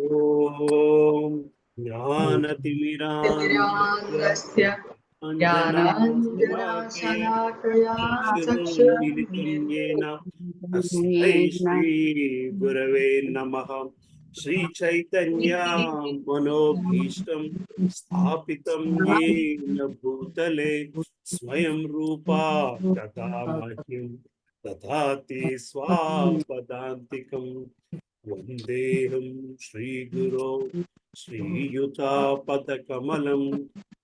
ॐ ज्ञानतिमिरान्धस्य अंजनाशलाकया ज्ञानाञ्जनशलाकया चक्षुरुन्मिलितं येन तस्मै चक्षुरुन्मीलितं श्रीगुरवे नमः। श्रीचैतन्य मनोभीष्टं स्थापितं येन भूतले स्वयं रूपा कदा मह्यं ददाति स्वापदान्तिकम्। वन्देऽहं श्रीगुरो श्रीयुतापदकमलं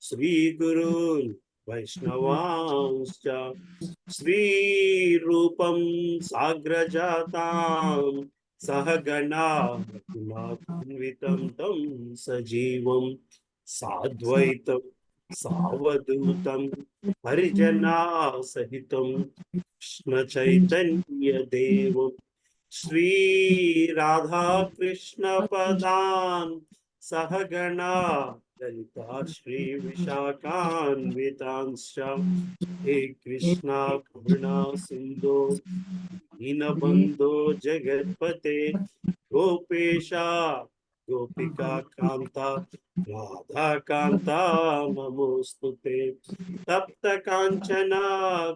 श्रीगुरून् वैष्णवांश्च श्रीरूपं साग्रजातां सहगणा रघुनाथान्वितं तं सजीवं साद्वैतं सावधूतं परिजनासहितं कृष्णचैतन्यदेवं श्री राधा कृष्ण पदान सहगणा ललिता श्री विशाखान्वितांश्च हे कृष्णा करुणा सिंधु दीनबंधो जगत्पते गोपेशा गोपिका कांता राधा कांता नमोस्तुते तप्त कांचना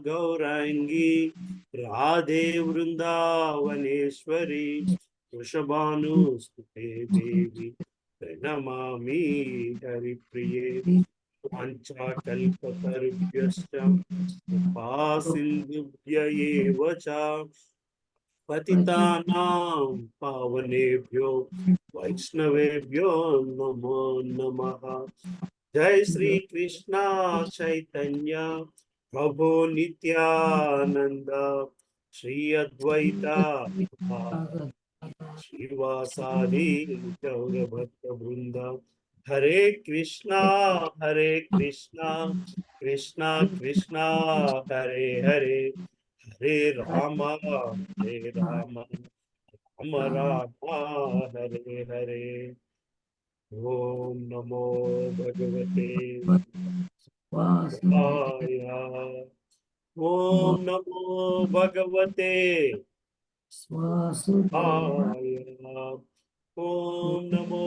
गौरांगी राधे वृंदावनेश्वरी वृषभानुस्तुते देवी प्रणमामि हरिप्रिये वाञ्छाकल्पतरुभ्यश्च कृपा सिन्धुभ्य एव च पतितानां पावनेभ्यो वैष्णवेभ्यो नमो नमः। जय श्री कृष्णा चैतन्य प्रभु नित्यानंद श्री अद्वैता श्रीवासादि गौरभक्त वृंद हरे कृष्णा कृष्णा कृष्णा हरे हरे हरे राम राम राम हरे हरे। ओम नमो भगवते वासुदेवाय। ओम नमो भगवते वासुदेवाय। ओम नमो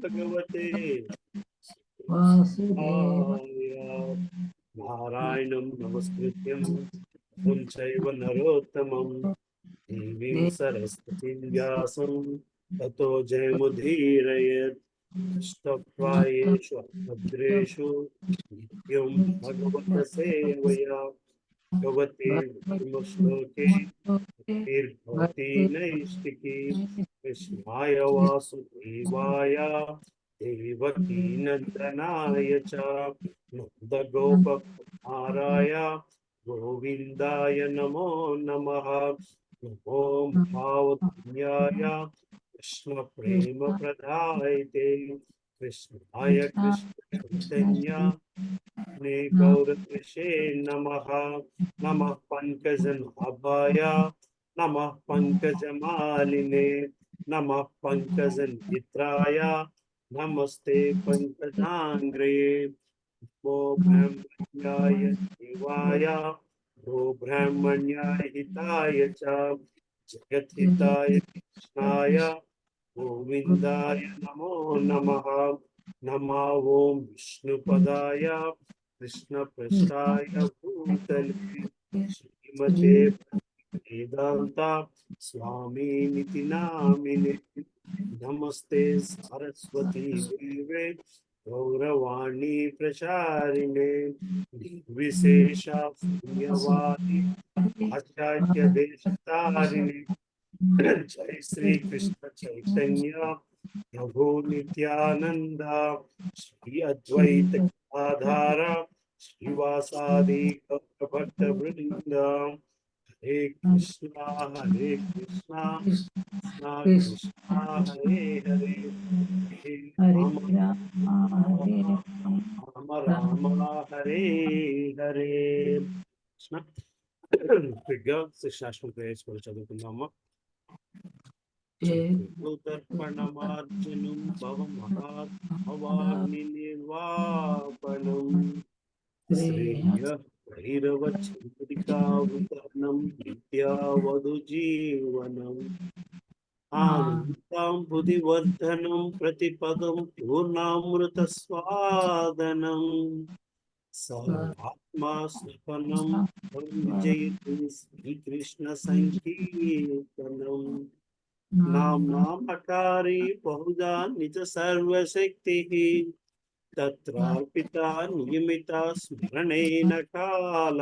भगवते वासुदेवाय। नारायणं नमस्कृत्यं नरं चैव नरोत्तमं देवीं सरस्वतीं व्यासं ततो जयमुदीरयेत्। अष्टप्रायेषु भद्रेषु नित्यं भगवत सेवया भगवते श्लोके भवती नैष्टिकी कृष्णाय वासुदेवाय देवकी नन्दनाय च नन्दगोपकुमाराय गोविन्दाय नमो नमः। नमो भावपुण्याय कृष्णप्रेमप्रदायते कृष्णाय कृष्ण चैतन्य ने गौरकृषे नमः। नमः पंकजनाभाय नमः पंकजमालिने नमः पंकजनेत्राय नमस्ते पंकजांग्रे। गो ब्रह्मण्याय देवाय गो ब्रह्मण्याय हिताय च जगद्हिताय कृष्णाय गोविन्दाय नमो नमः। नमः ओं विष्णुपदाय कृष्णपृष्ठाय भूतले श्रीमते वेदांता स्वामी नामिने नमस्ते सरस्वती देवे गौरवाणी प्रचारिणे विशेषा शून्यवादी पाश्चात्य देशतारिणे जय श्री कृष्ण चैतन्य प्रभु नित्यानंद श्री अद्वैत गदाधर श्रीवासादि भक्त वृंद हरे कृष्णा कृष्णा कृष्णा हरे हरे हरे राम राम राम हरे हरे కృష్ణ బిగ్గా శిక్షాష్టం ప్రవేశపడి చదువుకుందామా. దర్పణమార్జనం భవమహాగ్ని నిర్వాపణం శ్రేయ భైరవ చంద్రికావతరణం విద్యావధు జీవనం ఆనందాంబుధివర్ధనం ప్రతిపదం పూర్ణామృత స్వాదనం సర్వాత్మా స్వపనం విజయతి శ్రీకృష్ణ సంకీర్తనం నామకారి బహుదా నిజ సర్వశక్తి తత్రార్పిత నియమిత స్మరణేన కాల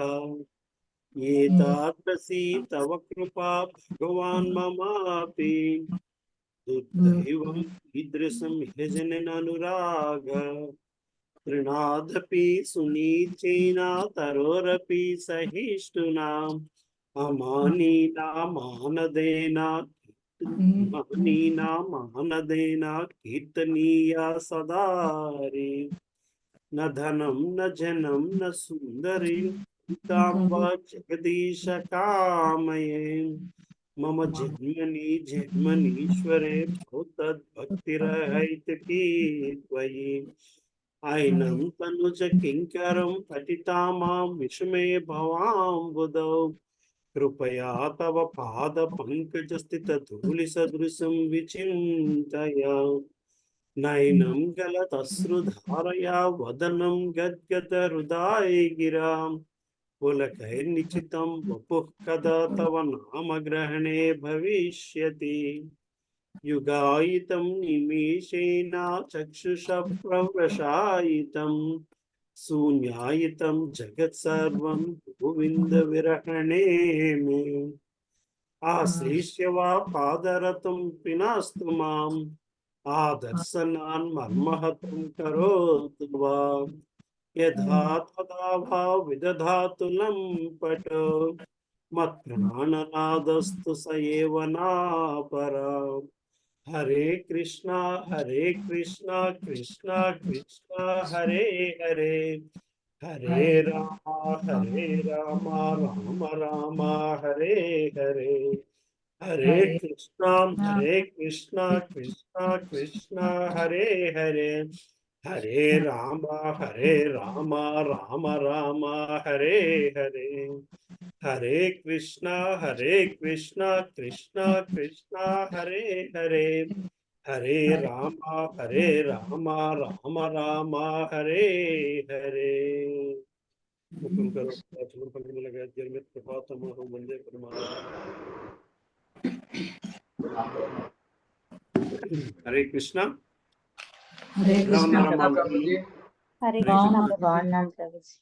ఏతాదృశీ తవ కృపా భగవాన్ మమాపి దుర్దైవం ఈదృశం యజననురాగ తృణాదపి సునీచేనా తరోరపి సహిష్ణునా మానదేన కీర్తనీయ సదారి న ధనం న జనం న సుందరి జగదీశ కామయే మమ జన్మనీశ్వరే భక్తిరహితీ త్వయి అయినం తనుజ కింకరం పఠితామాం విషమే భవాంబుదౌ కృపయా తవ పాద పంకజ స్థిత ధూళి సదృశం విచింతయ నయనం గలతశ్రుధారయా వదనం గద్గద హృదాయ గిరాం పులకైర్నిచితం వపుః కదా తవ నామగ్రహణే భవిష్యతి యుగాయితం నిమేషేణ చక్షుష ప్రవశాయితం శూన్యాయితం జగత్ సర్వం గోవింద విరహణే మే ఆశ్లిష్య వా పాదరతం పినాస్తు మాం ఆదర్శనాన్ మర్మహతం కరోతు వా యథా తదా భావ విదధాతు లంపట మత్ప్రాణనాదస్తు స ఏవ నాపరా హరే కృష్ణ కృష్ణ కృష్ణ హరే హరే హరే రామ రామ రామ హరే హరే హరే కృష్ణ కృష్ణ కృష్ణ హరే హరే హరే రామ రామ రామ హరే హరే హరే కృష్ణ కృష్ణ కృష్ణ హరే హరే హరే రామ రామ రామ హరే హరే వందే హరే కృష్ణ హరే కృష్ణ ప్రభుజీ. హరే బాగున్నాం Prabhuji.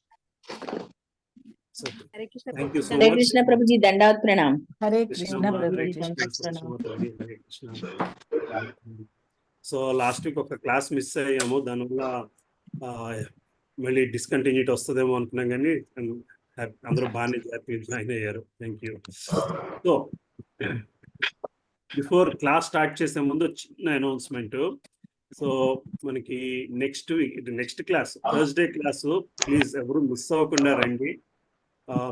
Thank you so Hare much. Krishna Prabhuji, దండావత్ Pranam. Hare Krishna Krishna Hare Prabhuji. Krishna Hare Krishna. So last week ఒక క్లాస్ మిస్ అయ్యాము, దానివల్ల మళ్ళీ డిస్కంటిన్యూటీ వస్తుందేమో అనుకున్నాం, కానీ అందరూ బాగానే జాయిన్ అయ్యారు. Thank you. So before class start చేసే ముందు చిన్న అనౌన్స్మెంట్. సో మనకి next class Thursday class please ఎవరు మిస్ అవ్వకుండా రండి.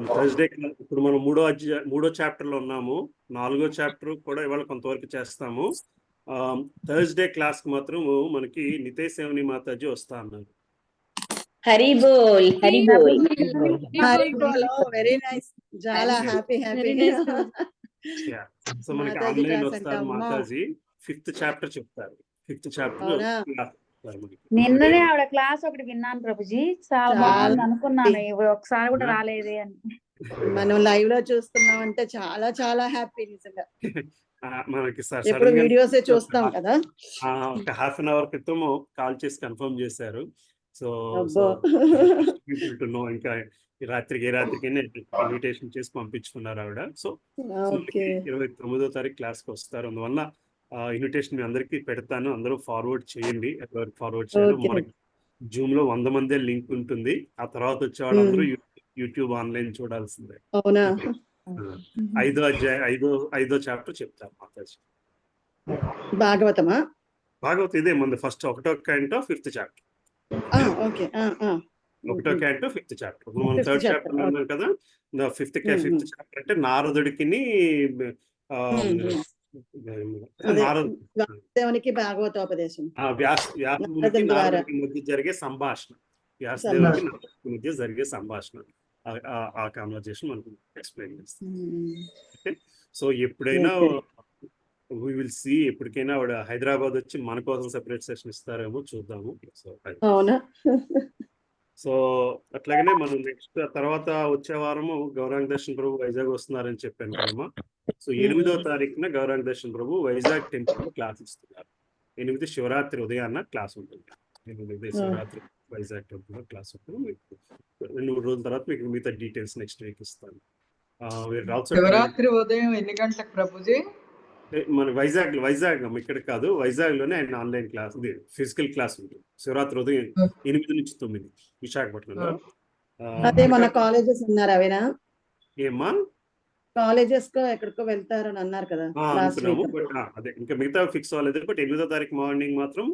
థర్స్డే క్లాస్ ఇప్పుడు మనం మూడో చాప్టర్లో ఉన్నాము. 4వ చాప్టర్ కూడా ఇవాళ కొంతవరకు చేస్తాము. థర్స్డే క్లాస్కి మాత్రం మనకి నితేష్ సేవని మాతాజీ వస్తా అన్నారు. హరి బోల్ హరి బోల్. హరి బోల్. Very nice. చాలా హ్యాపీ. సో మనకి ఆన్లైన్ వస్తారు మాతాజీ. 5th చాప్టర్ చెప్తారు. 5th చాప్టర్ నిన్ననే ఆవిడ క్లాస్ ఒకటి విన్నాను ప్రభుజీ, చాలా బాగుంది అనుకున్నాను, ఒకసారి కూడా రాలేదే అని. మనం లైవ్ లో చూస్తున్నాం అంటే చాలా చాలా హ్యాపీ నిజంగా. మనకి ఎప్పుడు వీడియోస్ చూస్తాం కదా. ఒక హాఫ్ అన్ అవర్ క్రితం కాల్ చేసి కన్ఫర్మ్ చేశారు. సో నో, ఇంకా ఏ రాత్రికి ఇన్విటేషన్ చేసి పంపించుకున్నారు ఆవిడ. సో 29వ తారీఖు క్లాస్కి వస్తారు. అందువల్ల ఇన్విటేషన్ మీ అందరికీ పెడతాను, అందరూ ఫార్వర్డ్ చేయండి. ఎవరికి ఫార్వర్డ్ చేయాలి. మనకి జూమ్ లో 100 మంది లింక్ ఉంటుంది. ఆ తర్వాత వచ్చే వాళ్ళందరూ యూట్యూబ్ ఆన్లైన్ చూడాల్సిందే. అవునా? 5వ చాప్టర్ చెప్తారు మాతాజీ. భాగవతమా? భాగవతం ఇదే ముందు ఫస్ట్ 1వ క్యాంటో 5th చాప్టర్. ఓకే. 1వ క్యాంటో 5th చాప్టర్. ఇప్పుడు మనం 3rd చాప్టర్ ఉన్నాం కదా. 5th చాప్టర్ అంటే నారదుడికి దేవునికి భాగవతోపదేశం. వ్యాసమునికి నారదుడికి మధ్య జరిగే సంభాషణ. వ్యాసదేవునికి నారదుడికి మధ్య జరిగే సంభాషణ. ఆ కాన్వర్జేషన్ మనకు ఎక్స్ప్లెయిన్ చేస్తాం. సో ఎప్పుడైనా వీ విల్ సీ ఎప్పటికైనా ఆవిడ హైదరాబాద్ వచ్చి మన కోసం సెపరేట్ సెషన్ ఇస్తారేమో చూద్దాము. సో అవునా? సో అట్లాగనే మనం నెక్స్ట్ తర్వాత వచ్చే వారము గౌరాంగ దర్శన్ ప్రభు వైజాగ్ వస్తున్నారని చెప్పాను కదమ్మా. సో 8వ తారీఖున గౌరాంగ దర్శన్ ప్రభు వైజాగ్ టెంపుల్ లో క్లాస్ ఇస్తున్నారు. 8 శివరాత్రి ఉదయాన్న క్లాస్ ఉంటుంది. 8 శివరాత్రి వైజాగ్ టెంపుల్ లో క్లాస్ ఉంటుంది. మీకు 2-3 రోజుల తర్వాత మీకు మిగతా డీటెయిల్స్ నెక్స్ట్ వీక్ ఇస్తాను. శివరాత్రి ఉదయం ఎన్ని గంటలకు ప్రభుజీ? మన వైజాగ్ ఇక్కడ కాదు, వైజాగ్ లోనే ఆయన ఆన్లైన్ క్లాస్ ఫిజికల్ క్లాస్ ఉంటుంది. శివరాత్రి ఉదయం 8 నుంచి 9 విశాఖపట్నంలో. అదే మన కాలేజెస్ ఉన్నారు అవేనా? ఏమ్మా కాలేజెస్ కో ఎక్కడికో వెళ్తారని అన్నారు కదా లాస్ట్ అనుకున్నాము. వీక్. బట్ అదే ఇంకా మిగతా ఫిక్స్ అవ్వలేదు. బట్ 8వ తారీఖు మార్నింగ్ మాత్రం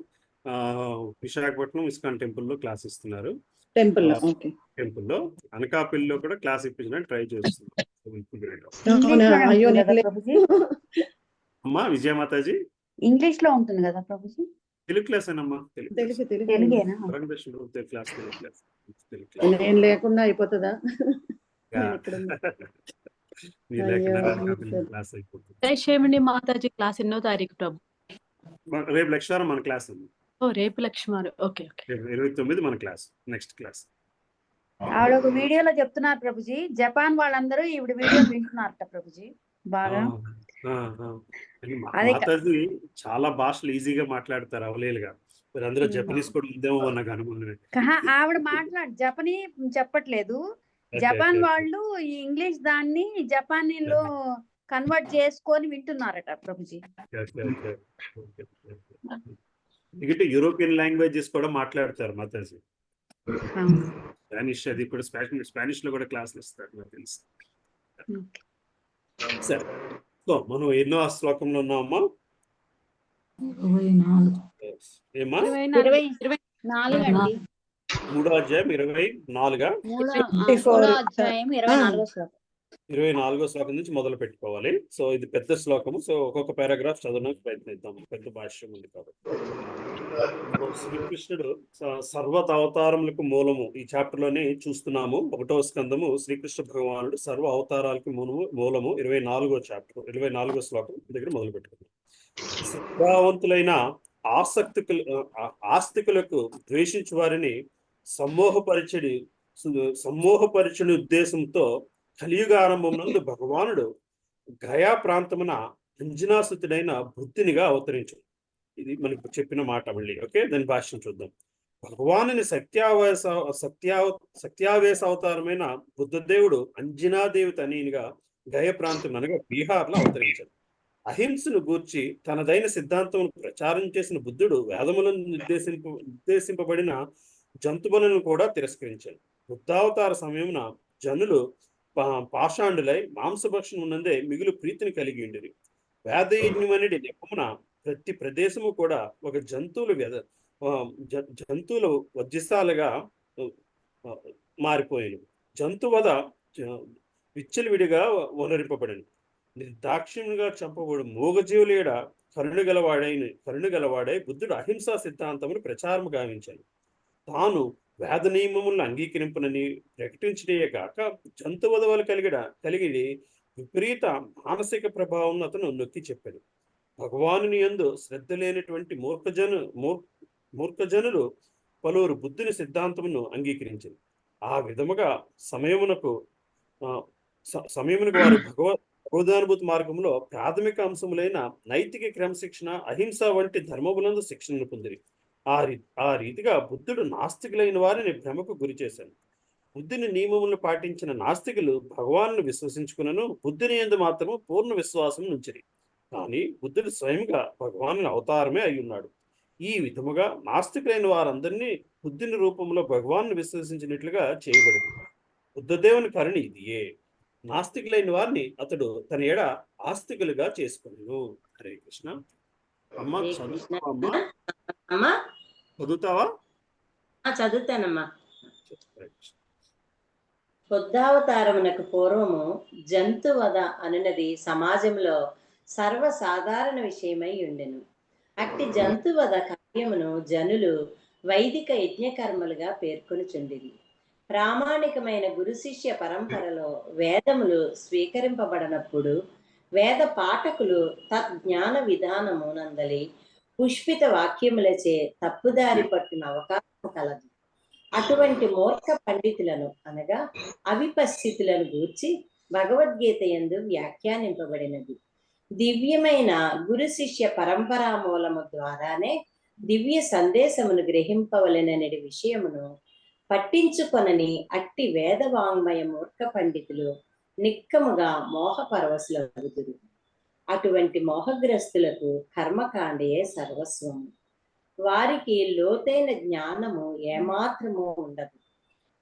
విశాఖపట్నం ఇస్కాన్ టెంపుల్ లో క్లాస్ ఇస్తున్నారు. Temple okay. టెంపుల్లో అనకాపల్లిలో కూడా క్లాస్ ఇప్పించడానికి ట్రై చేస్తున్నాం. అవునా? అయ్యో కదా నీకు ప్రభుజీ, అమ్మా విజయమాతాజీ ఇంగ్లీష్ లో ఉంటుంది కదా ప్రభుజీ? తెలుగు క్లాస్ ఏనమ్మా, తెలుగు తెలుగేనా? క్లాస్. నేను లేకుండా అయిపోతుందా? క్లాస్ అయిపోతుంది. జయశేమిని మాతాజీ క్లాస్ 8వ తారీఖు ప్రభు. రేపు లక్షవారం మన క్లాస్ ఉంది. రేపు లక్ష్మారు. Okay okay. రేపు 29 మన క్లాస్, నెక్స్ట్ క్లాస్. ఆవిడ ఒక వీడియోలో చెప్తున్నారు ప్రభుజీ, జపాన్ వాళ్ళందరూ ఈవిడ వీడియో వింటున్నారట ప్రభుజీ బాగా. అదే మాతాజీ చాలా భాషలు ఈజీగా మాట్లాడతారు అవలేలుగా. మరి అందులో జపనీస్ కూడా ఉందేమో నాకు అనుమానమే. ఆవిడ జపనీ చెప్పట్లేదు. జపాన్ వాళ్ళు ఈ ఇంగ్లీష్ దాన్ని జపానీలో కన్వర్ట్ చేసుకొని వింటున్నారట ప్రభుజీ. ఎందుకంటే యూరోపియన్ లాంగ్వేజెస్ కూడా మాట్లాడతారు మాతాజీ. స్పానిష్, అది కూడా స్పానిష్ లో కూడా క్లాసులు ఇస్తారు నాకు తెలుసు. సరే, సో మనం ఎన్నో శ్లోకంలో ఉన్నామమ్మా? ఏమా 24 3వ అధ్యాయం 24 24వ శ్లోకం నుంచి మొదలు పెట్టుకోవాలి. సో ఇది పెద్ద శ్లోకము. సో ఒక్కొక్క పారాగ్రాఫ్ చదవడానికి ప్రయత్నిద్దాం, పెద్ద భాష్యం ఉంది కాబట్టి. శ్రీకృష్ణుడు సర్వత అవతారములకు మూలము ఈ చాప్టర్ లోనే చూస్తున్నాము. 1వ స్కందము శ్రీకృష్ణ భగవానుడు సర్వ అవతారాలకు మూలము 24వ చాప్టర్ 24వ శ్లోకం దగ్గర మొదలు పెట్టుకున్నాం. శ్రద్ధావంతులైన ఆస్తికులకు ద్వేషించు వారిని సమ్మోహపరిచని ఉద్దేశంతో కలియుగ ఆరంభమునందు భగవానుడు గయా ప్రాంతమున అంజనాసుతుడైన బుద్ధినిగా అవతరించు. ఇది మనకు చెప్పిన మాట. మళ్ళీ ఓకే, దాని భాష్యం చూద్దాం. భగవానుని సత్యావేశ అవతారమైన బుద్ధదేవుడు అంజనాదేవి తనయునిగా గయ ప్రాంతం అనగా బీహార్లో అవతరించాడు. అహింసను గూర్చి తనదైన సిద్ధాంతం ప్రచారం చేసిన బుద్ధుడు వేదములను నిర్దేశింపబడిన జంతువులను కూడా తిరస్కరించాడు. బుద్ధావతార సమయమున జనులు పాషాండులై మాంసభక్షణ ఉన్నందే మిగులు ప్రీతిని కలిగి ఉండేది. వేదయజ్ఞమనేది నెపమున ప్రతి ప్రదేశము కూడా ఒక జంతువుల వధ్యస్థాలుగా మారిపోయాను. జంతువద విచ్చలవిడిగా వనరింపబడను. నిర్దాక్షిణ్యంగా చంపబడు మూగజీవులేడ కరుణగలవాడై బుద్ధుడు అహింసా సిద్ధాంతమును ప్రచారము గావించాను. తాను వేద నియమములను అంగీకరింపునని ప్రకటించడే కాక జంతువధవలు కలిగి విపరీత మానసిక ప్రభావం అతను నొక్కి చెప్పాడు. భగవానుని యందు శ్రద్ధ లేనటువంటి మూర్ఖజనులు పలువురు బుద్ధుని సిద్ధాంతమును అంగీకరించింది. ఆ విధముగా సమయమునకు వారు భగవదానుభూతి మార్గంలో ప్రాథమిక అంశములైన నైతిక క్రమశిక్షణ, అహింస వంటి ధర్మములందు శిక్షణను పొందిరి. ఆ రీతిగా బుద్ధుడు నాస్తికులైన వారిని భ్రమకు గురి చేశాను. బుద్ధుని నియమములను పాటించిన నాస్తికులు భగవాను విశ్వసించుకున్నను బుద్ధుని యందు మాత్రము పూర్ణ విశ్వాసం నుంచిరి. కానీ బుద్ధుడు స్వయంగా భగవాను అవతారమే అయి ఉన్నాడు. ఈ విధముగా నాస్తికులైన వారందరినీ బుద్ధుని రూపంలో భగవాను విశ్వసించినట్లుగా చేయబడింది. బుద్ధదేవుని కరుణ ఇదియే. నాస్తికులైన వారిని అతడు తన ఎడ ఆస్తికులుగా చేసుకున్నాను. హరే కృష్ణ. అమ్మ చదువుతావా? అమ్మా చదువుతావా? చదువుతానమ్మా. బుద్ధావతారమునకు పూర్వము జంతువధ అనునది సమాజంలో సర్వసాధారణ విషయమై ఉండెను. అట్టి జంతువధ కార్యమును జనులు వైదిక యజ్ఞకర్మలుగా పేర్కొనుచుండిరి. ప్రామాణికమైన గురు శిష్య పరంపరలో వేదములు స్వీకరింపబడనప్పుడు వేద పాఠకులు తజ్ఞాన విధానము నందలి పుష్పిత వాక్యములచే తప్పుదారి పట్టిన అవకాశం కలదు. అటువంటి మూర్ఖ పండితులను అనగా అవిపస్థితులను గూర్చి భగవద్గీత యందు వ్యాఖ్యానింపబడినది. దివ్యమైన గురు శిష్య పరంపరా మూలము ద్వారానే దివ్య సందేశమును గ్రహింపవలెననే విషయమును పట్టించుకొనని అట్టి వేద వాంగ్మయ మూర్ఖ పండితులు నిక్కముగా మోహపరవశులగుదురు. అటువంటి మోహగ్రస్తులకు కర్మకాండయే సర్వస్వము. వారికి లోతైన జ్ఞానము ఏమాత్రము ఉండదు.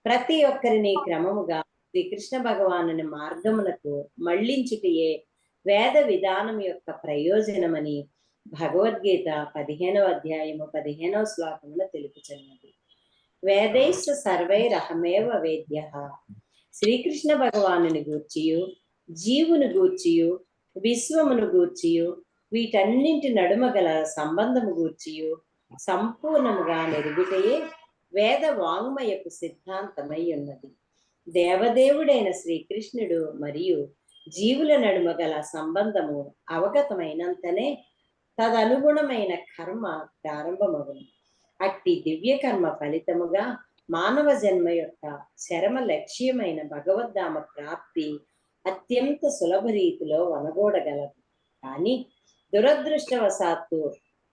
ప్రతి ఒక్కరిని క్రమముగా శ్రీకృష్ణ భగవానుని మార్గమునకు మళ్లించుటయే వేద విధానం యొక్క ప్రయోజనమని భగవద్గీత 15వ అధ్యాయము 15వ శ్లోకములో తెలుపుచున్నది. వేదైశ్చ సర్వైరహమేవ వేద్యః. శ్రీకృష్ణ భగవానుని గూర్చియు జీవుని గూర్చియు విశ్వమును గూర్చియు వీటన్నింటి నడుమ గల సంబంధము గూర్చియు సంపూర్ణముగా నెరుగుటయే వేద వాంగ్మయపు సిద్ధాంతమై ఉన్నది. దేవదేవుడైన శ్రీకృష్ణుడు మరియు జీవుల నడుమ గల సంబంధము అవగతమైనంతనే తదనుగుణమైన కర్మ ప్రారంభమగును. అట్టి దివ్య కర్మ ఫలితముగా మానవ జన్మ యొక్క చరమ లక్ష్యమైన భగవద్ధామ ప్రాప్తి అత్యంత సులభ రీతిలో వనగూడగలదు. కానీ దురదృష్టవశాత్తు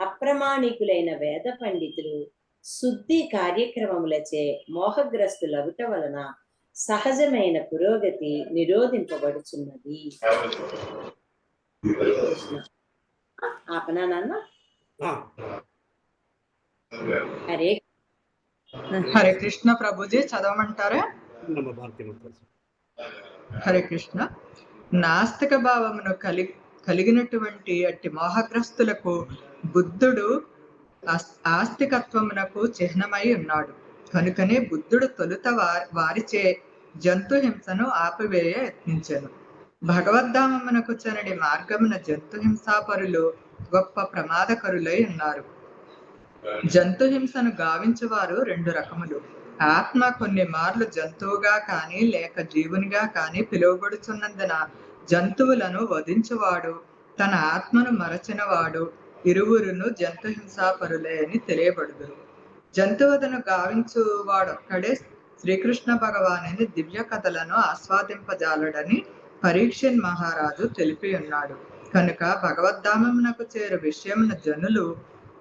అప్రమాణికులైన వేద పండితులు శుద్ధి కార్యక్రమములచే మోహగ్రస్తులగుట వలన సహజమైన పురోగతి నిరోధింపబడుచున్నది. ఆపనా నాన్న? హరే హరే కృష్ణ ప్రభుజీ, చదవమంటారా? హరే కృష్ణ. నాస్తిక భావమును కలిగినటువంటి అట్టి మోహగ్రస్తులకు బుద్ధుడు ఆస్తికత్వమునకు చిహ్నమై ఉన్నాడు. కనుకనే బుద్ధుడు తొలుత వారిచే జంతు హింసను ఆపివేయ యత్నించెను. భగవద్ధామమునకు చెనడి మార్గమున జంతు హింసాపరులు గొప్ప ప్రమాదకరులై ఉన్నారు. జంతు హింసను గావించువారు 2 రకములు. ఆత్మ కొన్ని మార్లు జంతువుగా కాని లేక జీవునిగా కాని పిలువబడుచున్నందున జంతువులను వధించువాడు తన ఆత్మను మరచినవాడు ఇరువురును జంతు హింసాపరులే అని తెలియబడుదురు. జంతువదను గావించు వాడొక్కడే శ్రీకృష్ణ భగవానుని దివ్య కథలను ఆస్వాదింపజాలడని పరీక్షన్ మహారాజు తెలిపి ఉన్నాడు. కనుక భగవద్ధామమునకు చేరు విషయమున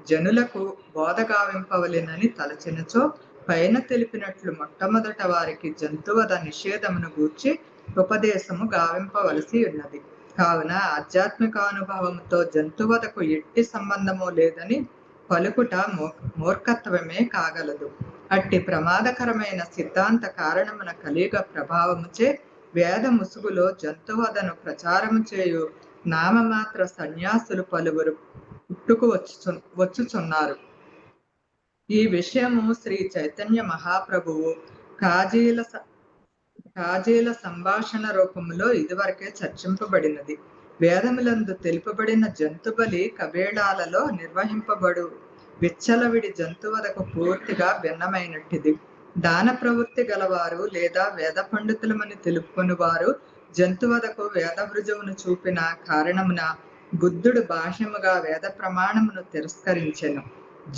జనులకు బోధ గావింపవలెనని తలచినచో పైన తెలిపినట్లు మొట్టమొదట వారికి జంతువద నిషేధమును గూర్చి ఉపదేశము గావింపవలసి ఉన్నది. కావున ఆధ్యాత్మిక అనుభవముతో జంతువదకు ఎట్టి సంబంధము లేదని పలుకుట మూర్ఖత్వమే కాగలదు. అట్టి ప్రమాదకరమైన సిద్ధాంత కారణమున కలియుగ ప్రభావముచే వేద ముసుగులో జంతువదను ప్రచారము చేయు నామమాత్ర సన్యాసులు పలువురు పుట్టుకు వచ్చుచున్నారు. ఈ విషయము శ్రీ చైతన్య మహాప్రభువు కాజీల సంభాషణ రూపములో ఇదివరకే చర్చింపబడినది. వేదములందు తెలుపబడిన జంతుబలి కబేళాలలో నిర్వహింపబడు విచ్చలవిడి జంతువదకు పూర్తిగా భిన్నమైనట్టిది. దాన ప్రవృత్తి గలవారు లేదా వేద పండితులమని తెలుపుకుని వారు జంతువదకు వేద వృజమును చూపిన కారణమున బుద్ధుడు భాష్యముగా వేద ప్రమాణమును తిరస్కరించెను.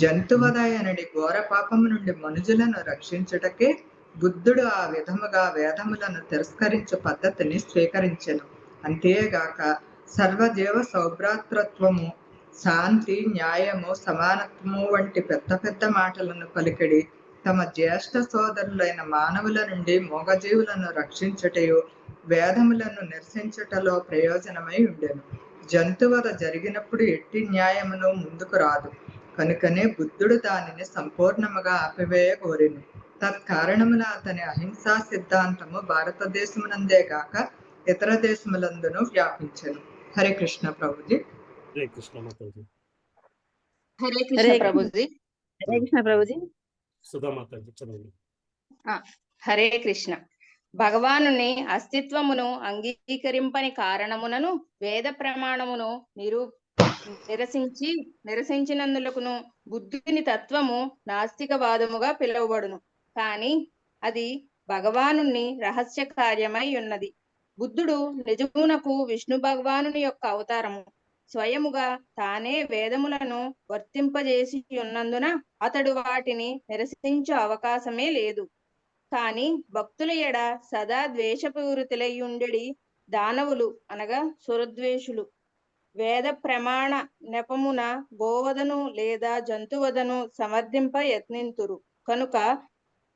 జంతువద అనడి ఘోర పాపము నుండి మనుజులను రక్షించుటకే బుద్ధుడు ఆ విధముగా వేదములను తిరస్కరించు పద్ధతిని స్వీకరించెను. అంతేగాక సర్వజీవ సౌభ్రాతృత్వము, శాంతి, న్యాయము, సమానత్వము వంటి పెద్ద పెద్ద మాటలను పలికిడి తమ జ్యేష్ఠ సోదరులైన మానవుల నుండి మూగజీవులను రక్షించుటయు వేదములను నిరసించుటలో ప్రయోజనమై ఉండెను. జంతువద జరిగినప్పుడు ఎట్టి న్యాయమును ముందుకు రాదు. కనుకనే బుద్ధుడు దానిని సంపూర్ణముగా ఆపివేయ కోరెను. తత్కారణమున అతని అహింసా సిద్ధాంతము భారతదేశమునందే గాక ఇతర దేశములందును వ్యాపించెను. హరే కృష్ణ ప్రభుజీ. హరే కృష్ణ మాతాజీ. హరే కృష్ణ ప్రభుజీ. హరే కృష్ణ ప్రభుజీ. సుధా మాతాజీ చదవండి. హరే కృష్ణ. భగవానుని అస్తిత్వమును అంగీకరింపని కారణమునను వేద ప్రమాణమును నిరసించినందులకును బుద్ధుని తత్వము నాస్తికవాదముగా పిలువబడును. కాని అది భగవానుని రహస్య కార్యమై ఉన్నది. బుద్ధుడు నిజమునకు విష్ణు భగవానుని యొక్క అవతారము. స్వయముగా తానే వేదములను వర్తింపజేసి ఉన్నందున అతడు వాటిని నిరసించే అవకాశమే లేదు. కాని భక్తుల ఎడ సదా ద్వేషపూరితులై ఉండెడి దానవులు అనగా సురద్వేషులు వేద ప్రమాణ నెపమున గోవదను లేదా జంతువదను సమర్థింప యత్నింతురు. కనుక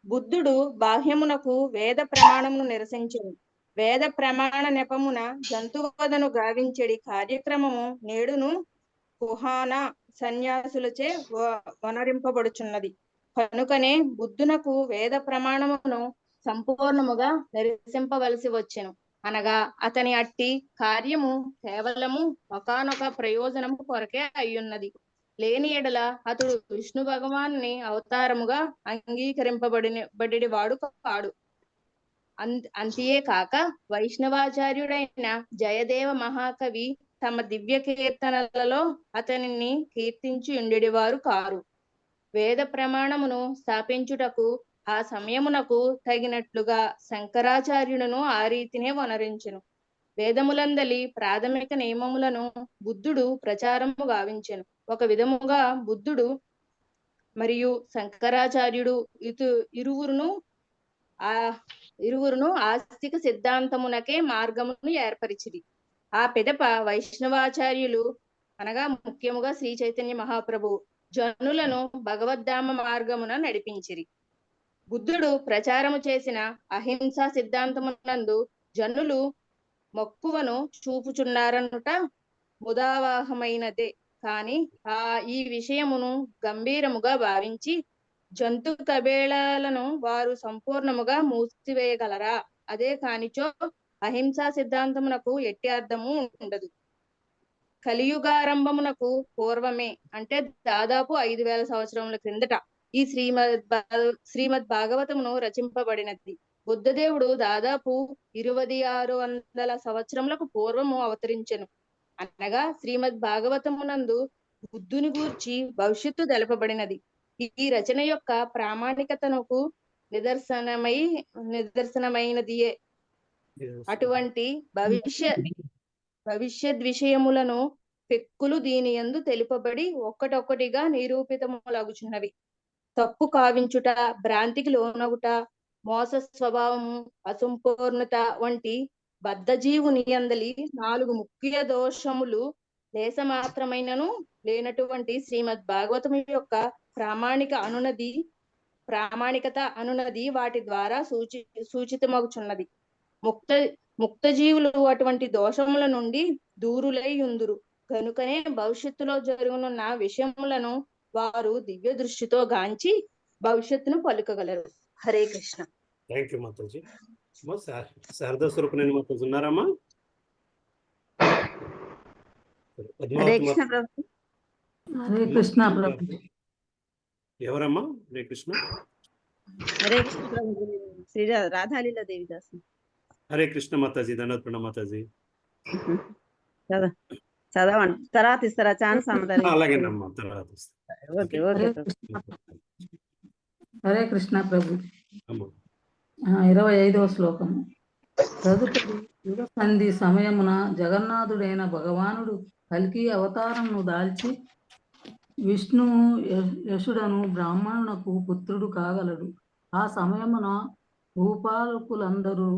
బుద్ధుడు బాహ్యమునకు వేద ప్రమాణమును నిరసించెను. వేద ప్రమాణ నెపమున జంతువదను గావించెడి కార్యక్రమము నేడును కుహాన సన్యాసులచే వనరింపబడుచున్నది. కనుకనే బుద్ధునకు వేద ప్రమాణమును సంపూర్ణముగా నిరసింపవలసి వచ్చెను. అనగా అతని అట్టి కార్యము కేవలము ఒకానొక ప్రయోజనము కొరకే అయ్యున్నది. లేని ఎడల అతడు విష్ణు భగవాన్ని అవతారముగా అంగీకరింపబడి వాడు కాడు. అంతియే కాక వైష్ణవాచార్యుడైన జయదేవ మహాకవి తమ దివ్య కీర్తనలలో అతనిని కీర్తించి ఉండేవారు కారు. వేద ప్రమాణమును స్థాపించుటకు ఆ సమయమునకు తగినట్లుగా శంకరాచార్యులను ఆ రీతినే వనరించెను. వేదములందలి ప్రాథమిక నియమములను బుద్ధుడు ప్రచారము గావించెను. ఒక విధముగా బుద్ధుడు మరియు శంకరాచార్యుడు ఇరువురును ఆస్తిక సిద్ధాంతమునకే మార్గమును ఏర్పరిచిరి. ఆ పిదప వైష్ణవాచార్యులు అనగా ముఖ్యముగా శ్రీ చైతన్య మహాప్రభు జనులను భగవద్ధామ మార్గమున నడిపించిరి. బుద్ధుడు ప్రచారము చేసిన అహింసా సిద్ధాంతమునందు జనులు మక్కువను చూపుచున్నారనుట ముదావాహమైనదే. కాని ఈ విషయమును గంభీరముగా భావించి జంతు కబేళాలను వారు సంపూర్ణముగా మూసివేయగలరా? అదే కానిచో అహింసా సిద్ధాంతమునకు ఎట్టి అర్థము ఉండదు. కలియుగారంభమునకు పూర్వమే అంటే దాదాపు 5000 సంవత్సరముల క్రిందట ఈ శ్రీమద్ భాగవతమును రచింపబడినది. బుద్ధదేవుడు దాదాపు 2600 సంవత్సరములకు పూర్వము అవతరించెను. అనగా శ్రీమద్ భాగవతమునందు బుద్ధుని గూర్చి భవిష్యత్తు తెలపబడినది. ఈ రచన యొక్క ప్రామాణికతనకు నిదర్శనమైనదియే. అటువంటి భవిష్యత్ విషయములను పెక్కులు దీని యందు తెలుపబడి ఒక్కటొక్కటిగా నిరూపితములగుచున్నవి. తప్పు కావించుట, భ్రాంతికి లోనగుట, మోస స్వభావము, అసంపూర్ణత వంటి బద్ధజీవుని యందలి 4 ముఖ్య దోషములు లేసమాత్రమైనను లేనటువంటి శ్రీమద్ భాగవతము యొక్క ప్రామాణికత అనునది వాటి ద్వారా సూచితమగుచున్నది. ముక్త జీవులు అటువంటి దోషముల నుండి దూరులై ఉందురు. కనుకనే భవిష్యత్తులో జరగనున్న విషయములను వారు దివ్య దృష్టితో గాంచి భవిష్యత్తును పలుకగలరు. హరే కృష్ణ. థ్యాంక్ యూ మాతాజీ. శారదా స్వరూపిణి మాతాజీ ఉన్నారమ్మా? హరే కృష్ణ ప్రభు. హరే కృష్ణ ప్రభు. ఎవరమ్మా? హరే కృష్ణ. హరే కృష్ణ ప్రభు. శ్రీ రాధాలీలా దేవిదాస్. హరే కృష్ణ మాతాజీ. దండవత్ ప్రణామం మాతాజీ. చదవండి, తర్వాత ఇస్తారా ఛాన్స్? అలాగేనమ్మా, తర్వాత ఓకే ఓకే. హరే కృష్ణ ప్రభు. 25వ శ్లోకము. తదుపరి యుగ సంధి సమయమున జగన్నాథుడైన భగవానుడు కల్కి అవతారమును దాల్చి విష్ణువు యశుడను బ్రాహ్మణునకు పుత్రుడు కాగలడు. ఆ సమయమున భూపాలకులందరూ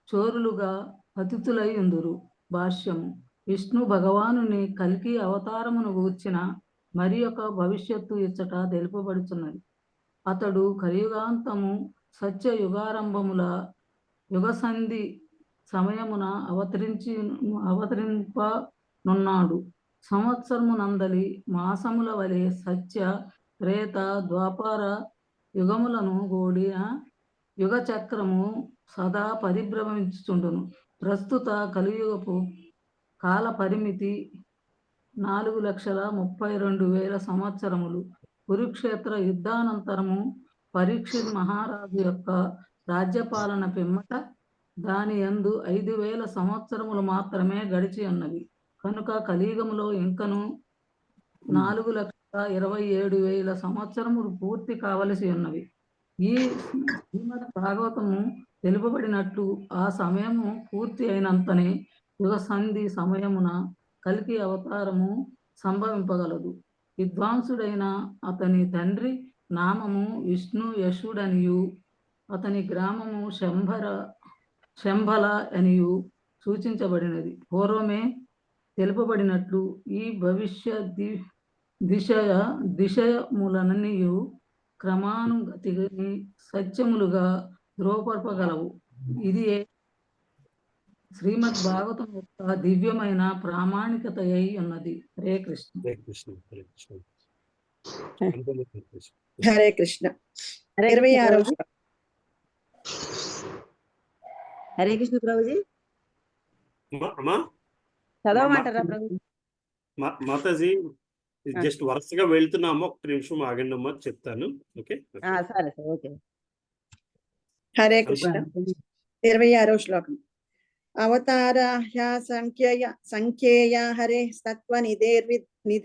చోరులుగా పతితులై ఉందురు. భాష్యము. విష్ణు భగవానుని కల్కి అవతారమును గూర్చిన మరి ఒక భవిష్యత్తు ఇచ్చట తెలుపబడుచున్నది. అతడు కలియుగాంతము సత్య యుగారంభముల యుగసంధి సమయమున అవతరింపనున్నాడు. సంవత్సరమునందలి మాసముల వలె సత్య, త్రేత, ద్వాపర యుగములను కూడిన యుగ చక్రము సదా పరిభ్రమించుచుండును. ప్రస్తుత కలియుగపు కాల పరిమితి 4,32,000 సంవత్సరములు. కురుక్షేత్ర యుద్ధానంతరము పరీక్షిత్ మహారాజు యొక్క రాజ్యపాలన పిమ్మట దాని యందు 5,000 సంవత్సరములు మాత్రమే గడిచి ఉన్నవి. కనుక కలియుగములో ఇంకను 4,27,000 సంవత్సరములు పూర్తి కావలసి ఉన్నవి. ఈ శ్రీమద్ భాగవతము తెలుపబడినట్లు ఆ సమయము పూర్తి అయినంతనే యుగ సంధి సమయమున కల్కి అవతారము సంభవింపగలదు. విద్వాంసుడైన అతని తండ్రి నామము విష్ణు యశుడనియు అతని గ్రామము శంభల అనియు సూచించబడినది. పూర్వమే తెలుపబడినట్లు ఈ భవిష్య దిశయములననియు క్రమానుగతిని సత్యములుగా ధ్రువపరపగలవు. ఇది శ్రీమద్ భాగవతం యొక్క దివ్యమైన ప్రామాణికత అయి ఉన్నది. హరే కృష్ణ. హరే కృష్ణ. హరే కృష్ణ. హరే కృష్ణ. హరే 26వ కృష్ణ హరే కృష్ణ ప్రభుజీ. అమ్మా చదవమంటారా ప్రభుజీ? మాతాజీ జస్ట్ వరుసగా వెళ్తున్నాము, ఒక్క నిమిషం ఆగండి అమ్మా, చెప్తాను. ఓకే సరే సార్, ఓకే. హరే కృష్ణ. 26వ శ్లోకం. అవతారాహ్య సంఖ్యేయ హరే సత్వనిధేర్ద్విజాః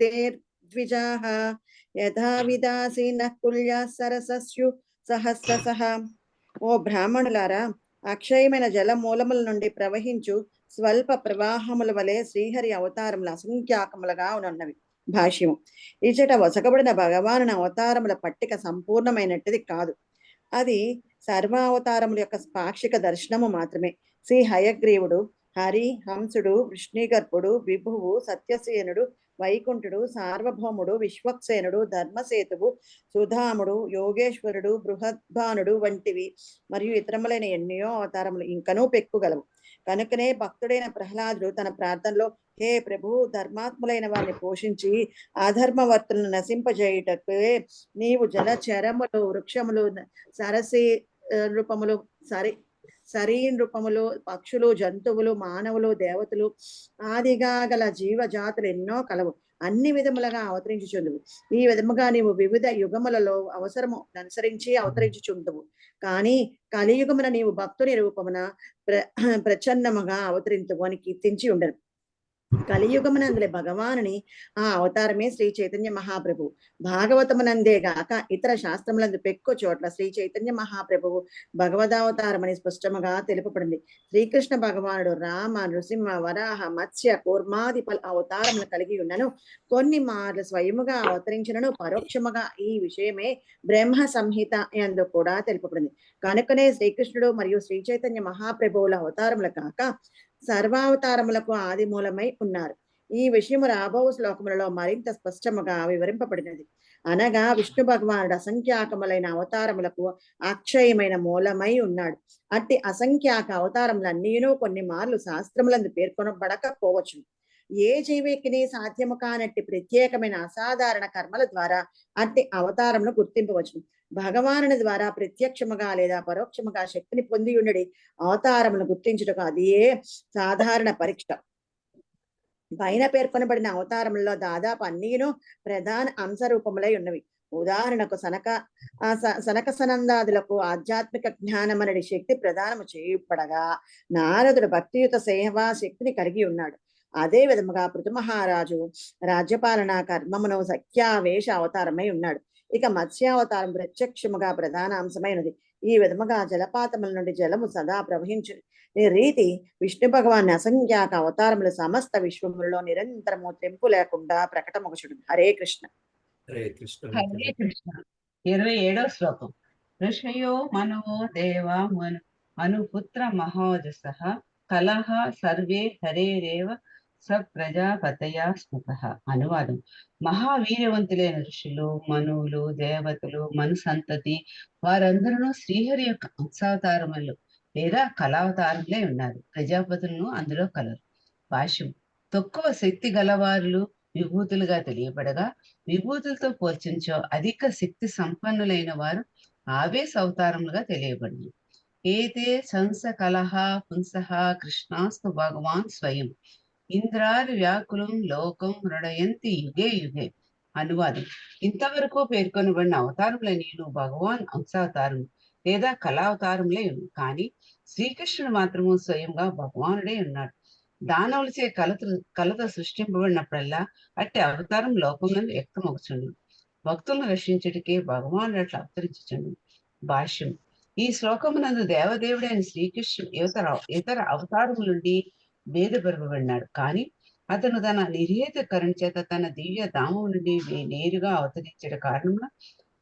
యథా విదాసీనః కుల్యః సరసస్యు సహస్రశః. ఓ బ్రాహ్మణులారా, అక్షయమైన జల మూలముల నుండి ప్రవహించు స్వల్ప ప్రవాహముల వలె శ్రీహరి అవతారములు అసంఖ్యాకములుగా ఉన్నవి. భాష్యము. ఇచ్చట వసకబడిన భగవాను అవతారముల పట్టిక సంపూర్ణమైనట్టుది కాదు. అది సర్వావతారముల యొక్క పాక్షిక దర్శనము మాత్రమే. శ్రీ హయగ్రీవుడు, హరి, హంసుడు, వృష్ణిగర్భుడు, విభువు, సత్యసేనుడు, వైకుంఠుడు, సార్వభౌముడు, విశ్వక్సేనుడు, ధర్మసేతువు, సుధాముడు, యోగేశ్వరుడు, బృహద్భానుడు వంటివి మరియు ఇతరములైన ఎన్నో అవతారములు ఇంకనూ పెక్కుగలవు. కనుకనే భక్తుడైన ప్రహ్లాదుడు తన ప్రార్థనలో, హే ప్రభు, ధర్మాత్ములైన వారిని పోషించి అధర్మవర్తులను నశింపజేయుటకు నీవు జలచరములు, వృక్షములు, సరసీ రూపములు, సరీన్ రూపములు, పక్షులు, జంతువులు, మానవులు, దేవతలు ఆదిగా గల జీవజాతులు ఎన్నో కలవు. అన్ని విధములుగా అవతరించుచుందువు. ఈ విధముగా నీవు వివిధ యుగములలో అవసరము అనుసరించి అవతరించుచుందువు. కానీ కలియుగమున నీవు భక్తుని రూపమున ప్రచన్నముగా అవతరింతువు అని కీర్తించి ఉండరు. కలియుగమునందులే భగవానుని ఆ అవతారమే శ్రీ చైతన్య మహాప్రభు. భాగవతమునందే గాక ఇతర శాస్త్రములందు పెక్కు చోట్ల శ్రీ చైతన్య మహాప్రభువు భగవదావతారమని స్పష్టముగా తెలుపబడింది. శ్రీకృష్ణ భగవానుడు రామ, నృసింహ, వరాహ, మత్స్య, కూర్మాది పలు అవతారములు కలిగి ఉన్నను. కొన్ని మార్లు స్వయముగా అవతరించినను పరోక్షముగా ఈ విషయమే బ్రహ్మ సంహిత యందు కూడా తెలుపబడింది. కనుకనే శ్రీకృష్ణుడు మరియు శ్రీ చైతన్య మహాప్రభువుల అవతారములు కాక సర్వావతారములకు ఆది మూలమై ఉన్నారు. ఈ విషయము రాబో శ్లోకములలో మరింత స్పష్టముగా వివరింపబడినది. అనగా విష్ణు భగవానుడు అసంఖ్యాకములైన అవతారములకు అక్షయమైన మూలమై ఉన్నాడు. అట్టి అసంఖ్యాక అవతారములన్నీను కొన్ని మార్లు శాస్త్రములందు పేర్కొనబడకపోవచ్చు. ఏ జీవికిని సాధ్యము కానట్టి ప్రత్యేకమైన అసాధారణ కర్మల ద్వారా అట్టి అవతారమును గుర్తింపవచ్చు. భగవానుని ద్వారా ప్రత్యక్షముగా లేదా పరోక్షముగా శక్తిని పొంది ఉండడి అవతారమును గుర్తించుటకు అదియే సాధారణ పరీక్ష. పైన పేర్కొనబడిన అవతారములలో దాదాపు అన్నీను ప్రధాన అంశ రూపములై ఉన్నవి. ఉదాహరణకు సనక సనందాదులకు ఆధ్యాత్మిక జ్ఞానమనడి శక్తి ప్రదానము చేయబడగా నారదుడు భక్తియుత సేవా శక్తిని కలిగి ఉన్నాడు. అదే విధముగా పృథు మహారాజు రాజ్యపాలన కర్మమును సఖ్యావేశ అవతారమై ఉన్నాడు. ఇక మత్స్యావతారం ప్రత్యక్షముగా ప్రధాన అంశమైనది. ఈ విధముగా జలపాతముల నుండి జలము సదా ప్రవహించు రీతి విష్ణు భగవాన్ అసంఖ్యాక అవతారములు సమస్త విశ్వములలో నిరంతరము తెంపు లేకుండా ప్రకటమొకచుడు. హరే కృష్ణ. హరే కృష్ణ. హరే కృష్ణ. 27వ శ్లోకం. ఋషయో మనవో దేవా మనుపుత్ర మహోజసః కలహ సర్వే హరేరేవ స ప్రజాపతయా స్మృతః. అనువాదం. మహావీర్యవంతులైన ఋషులు, మనువులు, దేవతలు, మను సంతతి వారందరూ శ్రీహరి యొక్క అంశావతారములు లేదా కళావతారములే ఉన్నారు. ప్రజాపతులను అందులో కలరు. భాష్యం. తక్కువ శక్తి గలవారులు విభూతులుగా తెలియబడగా విభూతులతో పోల్చించో అధిక శక్తి సంపన్నులైన వారు ఆవేశ అవతారములుగా తెలియబడింది. ఏతే సంస కలహ పుంసః కృష్ణాస్తు భగవాన్ స్వయం ఇంద్రారి వ్యాకులం లోకం మృడయంతి యుగే యుగే. అనువాదం. ఇంతవరకు పేర్కొనబడిన అవతారములన్నీ భగవాన్ అంశావతారం లేదా కళావతారములే కానీ శ్రీకృష్ణుడు మాత్రము స్వయంగా భగవానుడే ఉన్నాడు. దానవులచే కలత సృష్టింపబడినప్పుడల్లా అట్టి అవతారం లోకంలో వ్యక్తమవుచుండు. భక్తులను రక్షించుటకే భగవానుడు అట్లా అవతరించుచుండు. భాష్యం. ఈ శ్లోకమునందు దేవదేవుడైన శ్రీకృష్ణుడు ఇతర అవతారముల నుండి భేదపరపబడినాడు. కానీ అతను తన నిర్హేత కరుణ చేత తన దివ్య ధామం నుండి నేరుగా అవతరించే కారణంగా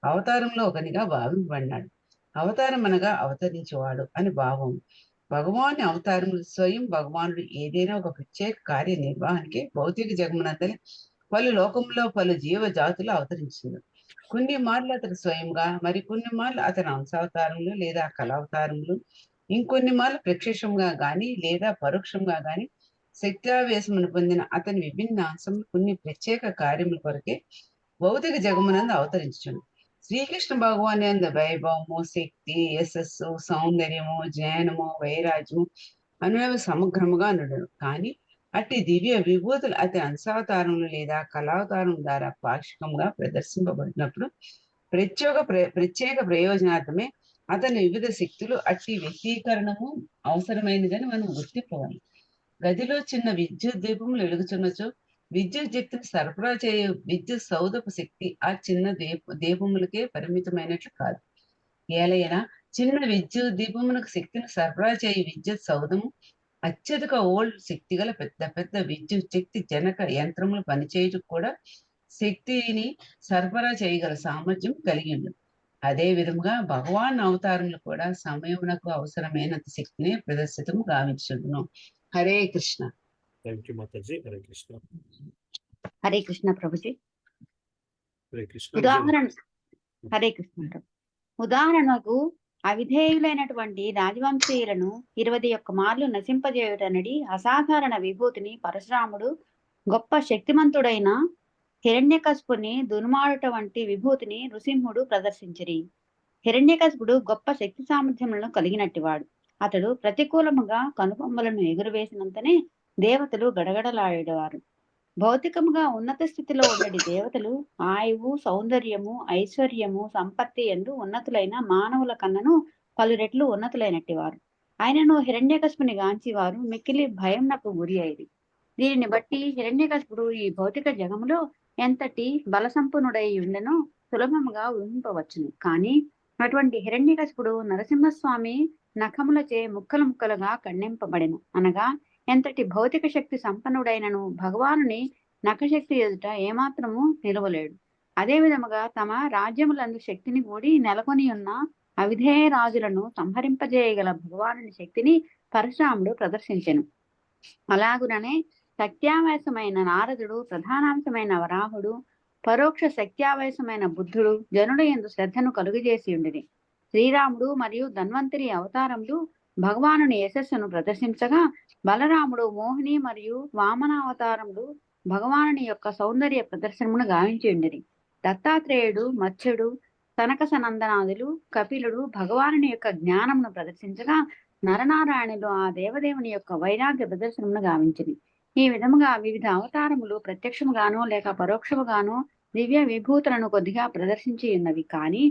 అవతారంలో ఒకనిగా భావింపబడినాడు. అవతారం అనగా అవతరించేవాడు అని భావం. భగవాని అవతారములు స్వయం భగవానుడు ఏదైనా ఒక ప్రత్యేక కార్య నిర్వహణకి భౌతిక జగమునందరి పలు లోకంలో పలు జీవ జాతులు అవతరించింది. కొన్ని మార్లు అతడు స్వయంగా, మరి కొన్ని మార్లు అతని అంశావతారములు లేదా కళావతారములు, ఇంకొన్ని మార్లు ప్రత్యక్షంగా గాని లేదా పరోక్షంగా గాని శక్త్యావేశమును పొందిన అతని విభిన్న అంశములు కొన్ని ప్రత్యేక కార్యముల కొరకే భౌతిక జగమునందు అవతరించును. శ్రీకృష్ణ భగవాన్ అందు వైభవము, శక్తి, యశస్సు, సౌందర్యము, జ్ఞానము, వైరాజ్యము అనేవి సమగ్రముగా నుండును. కానీ అట్టి దివ్య విభూతులు అతని అంశావతారములు లేదా కళావతారం ద్వారా పాక్షికంగా ప్రదర్శింపబడినప్పుడు ప్రత్యేక ప్రయోజనార్థమే అతని వివిధ శక్తులు అట్టి వ్యక్తీకరణము అవసరమైనదని మనం గుర్తింపవాలి. గదిలో చిన్న విద్యుత్ దీపములు వెలుగుచున్నచో విద్యుత్ శక్తిని సరఫరా చేయ విద్యుత్ సౌదపు శక్తి ఆ చిన్న దీపములకే పరిమితమైనట్లు కాదు. ఏలైనా చిన్న విద్యుత్ దీపములకు శక్తిని సరఫరా చేయ విద్యుత్ సౌదము అత్యధిక ఓల్డ్ శక్తి గల పెద్ద పెద్ద విద్యుత్ శక్తి జనక యంత్రములు పనిచేయటం కూడా శక్తిని సరఫరా చేయగల సామర్థ్యం కలిగి ఉంది. అదే విధముగా భగవాన్ అవతారములు కూడా సమయమునకు అవసరమైనంత శక్తిని ప్రదర్శితము గావించును. హరే కృష్ణ. థ్యాంక్ యూ మాతాజీ. హరే కృష్ణ. హరే కృష్ణ ప్రభుజీ. హరే కృష్ణ. హరే కృష్ణ ప్రభు. ఉదాహరణకు అవిధేయులైనటువంటి రాజవంశీయులను 21 మార్లు నశింపజేయుటనడి అసాధారణ విభూతిని పరశురాముడు గొప్ప శక్తిమంతుడైన హిరణ్యకశిపుని దుర్మాడుట వంటి విభూతిని నృసింహుడు ప్రదర్శించిరి. హిరణ్యకశిపుడు గొప్ప శక్తి సామర్థ్యములను కలిగినట్టివాడు. అతడు ప్రతికూలముగా కనుబొమ్మలను ఎగురవేసినంతనే దేవతలు గడగడలాడేవారు. భౌతికముగా ఉన్నత స్థితిలో ఉండడి దేవతలు ఆయువు, సౌందర్యము, ఐశ్వర్యము, సంపత్తి ఎందు ఉన్నతులైన మానవుల కన్నను పలు రెట్లు ఉన్నతులైనట్టివారు. ఆయనను హిరణ్యకశిపుని గాంచి వారు మిక్కిలి భయంనకు గురి అయ్యి. దీనిని బట్టి హిరణ్యకశిపుడు ఈ భౌతిక జగములో ఎంతటి బలసంపన్నుడై ఉండెనో సులభముగా ఊహింపవచ్చును. కానీ అటువంటి హిరణ్యకశిపుడు నరసింహస్వామి నఖములచే ముక్కలు ముక్కలుగా ఖండింపబడెను. అనగా ఎంతటి భౌతిక శక్తి సంపన్నుడైనను భగవానుని నఖశక్తి ఎదుట ఏమాత్రము నిలవలేడు. అదే విధముగా తమ రాజ్యములందు శక్తిని కూడి నెలకొని ఉన్న అవిధేయ రాజులను సంహరింపజేయగల భగవానుని శక్తిని పరశురాముడు ప్రదర్శించెను. అలాగుననే సత్యావేశమైన నారదుడు, ప్రధానాంశమైన వరాహుడు, పరోక్ష సత్యావేశమైన బుద్ధుడు జనుడు యందు శ్రద్ధను కలుగజేసి ఉండిరి. శ్రీరాముడు మరియు ధన్వంతరి అవతారములు భగవానుని యశస్సును ప్రదర్శించగా, బలరాముడు మోహిని మరియు వామనావతారములు భగవానుని యొక్క సౌందర్య ప్రదర్శనమును గావించి ఉండిరి. దత్తాత్రేయుడు, మత్స్యుడు, సనక సనందనాదులు, కపిలుడు భగవానుని యొక్క జ్ఞానమును ప్రదర్శించగా, నరనారాయణులు ఆ దేవదేవుని యొక్క వైరాగ్య ప్రదర్శనమును గావించింది. ఈ విధముగా వివిధ అవతారములు ప్రత్యక్షముగానో లేక పరోక్షముగానో దివ్య విభూతులను కొద్దిగా ప్రదర్శించి ఉన్నవి. కానీ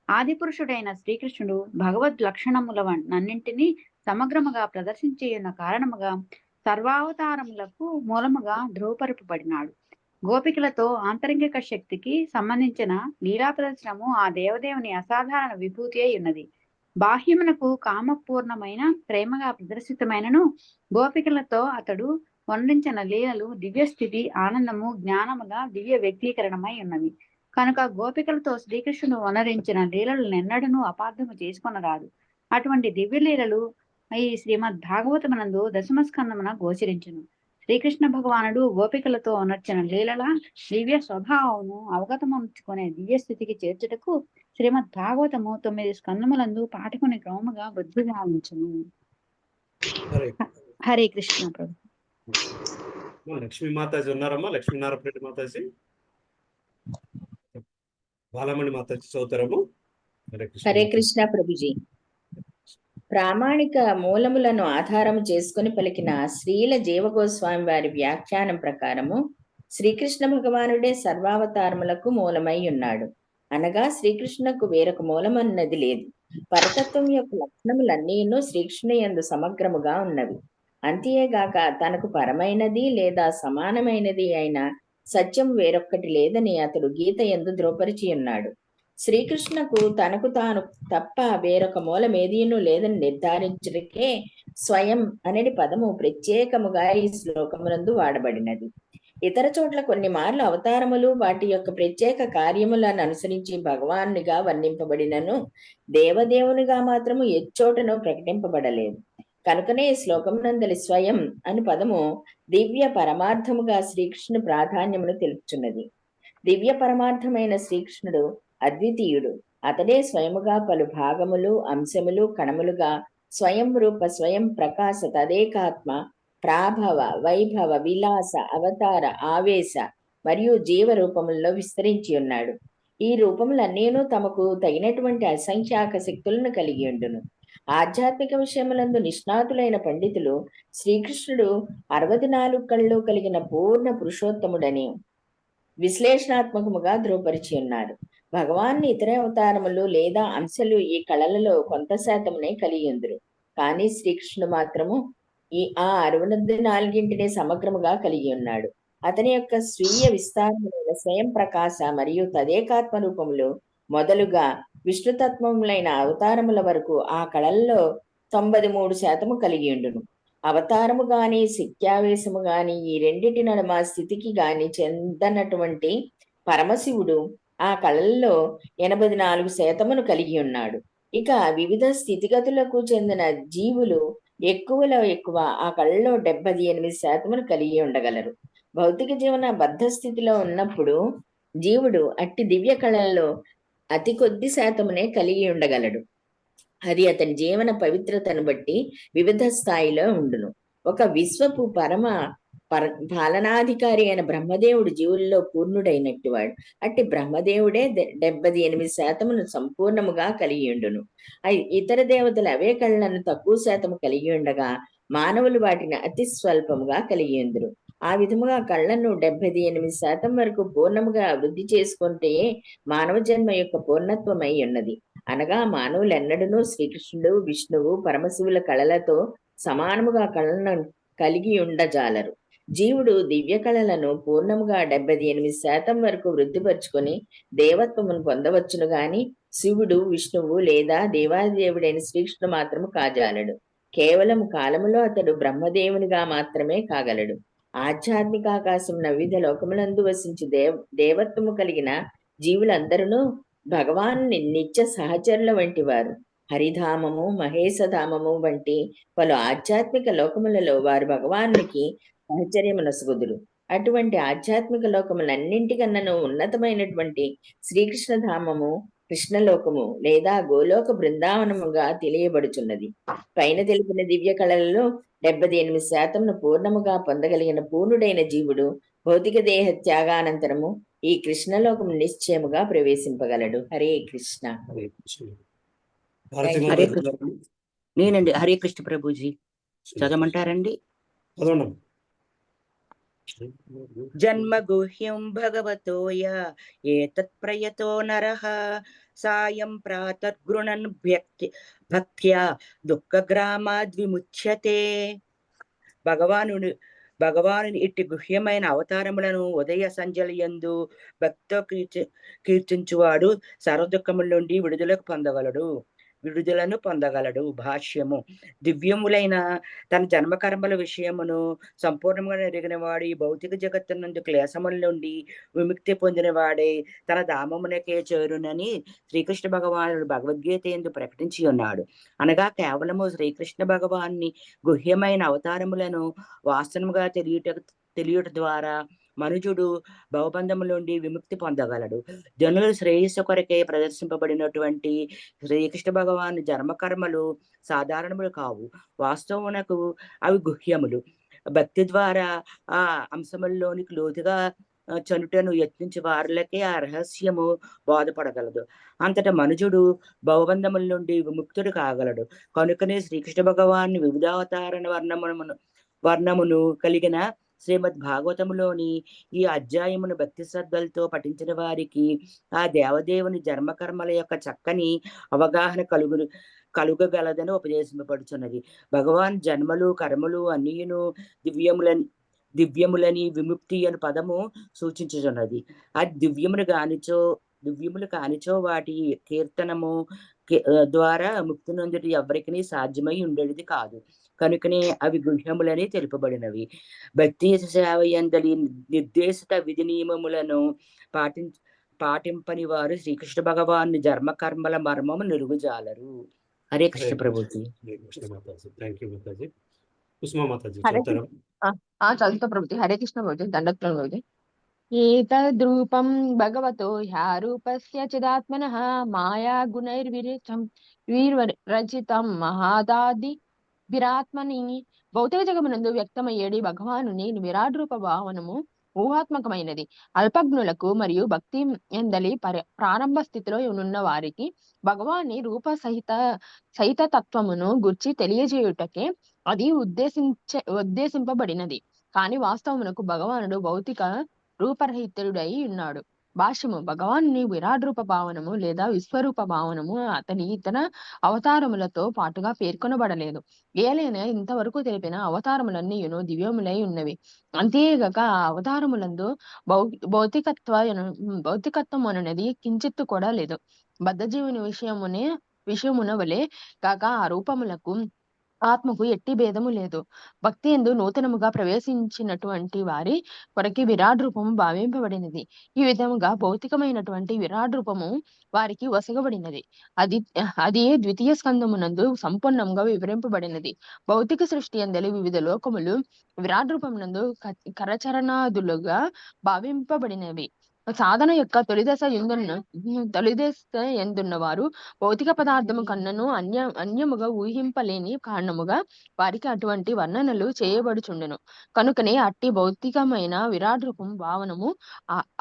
ఆదిపురుషుడైన శ్రీకృష్ణుడు భగవద్ లక్షణముల నన్నింటినీ సమగ్రముగా ప్రదర్శించి ఉన్న కారణముగా సర్వావతారములకు మూలముగా ధృవపరపబడినాడు. గోపికలతో ఆంతరంగిక శక్తికి సంబంధించిన లీలా ప్రదర్శనము ఆ దేవదేవుని అసాధారణ విభూతి అయి ఉన్నది. బాహ్యమునకు కామపూర్ణమైన ప్రేమగా ప్రదర్శితమైనను గోపికలతో అతడు వర్ణించిన లీలలు దివ్యస్థితి, ఆనందము, జ్ఞానముగా దివ్య వ్యక్తీకరణమై ఉన్నవి. కనుక గోపికలతో శ్రీకృష్ణుడు వనరించిన లీలలు ఎన్నడను అపార్థము చేసుకొనరాదు. అటువంటి దివ్య లీలలు ఈ శ్రీమద్ భాగవతమునందు దశమస్కందమున గోచరించును. శ్రీకృష్ణ భగవానుడు గోపికలతో నర్చిన లీలల దివ్య స్వభావమును అవగతముంచుకునే దివ్య స్థితికి చేర్చుటకు శ్రీమద్ భాగవతము 9 స్కందములందు పాఠకుని క్రమముగా బుద్ధి గావించును. హరే కృష్ణ ప్రభు. లక్ష్మీ మాతాజీ ఉన్నారమ్మా? లక్ష్మీనారాయణ మాతాజీ, బాలమణి మాతాజీ చదువుతారము. హరే కృష్ణ ప్రభుజీ. ప్రామాణిక మూలములను ఆధారము చేసుకుని పలికిన శ్రీల జీవగోస్వామి వారి వ్యాఖ్యానం ప్రకారము శ్రీకృష్ణ భగవానుడే సర్వావతారములకు మూలమై ఉన్నాడు. అనగా శ్రీకృష్ణకు వేరొక మూలమన్నది లేదు. పరతత్వం యొక్క లక్షణములన్నీను శ్రీకృష్ణ యందు సమగ్రముగా ఉన్నవి. అంతేగాక తనకు పరమైనది లేదా సమానమైనది అయిన సత్యం వేరొక్కటి లేదని అతడు గీత యందు ధృవపరిచి ఉన్నాడు. శ్రీకృష్ణకు తనకు తాను తప్ప వేరొక మూలమేదీను లేదని నిర్ధారించడానికే స్వయం అనేది పదము ప్రత్యేకముగా ఈ శ్లోకమునందు వాడబడినది. ఇతర చోట్ల కొన్ని మార్లు అవతారములు వాటి యొక్క ప్రత్యేక కార్యములను అనుసరించి భగవానునిగా వర్ణింపబడినను దేవదేవునిగా మాత్రము ఎచ్చోటను ప్రకటింపబడలేదు. కనుకనే ఈ శ్లోకమునందలి స్వయం అని పదము దివ్య పరమార్థముగా శ్రీకృష్ణుని ప్రాధాన్యమును తెలుపుచున్నది. దివ్య పరమార్థమైన శ్రీకృష్ణుడు అద్వితీయుడు. అతడే స్వయముగా పలు భాగములు, అంశములు, కణములుగా స్వయం రూప, స్వయం ప్రకాశ, తదేకాత్మ, ప్రాభవ, వైభవ, విలాస, అవతార, ఆవేశ మరియు జీవ రూపములలో విస్తరించి ఉన్నాడు. ఈ రూపములన్నీను తమకు తగినటువంటి అసంఖ్యాక శక్తులను కలిగి ఉండును. ఆధ్యాత్మిక విషయములందు నిష్ణాతులైన పండితులు శ్రీకృష్ణుడు 64 కళ్ళు కలిగిన పూర్ణ పురుషోత్తముడని విశ్లేషణాత్మకముగా ధృవపరిచి ఉన్నారు. భగవాన్ని ఇతర అవతారములు లేదా అంశాలు ఈ కళలలో కొంత శాతమునే కలిగి ఉందరు. కానీ శ్రీకృష్ణుడు మాత్రము ఆ 64 సమగ్రముగా కలిగి ఉన్నాడు. అతని యొక్క స్వీయ విస్తారమైన స్వయం ప్రకాశ మరియు తదేకాత్మ రూపములు మొదలుగా విష్ణుతత్వములైన అవతారముల వరకు ఆ కళల్లో 93% కలిగి ఉండును. అవతారము గాని శక్త్యావేశము గాని ఈ రెండిటి నడుమ స్థితికి గాని చెందనటువంటి పరమశివుడు ఆ కళల్లో 84% కలిగి ఉన్నాడు. ఇక వివిధ స్థితిగతులకు చెందిన జీవులు ఎక్కువలో ఎక్కువ ఆ కళలో 78% కలిగి ఉండగలరు. భౌతిక జీవన బద్ధ స్థితిలో ఉన్నప్పుడు జీవుడు అట్టి దివ్య కళల్లో అతి కొద్ది శాతమునే కలిగి ఉండగలడు. అది అతని జీవన పవిత్రతను బట్టి వివిధ స్థాయిలో ఉండును. ఒక విశ్వపు పాలనాధికారి అయిన బ్రహ్మదేవుడు జీవుల్లో పూర్ణుడైనట్టు వాడు. అట్టి బ్రహ్మదేవుడే 78% సంపూర్ణముగా కలిగి ఉండును. ఇతర దేవతలు అవే కళ్ళను తక్కువ శాతము కలిగి ఉండగా మానవులు వాటిని అతి స్వల్పముగా కలిగి ఉందురు. ఆ విధముగా కళ్ళను 78% వరకు పూర్ణముగా వృద్ధి చేసుకుంటే మానవ జన్మ యొక్క పూర్ణత్వమై ఉన్నది. అనగా మానవులు ఎన్నడూనూ శ్రీకృష్ణుడు, విష్ణువు, పరమశివుల కళలతో సమానముగా కళలను కలిగి ఉండజాలరు. జీవుడు దివ్య కళలను పూర్ణముగా 78% వరకు వృద్ధిపరుచుకొని దేవత్వమును పొందవచ్చును గాని శివుడు, విష్ణువు లేదా దేవాదేవుడైన శ్రీకృష్ణుడు మాత్రము కాజాలడు. కేవలం కాలములో అతడు బ్రహ్మదేవునిగా మాత్రమే కాగలడు. ఆధ్యాత్మిక ఆకాశం వివిధ లోకములందు వసించి దేవత్వము కలిగిన జీవులందరూ భగవాను నిత్య సహచరుల వంటి వారు. హరిధామము, మహేశధామము వంటి పలు ఆధ్యాత్మిక లోకములలో వారు భగవానునికి సహచర్యమునసుగుదురు. అటువంటి ఆధ్యాత్మిక లోకములన్నింటికన్నను ఉన్నతమైనటువంటి శ్రీకృష్ణ ధామము కృష్ణలోకము లేదా గోలోక బృందావనముగా తెలియబడుచున్నది. పైన తెలిపిన దివ్య కళలలో 78% పూర్ణముగా పొందగలిగిన పూర్ణుడైన జీవుడు భౌతిక దేహ త్యాగానంతరము ఈ కృష్ణలోకము నిశ్చయముగా ప్రవేశింపగలడు. హరే కృష్ణ. హరే కృష్ణ. నేనండి. హరే కృష్ణ ప్రభుజీ. చదవమంటారండి? జన్మ గుహ్యం భగవతోయ ఏతత్ ప్రయతో నరః సాయం ప్రాతర్గృణన్ భక్త్యా దుఃఖగ్రామాద్విముచ్యతే. భగవాను ఇట్టి గుహ్యమైన అవతారములను ఉదయ సంధ్యలయందు భక్తితో కీర్తించువాడు సర్వదుఃఖముల నుండి విడుదలను పొందగలడు. భాష్యము. దివ్యములైన తన జన్మకర్మల విషయమును సంపూర్ణంగా ఎరిగిన వాడు ఈ భౌతిక జగత్తునందు క్లేశముల నుండి విముక్తి పొందిన వాడే తన ధామమునకే చేరునని శ్రీకృష్ణ భగవానుడు భగవద్గీత యందు ప్రకటించి ఉన్నాడు. అనగా కేవలము శ్రీకృష్ణ భగవాన్ని గుహ్యమైన అవతారములను వాస్తవముగా తెలియట ద్వారా మనుజుడు భవబంధము నుండి విముక్తి పొందగలడు. జనుల శ్రేయస్సు కొరకే ప్రదర్శింపబడినటువంటి శ్రీకృష్ణ భగవాను జన్మకర్మలు సాధారణములు కావు. వాస్తవమునకు అవి గుహ్యములు. భక్తి ద్వారా ఆ అంశముల్లోనికి లోతుగా చనుటను యత్నించి వారులకే ఆ రహస్యము బోధపడగలదు. అంతటా మనుజుడు భవబంధముల నుండి విముక్తుడు కాగలడు. కనుకనే శ్రీకృష్ణ భగవాన్ని వివిధావతారణ వర్ణమును కలిగిన శ్రీమద్ భాగవతములోని ఈ అధ్యాయమును భక్తి శ్రద్ధలతో పఠించిన వారికి ఆ దేవదేవుని జన్మకర్మల యొక్క చక్కని అవగాహన కలుగగలదని ఉపదేశింపబడుచున్నది. భగవాన్ జన్మలు కర్మలు అన్నియును దివ్యములని విముక్తి అని పదము సూచించుచున్నది. ఆ దివ్యమును గానిచో దివ్యములు కానిచో వాటి కీర్తనము ద్వారా ముక్తి నొందుట ఎవరికి సాధ్యమై ఉండేది కాదు. కనుకనే అవి గుహ్యములని తెలుపబడినవి. భక్తి సేవ యందలి నిర్దేశిత విధి నియమములను పాటింపని వారు శ్రీకృష్ణ భగవాను జన్మకర్మల మర్మము నిరుగుజాలరు. హరే కృష్ణ ప్రభుజీ. థ్యాంక్ యూ మాతాజీ. కుసుమా మాతాజీ హరే చెప్తారా? చదువుతా ప్రభుజీ. హరే కృష్ణ ప్రభుజీ. దండోత్ ప్రభుజీ. ఏతద్రూపం భగవతో హ్యారూపస్య చిదాత్మనః మాయా గుణైర్విరచితం రచితం మహాదాది విరాత్మని. భౌతిక జగమునందు వ్యక్తమయ్యేది భగవానుని విరాట్ రూప భావనము ఊహాత్మకమైనది. అల్పజ్ఞులకు మరియు భక్తి ఎందలి ప్రారంభ స్థితిలో ఉన్న వారికి భగవాని రూప సహిత తత్వమును గుర్చి తెలియజేయుటకే అది ఉద్దేశింపబడినది. కాని వాస్తవమునకు భగవానుడు భౌతిక రూపరహితుడై ఉన్నాడు. భాష్యము: భగవానుని విరాట్ రూప భావనము లేదా విశ్వరూప భావనము అతని ఇతర అవతారములతో పాటుగా పేర్కొనబడలేదు. ఏలైనా ఇంతవరకు తెలిపిన అవతారములన్నీ దివ్యములై ఉన్నవి. అంతేగాక ఆ అవతారములందు భౌతికత్వం అనేది కించిత్తు కూడా లేదు. బద్ధజీవుని విషయమున వలె కాక ఆ రూపములకు ఆత్మకు ఎట్టి భేదము లేదు. భక్తి యందు నూతనముగా ప్రవేశించినటువంటి వారి కొరకి విరాట్ రూపము భావింపబడినది. ఈ విధముగా భౌతికమైనటువంటి విరాట్ రూపము వారికి వసగబడినది. అది ద్వితీయ స్కందమునందు సంపూర్ణంగా వివరింపబడినది. భౌతిక సృష్టి అందలి వివిధ లోకములు విరాట్ రూపమునందు కరచరణాదులుగా భావింపబడినవి. సాధన యొక్క తొలిదశ ఎందున్న వారు భౌతిక పదార్థము కన్నను అన్యముగా ఊహింపలేని కారణముగా వారికి అటువంటి వర్ణనలు చేయబడుచుండెను. కనుకనే అట్టి భౌతికమైన విరాట్ రూపం భావనము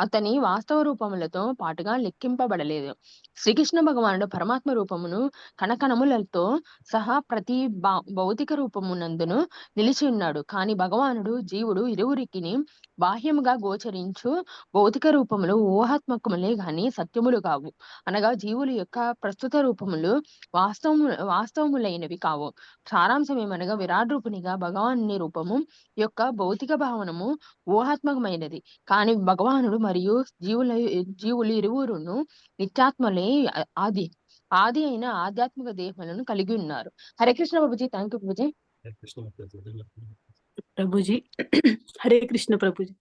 అతని వాస్తవ రూపములతో పాటుగా లెక్కింపబడలేదు. శ్రీకృష్ణ భగవానుడు పరమాత్మ రూపమును కణకణములతో సహా ప్రతి భౌతిక రూపమునందును నిలిచి ఉన్నాడు. కాని భగవానుడు జీవుడు ఇరువురికి బాహ్యముగా గోచరించు భౌతిక రూపములు ఊహాత్మకములే గాని సత్యములు కావు. అనగా జీవుల యొక్క ప్రస్తుత రూపములు వాస్తవములైనవి కావు. సారాంశం ఏమనగా విరాట్ రూపునిగా భగవానుని రూపము యొక్క భౌతిక భావనము ఊహాత్మకమైనది. కాని భగవానుడు మరియు జీవులు ఇరువురును నిత్యాత్మలే ఆది అయిన ఆధ్యాత్మిక దేహములను కలిగి ఉన్నారు. హరే కృష్ణ ప్రభుజీ. Thank you Prabhuji. ప్రభుజీ హరే కృష్ణ ప్రభుజీ.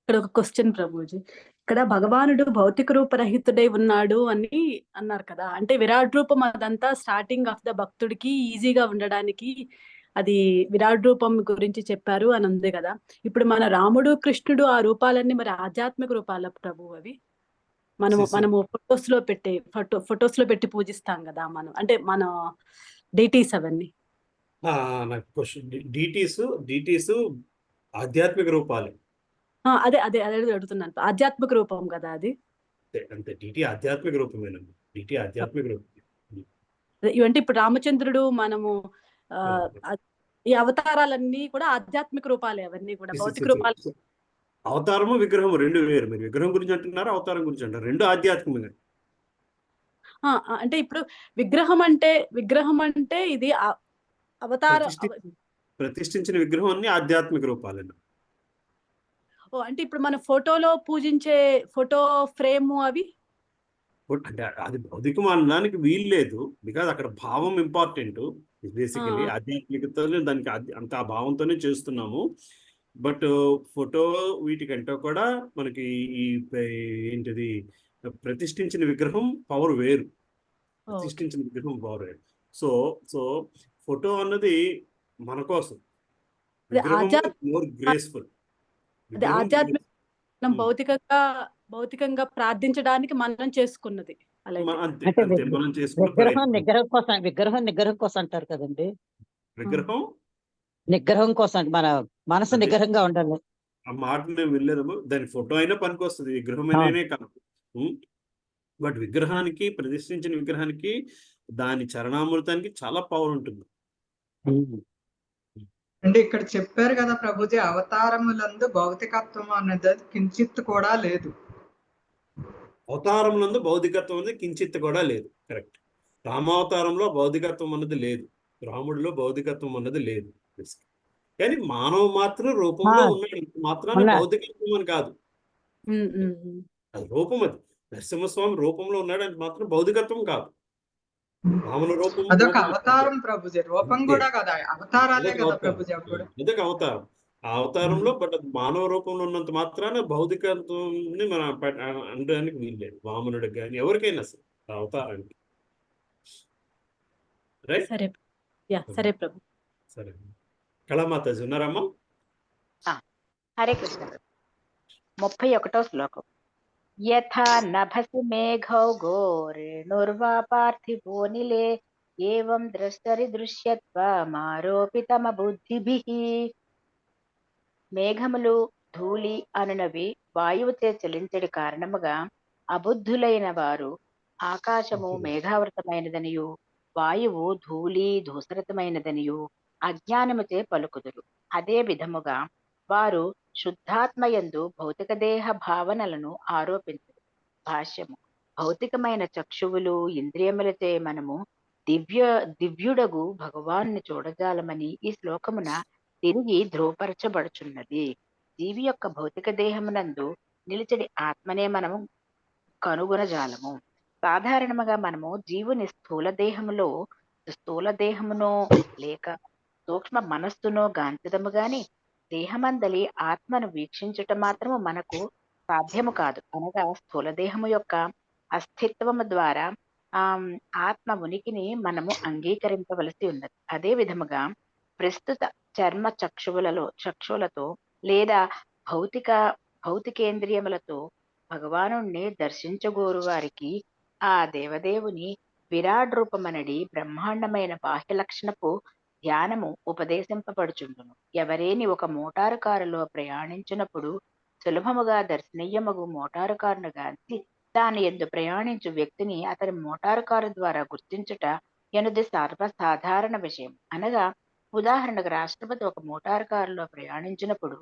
ఇక్కడ ఒక క్వశ్చన్ ప్రభుజీ. ఇక్కడ భగవానుడు భౌతిక రూపరహితుడై ఉన్నాడు అని అన్నారు కదా, అంటే విరాట్ రూపం అదంతా స్టార్టింగ్ ఆఫ్ ద భక్తుడికి ఈజీగా ఉండడానికి అది విరాట్ రూపం గురించి చెప్పారు అని ఉంది కదా. ఇప్పుడు మన రాముడు కృష్ణుడు ఆ రూపాలన్నీ మరి ఆధ్యాత్మిక రూపాల ప్రభు అవి మనము ఫొటోస్ లో పెట్టి పూజిస్తాం కదా మనం, అంటే మన డీటీస్ అవన్నీ. డీటీస్ ఆధ్యాత్మిక రూపాలే. అదే అదే అదే అడుగుతున్నాను, ఆధ్యాత్మిక రూపం కదా అది. అంతే, డీటీ ఆధ్యాత్మిక రూపమేనండి. డీటీ ఆధ్యాత్మిక రూపం. ఇవంటే ఇప్పుడు రామచంద్రుడు మనము ఈ అవతారాలన్నీ కూడా ఆధ్యాత్మిక రూపాలే, అవన్నీ కూడా భౌతిక రూపాలు. అవతారము విగ్రహము రెండు వేరు. మీరు విగ్రహం గురించి అంటున్నారు, అవతారం గురించి అంటారు, రెండు ఆధ్యాత్మికమే. అంటే ఇప్పుడు విగ్రహం అంటే ఇది అవతార ప్రతిష్ఠించిన విగ్రహం అన్ని ఆధ్యాత్మిక రూపాలను. అంటే ఇప్పుడు మన ఫోటోలో పూజించే ఫోటో ఫ్రేమ్ అవి అంటే అది భౌతికం అనడానికి వీలు లేదు. బికాజ్ అక్కడ భావం ఇంపార్టెంట్. బేసికలీ ఆధ్యాత్మికత దానికి అంత ఆ భావంతోనే చేస్తున్నాము. బట్ ఫోటో వీటికంటే కూడా మనకి ఈ ఏంటిది ప్రతిష్ఠించిన విగ్రహం పవర్ వేరు. ప్రతిష్ఠించిన విగ్రహం పవర్ వేరు. సో ఫోటో అన్నది మన కోసం, మోర్ గ్రేస్ఫుల్. మనం భౌతికంగా ప్రార్థించడానికి మనం చేసుకున్నది. విగ్రహం కోసం అంటారు కదండి. నిగ్రహం కోసం మన మనసు నిగ్రహంగా ఉండాలి. ఆ మాట మేము వెళ్ళేదాము. దాని ఫోటో అయినా పనికి వస్తుంది, విగ్రహమైననే కాదు. బట్ విగ్రహానికి, ప్రతిష్ఠించిన విగ్రహానికి, దాని చరణామృతానికి చాలా పవర్ ఉంటుంది. అంటే ఇక్కడ చెప్పారు కదా ప్రభుజీ, అవతారములందు భౌతికత్వం అనేది కించిత్ కూడా లేదు. అవతారములందు భౌతికత్వం అనేది కించిత్ కూడా లేదు. కరెక్ట్. రామావతారంలో భౌతికత్వం అన్నది లేదు, రాముడిలో భౌతికత్వం అన్నది లేదు. కానీ మానవ మాత్రం రూపంలో ఉన్నాడు, మాత్రాన భౌతికత్వం అని కాదు. అది రూపం. అది నరసింహస్వామి రూపంలో ఉన్నాడని మాత్రం భౌతికత్వం కాదు. వామన రూపం అదొక భౌతికత్వం. అవతారం ప్రభుజీ, రూపం అంతే. కూడా కదా, అవతారాలే అదొక కదా అవతారం. ప్రభుజీ అవి కూడా. అదొక అవతారం. ఆ అవతారంలో బట్ అది మానవ రూపంలో ఉన్నంత మాత్రాన భౌతికత్వాన్ని మనం అనడానికి వీల్లేదు. వామనుడికి కానీ ఎవరికైనా సరే ఆ అవతారానికి. రైట్. సరే సరే ప్రభు. సరే. కళామాతాజీ ఉన్నారమ్మా? హరే కృష్ణ. 31వ శ్లోకం. యథా నభసి మేఘౌ ఘోరేణుర్వా పార్థివో నిలే ఏవం ద్రష్టరి దృశ్యత్వమారోపితమ బుద్ధిభిః. మేఘములు ధూళి అనునవి వాయువుచే చలించడి కారణముగా అబుద్ధులైన వారు ఆకాశము మేఘావృతమైనదనియు వాయువు ధూళి ధూసరితమైనదనియు అజ్ఞానముచే పలుకుదురు. అదే విధముగా వారు శుద్ధాత్మయందు భౌతిక దేహ భావనలను ఆరోపించరు. భాష్యము. భౌతికమైన చక్షువులు ఇంద్రియములచే మనము దివ్యుడగు భగవాన్ని చూడజాలమని ఈ శ్లోకమున తిరిగి ధ్రువపరచబడుచున్నది. జీవి యొక్క భౌతిక దేహమునందు నిలిచడి ఆత్మనే మనము కనుగొనజాలము. సాధారణముగా మనము జీవుని స్థూల దేహమునో లేక సూక్ష్మ మనస్సునో గాంచదము గాని దేహమందలి ఆత్మను వీక్షించుట మాత్రము మనకు సాధ్యము కాదు. అనగా స్థూల దేహము యొక్క అస్తిత్వము ద్వారా ఆత్మ ఉనికిని మనము అంగీకరించవలసి ఉన్నది. అదే విధముగా ప్రస్తుత చర్మ చక్షువులతో లేదా భౌతికేంద్రియములతో భగవానుణ్ణి దర్శించగోరు వారికి ఆ దేవదేవుని విరాట్ రూపమనడి బ్రహ్మాండమైన బాహ్య లక్షణపు ధ్యానము ఉపదేశింపబడుచుండును. ఎవరేని ఒక మోటారు కారులో ప్రయాణించినప్పుడు సులభముగా దర్శనీయమగు మోటారు కారును గాంచి దాని యందు ప్రయాణించు వ్యక్తిని అతని మోటారు కారు ద్వారా గుర్తించుట ఎనుది సర్వసాధారణ విషయం. అనగా ఉదాహరణకు రాష్ట్రపతి ఒక మోటారు కారులో ప్రయాణించినప్పుడు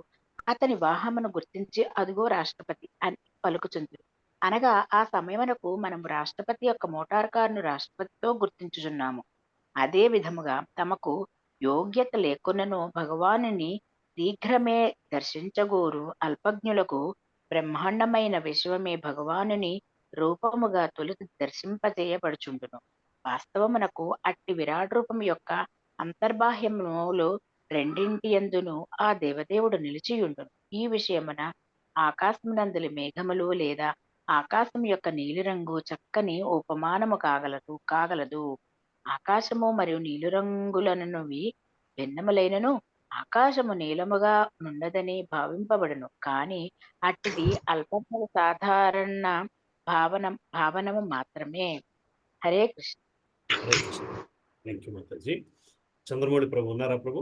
అతని వాహనమును గుర్తించి అదుగో రాష్ట్రపతి అని పలుకుచుంది. అనగా ఆ సమయమునకు మనము రాష్ట్రపతి యొక్క మోటారు కారును రాష్ట్రపతితో గుర్తించుచున్నాము. అదే విధముగా తమకు యోగ్యత లేకున్నను భగవానుని శీఘ్రమే దర్శించగోరు అల్పజ్ఞులకు బ్రహ్మాండమైన విశ్వమే భగవానుని రూపముగా తొలుత దర్శింపజేయబడుచుండును. వాస్తవమునకు అట్టి విరాట్ రూపం యొక్క అంతర్బాహ్యములు రెండింటి యందును ఆ దేవదేవుడు నిలిచియుండును. ఈ విషయమున ఆకాశమునందలి మేఘములు లేదా ఆకాశం యొక్క నీలిరంగు చక్కని ఉపమానము కాగలదు. ఆకాశము మరియు నీలిరంగులనువి భిన్నములైనను ఆకాశము నీలముగా నుండదని భావింపబడును. కానీ అట్టిది అల్పముల సాధారణ భావనము మాత్రమే. హరే కృష్ణ. థ్యాంక్ యూ మాతాజీ. చంద్రమౌళి ప్రభు ఉన్నారా ప్రభు?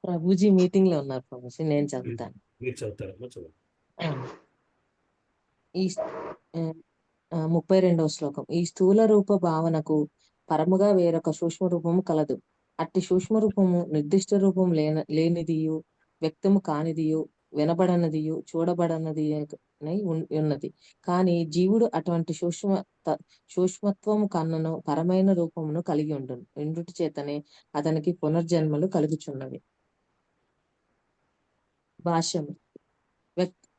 ప్రభుజీ మీటింగ్ లో ఉన్నారు ప్రభుజీ, నేను చదువుతాను. మీరు చదువుతారమ్మా, చదువు. ఈ 32వ శ్లోకం. ఈ స్థూల రూప భావనకు పరముగా వేరొక సూక్ష్మ రూపము కలదు. అట్టి సూక్ష్మ రూపము నిర్దిష్ట రూపం లేనిదియు వ్యక్తము కానిదియు వినబడనదియు చూడబడనది ఉన్నది. కానీ జీవుడు అటువంటి సూక్ష్మత్వము కన్నను పరమైన రూపమును కలిగి ఉండుట చేతనే అతనికి పునర్జన్మలు కలుగుచున్నవి. భాష్యము.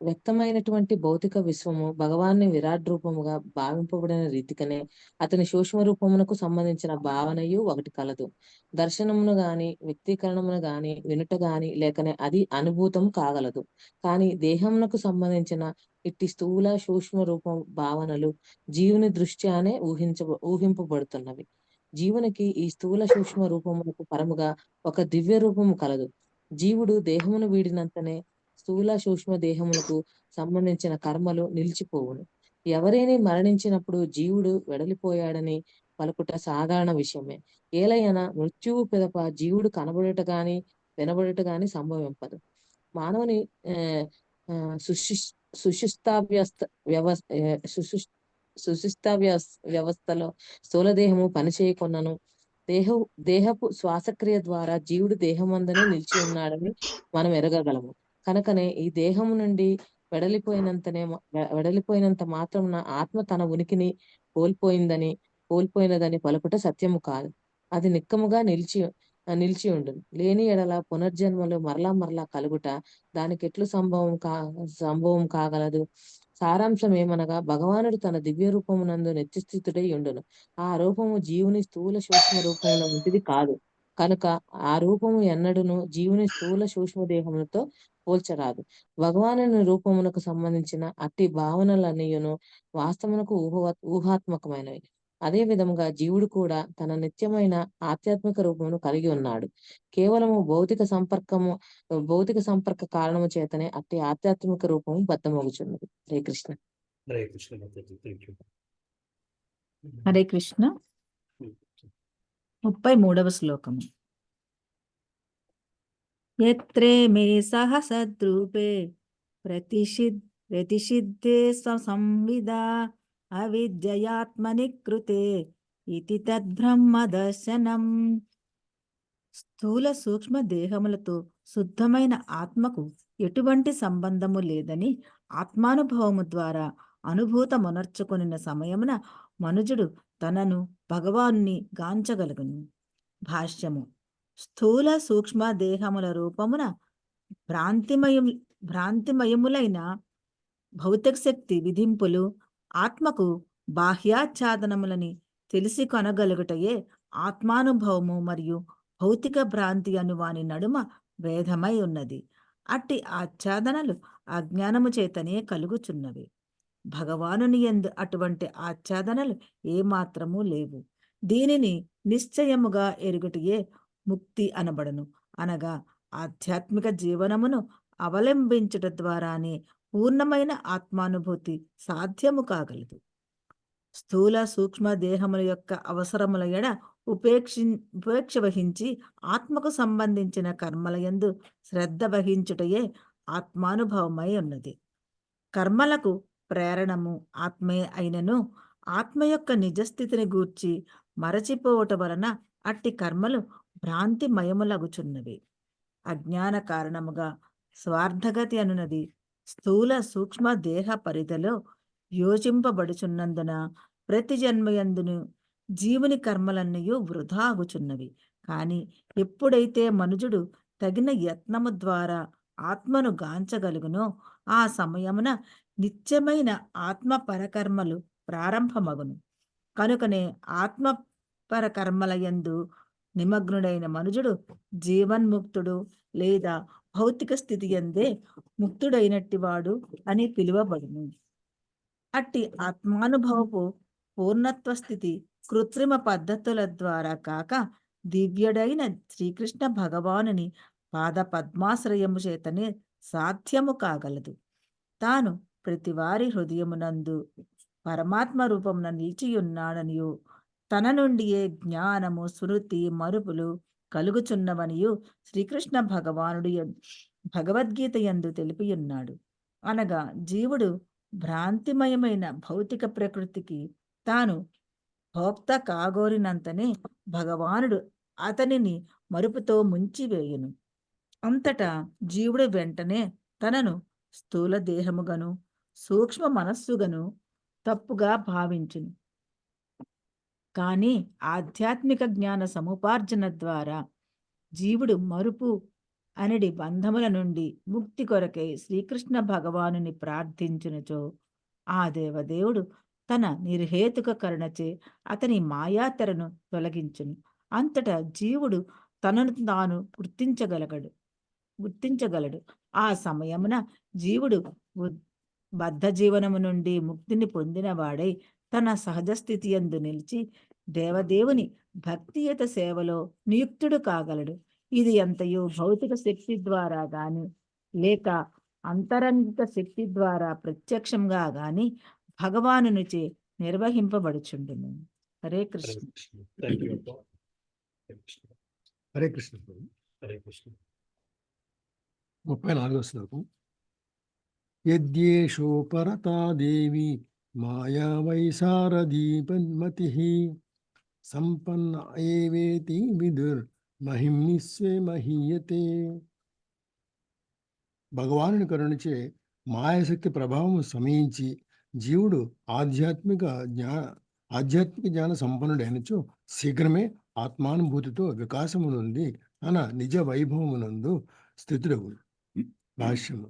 వ్యక్తమైనటువంటి భౌతిక విశ్వము భగవాన్ని విరాట్ రూపముగా భావింపబడిన రీతికనే అతని సూక్ష్మ రూపమునకు సంబంధించిన భావనయు ఒకటి కలదు. దర్శనమును గాని వ్యక్తీకరణమును గాని వినుట గాని లేకనే అది అనుభూతం కాగలదు. కానీ దేహమునకు సంబంధించిన ఇట్టి స్థూల సూక్ష్మ రూపం భావనలు జీవుని దృష్ట్యానే ఊహింపబడుతున్నవి. జీవునికి ఈ స్థూల సూక్ష్మ రూపమునకు పరముగా ఒక దివ్య రూపము కలదు. జీవుడు దేహమును వీడినంతనే స్థూల సూక్ష్మ దేహములకు సంబంధించిన కర్మలు నిలిచిపోవును. ఎవరైనా మరణించినప్పుడు జీవుడు వెడలిపోయాడని పలుకుట సాధారణ విషయమే. ఏలైనా మృత్యువు పిదప జీవుడు కనబడుట గాని వినబడుట గాని సంభవింపదు. మానవుని వ్యవస్థలో స్థూల దేహము పనిచేయకున్నను దేహపు శ్వాసక్రియ ద్వారా జీవుడు దేహమందనే నిలిచి ఉన్నాడని మనం ఎరగగలము. కనుకనే ఈ దేహము నుండి వెడలిపోయినంత మాత్రమున ఆత్మ తన ఉనికిని కోల్పోయినదని పలుకుట సత్యము కాదు. అది నిక్కముగా నిలిచి ఉండును. లేని ఎడల పునర్జన్మలు మరలా కలుగుట దానికి ఎట్లు సంభవం కాగలదు. సారాంశం ఏమనగా భగవానుడు తన దివ్య రూపమునందు నిత్యస్థితుడై ఉండును. ఆ రూపము జీవుని స్థూల సూక్ష్మ రూపముల వంటిది కాదు కనుక ఆ రూపము ఎన్నడును జీవుని స్థూల సూక్ష్మ దేహములతో పోల్చరాదు. భగవానుని రూపమునకు సంబంధించిన అట్టి భావనలన్నీయును వాస్తవమునకు ఊహాత్మకమైనవి. అదే విధముగా జీవుడు కూడా తన నిత్యమైన ఆధ్యాత్మిక రూపమును కలిగి ఉన్నాడు. కేవలము భౌతిక సంపర్క కారణము చేతనే అట్టి ఆధ్యాత్మిక రూపము బద్దమగుచున్నది. హరే కృష్ణ. హరే కృష్ణ మాతాజీ, థ్యాంక్ యూ. హరే కృష్ణ. 33వ శ్లోకము. యత్రే మే సహ సద్రూపే ప్రతిషిద్ధే సంవిదా అవిద్యయాత్మని కృతే ఇతి తద్బ్రహ్మ దర్శనం. స్థూల సూక్ష్మ దేహములతో శుద్ధమైన ఆత్మకు ఎటువంటి సంబంధము లేదని ఆత్మానుభవము ద్వారా అనుభూతమునర్చుకొనిన సమయమున మనుజుడు తనను భగవాన్ని గాంచగలుగును. భాష్యము. స్థూల సూక్ష్మ దేహముల రూపమున భ్రాంతిమయములైన భౌతిక శక్తి విధింపులు ఆత్మకు బాహ్యాచ్ఛాదనములని తెలిసి కొనగలుగుటయే ఆత్మానుభవము మరియు భౌతిక భ్రాంతి అను వాని నడుమ భేదమై ఉన్నది. అట్టి ఆచ్ఛాదనలు అజ్ఞానము చేతనే కలుగుచున్నవి. భగవానుని యందు అటువంటి ఆచ్ఛాదనలు ఏమాత్రము లేవు. దీనిని నిశ్చయముగా ఎరుగుటయే ముక్తి అనబడును. అనగా ఆధ్యాత్మిక జీవనమును అవలంబించుట ద్వారానే పూర్ణమైన ఆత్మానుభూతి సాధ్యము కాగలదు. స్థూల సూక్ష్మ దేహముల యొక్క అవసరముల ఎడ ఉపేక్ష వహించి ఆత్మకు సంబంధించిన కర్మల యందు శ్రద్ధ వహించుటయే ఆత్మానుభవమై ఉన్నది. కర్మలకు ప్రేరణము ఆత్మే అయినను ఆత్మ యొక్క నిజస్థితిని గూర్చి మరచిపోవట వలన అట్టి కర్మలు భ్రాంతిమయములగుచున్నవి. అజ్ఞాన కారణముగా స్వార్థగతి అనునది స్థూల సూక్ష్మ దేహ పరిధిలో యోచింపబడుచున్నందున ప్రతి జన్మయందును జీవుని కర్మలన్నయూ వృధా అగుచున్నవి. కాని ఎప్పుడైతే మనుజుడు తగిన యత్నము ద్వారా ఆత్మను గాంచగలుగునో ఆ సమయమున నిత్యమైన ఆత్మ పరకర్మలు ప్రారంభమగును. కనుకనే ఆత్మ పరకర్మల యందు నిమగ్నుడైన మనుజుడు జీవన్ముక్తుడు లేదా భౌతిక స్థితి యందే ముక్తుడైనట్టివాడు అని పిలువబడును. అట్టి ఆత్మానుభవపు పూర్ణత్వ స్థితి కృత్రిమ పద్ధతుల ద్వారా కాక దివ్యుడైన శ్రీకృష్ణ భగవానుని పాద పద్మాశ్రయము చేతనే సాధ్యము కాగలదు. తాను ప్రతివారి హృదయమునందు పరమాత్మ రూపమున నిలిచియున్నాడనియు తన నుండియే జ్ఞానము స్మృతి మరుపులు కలుగుచున్నవనియు శ్రీకృష్ణ భగవానుడు భగవద్గీత యందు తెలిపియున్నాడు. అనగా జీవుడు భ్రాంతిమయమైన భౌతిక ప్రకృతికి తాను భోక్త కాగోరినంతనే భగవానుడు అతనిని మరుపుతో ముంచివేయును. అంతటా జీవుడు వెంటనే తనను స్థూల దేహముగను సూక్ష్మ మనస్సుగను తప్పుగా భావించును. కానీ ఆధ్యాత్మిక జ్ఞాన సముపార్జన ద్వారా జీవుడు మరుపు అనడి బంధముల నుండి ముక్తి కొరకై శ్రీకృష్ణ భగవానుని ప్రార్థించునుచో ఆ దేవదేవుడు తన నిర్హేతుక కరుణచే అతని మాయాతెరను తొలగించును. అంతటా జీవుడు తనను తాను గుర్తించగలడు. ఆ సమయమున జీవుడు బద్ధ జీవనము నుండి ముక్తిని పొందినవాడై తన సహజ స్థితి యందు నిలిచి దేవదేవుని భక్తియుత సేవలో నియుక్తుడు కాగలడు. ఇది ఎంతయో భౌతిక శక్తి ద్వారా గాని లేక అంతరంగిక శక్తి ద్వారా ప్రత్యక్షంగా గాని భగవానునిచే నిర్వహింపబడుచుండును. హరే కృష్ణ. హరే కృష్ణ. హరే కృష్ణ. 34వ శ్లోకం. యద్యేషో పరతా దేవి మాయా వైసారదీపన్మతిః సంపన్న ఏవేతి విదుర్ మహిమ్నిస్వే మహీయతే. భగవానుని కరుణచే మాయాశక్తి ప్రభావం సమయించి జీవుడు ఆధ్యాత్మిక జ్ఞాన సంపన్నుడైనచో శీఘ్రమే ఆత్మానుభూతితో వికాసము నుండి తన నిజ వైభవమునందు స్థితుడగును. భాష్యము.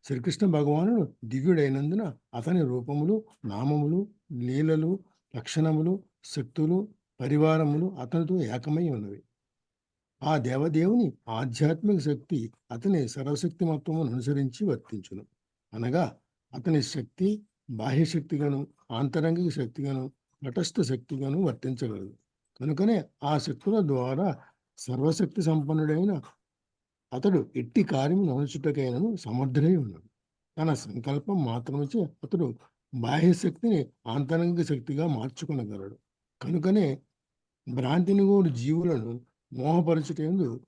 శ్రీకృష్ణ భగవానుడు దివ్యుడైనందున అతని రూపములు, నామములు, లీలలు, లక్షణములు, శక్తులు, పరివారములు అతనితో ఏకమై ఉన్నవి. ఆ దేవదేవుని ఆధ్యాత్మిక శక్తి అతని సర్వశక్తిమత్వమును అనుసరించి వర్తించును. అనగా అతని శక్తి బాహ్య శక్తిగాను, ఆంతరంగిక శక్తిగాను, తటస్థ శక్తిగాను వర్తించగలదు. కనుకనే ఆ శక్తుల ద్వారా సర్వశక్తి సంపన్నుడైన అతడు ఎట్టి కార్యమును అనుచుటకైనను సమర్థుడై ఉన్నాడు. తన సంకల్పం మాత్రముచే అతడు బాహ్య శక్తిని ఆంతరంగిక శక్తిగా మార్చుకొనగలడు. కనుకనే భ్రాంతిని గూడు జీవులను మోహపరచుటందు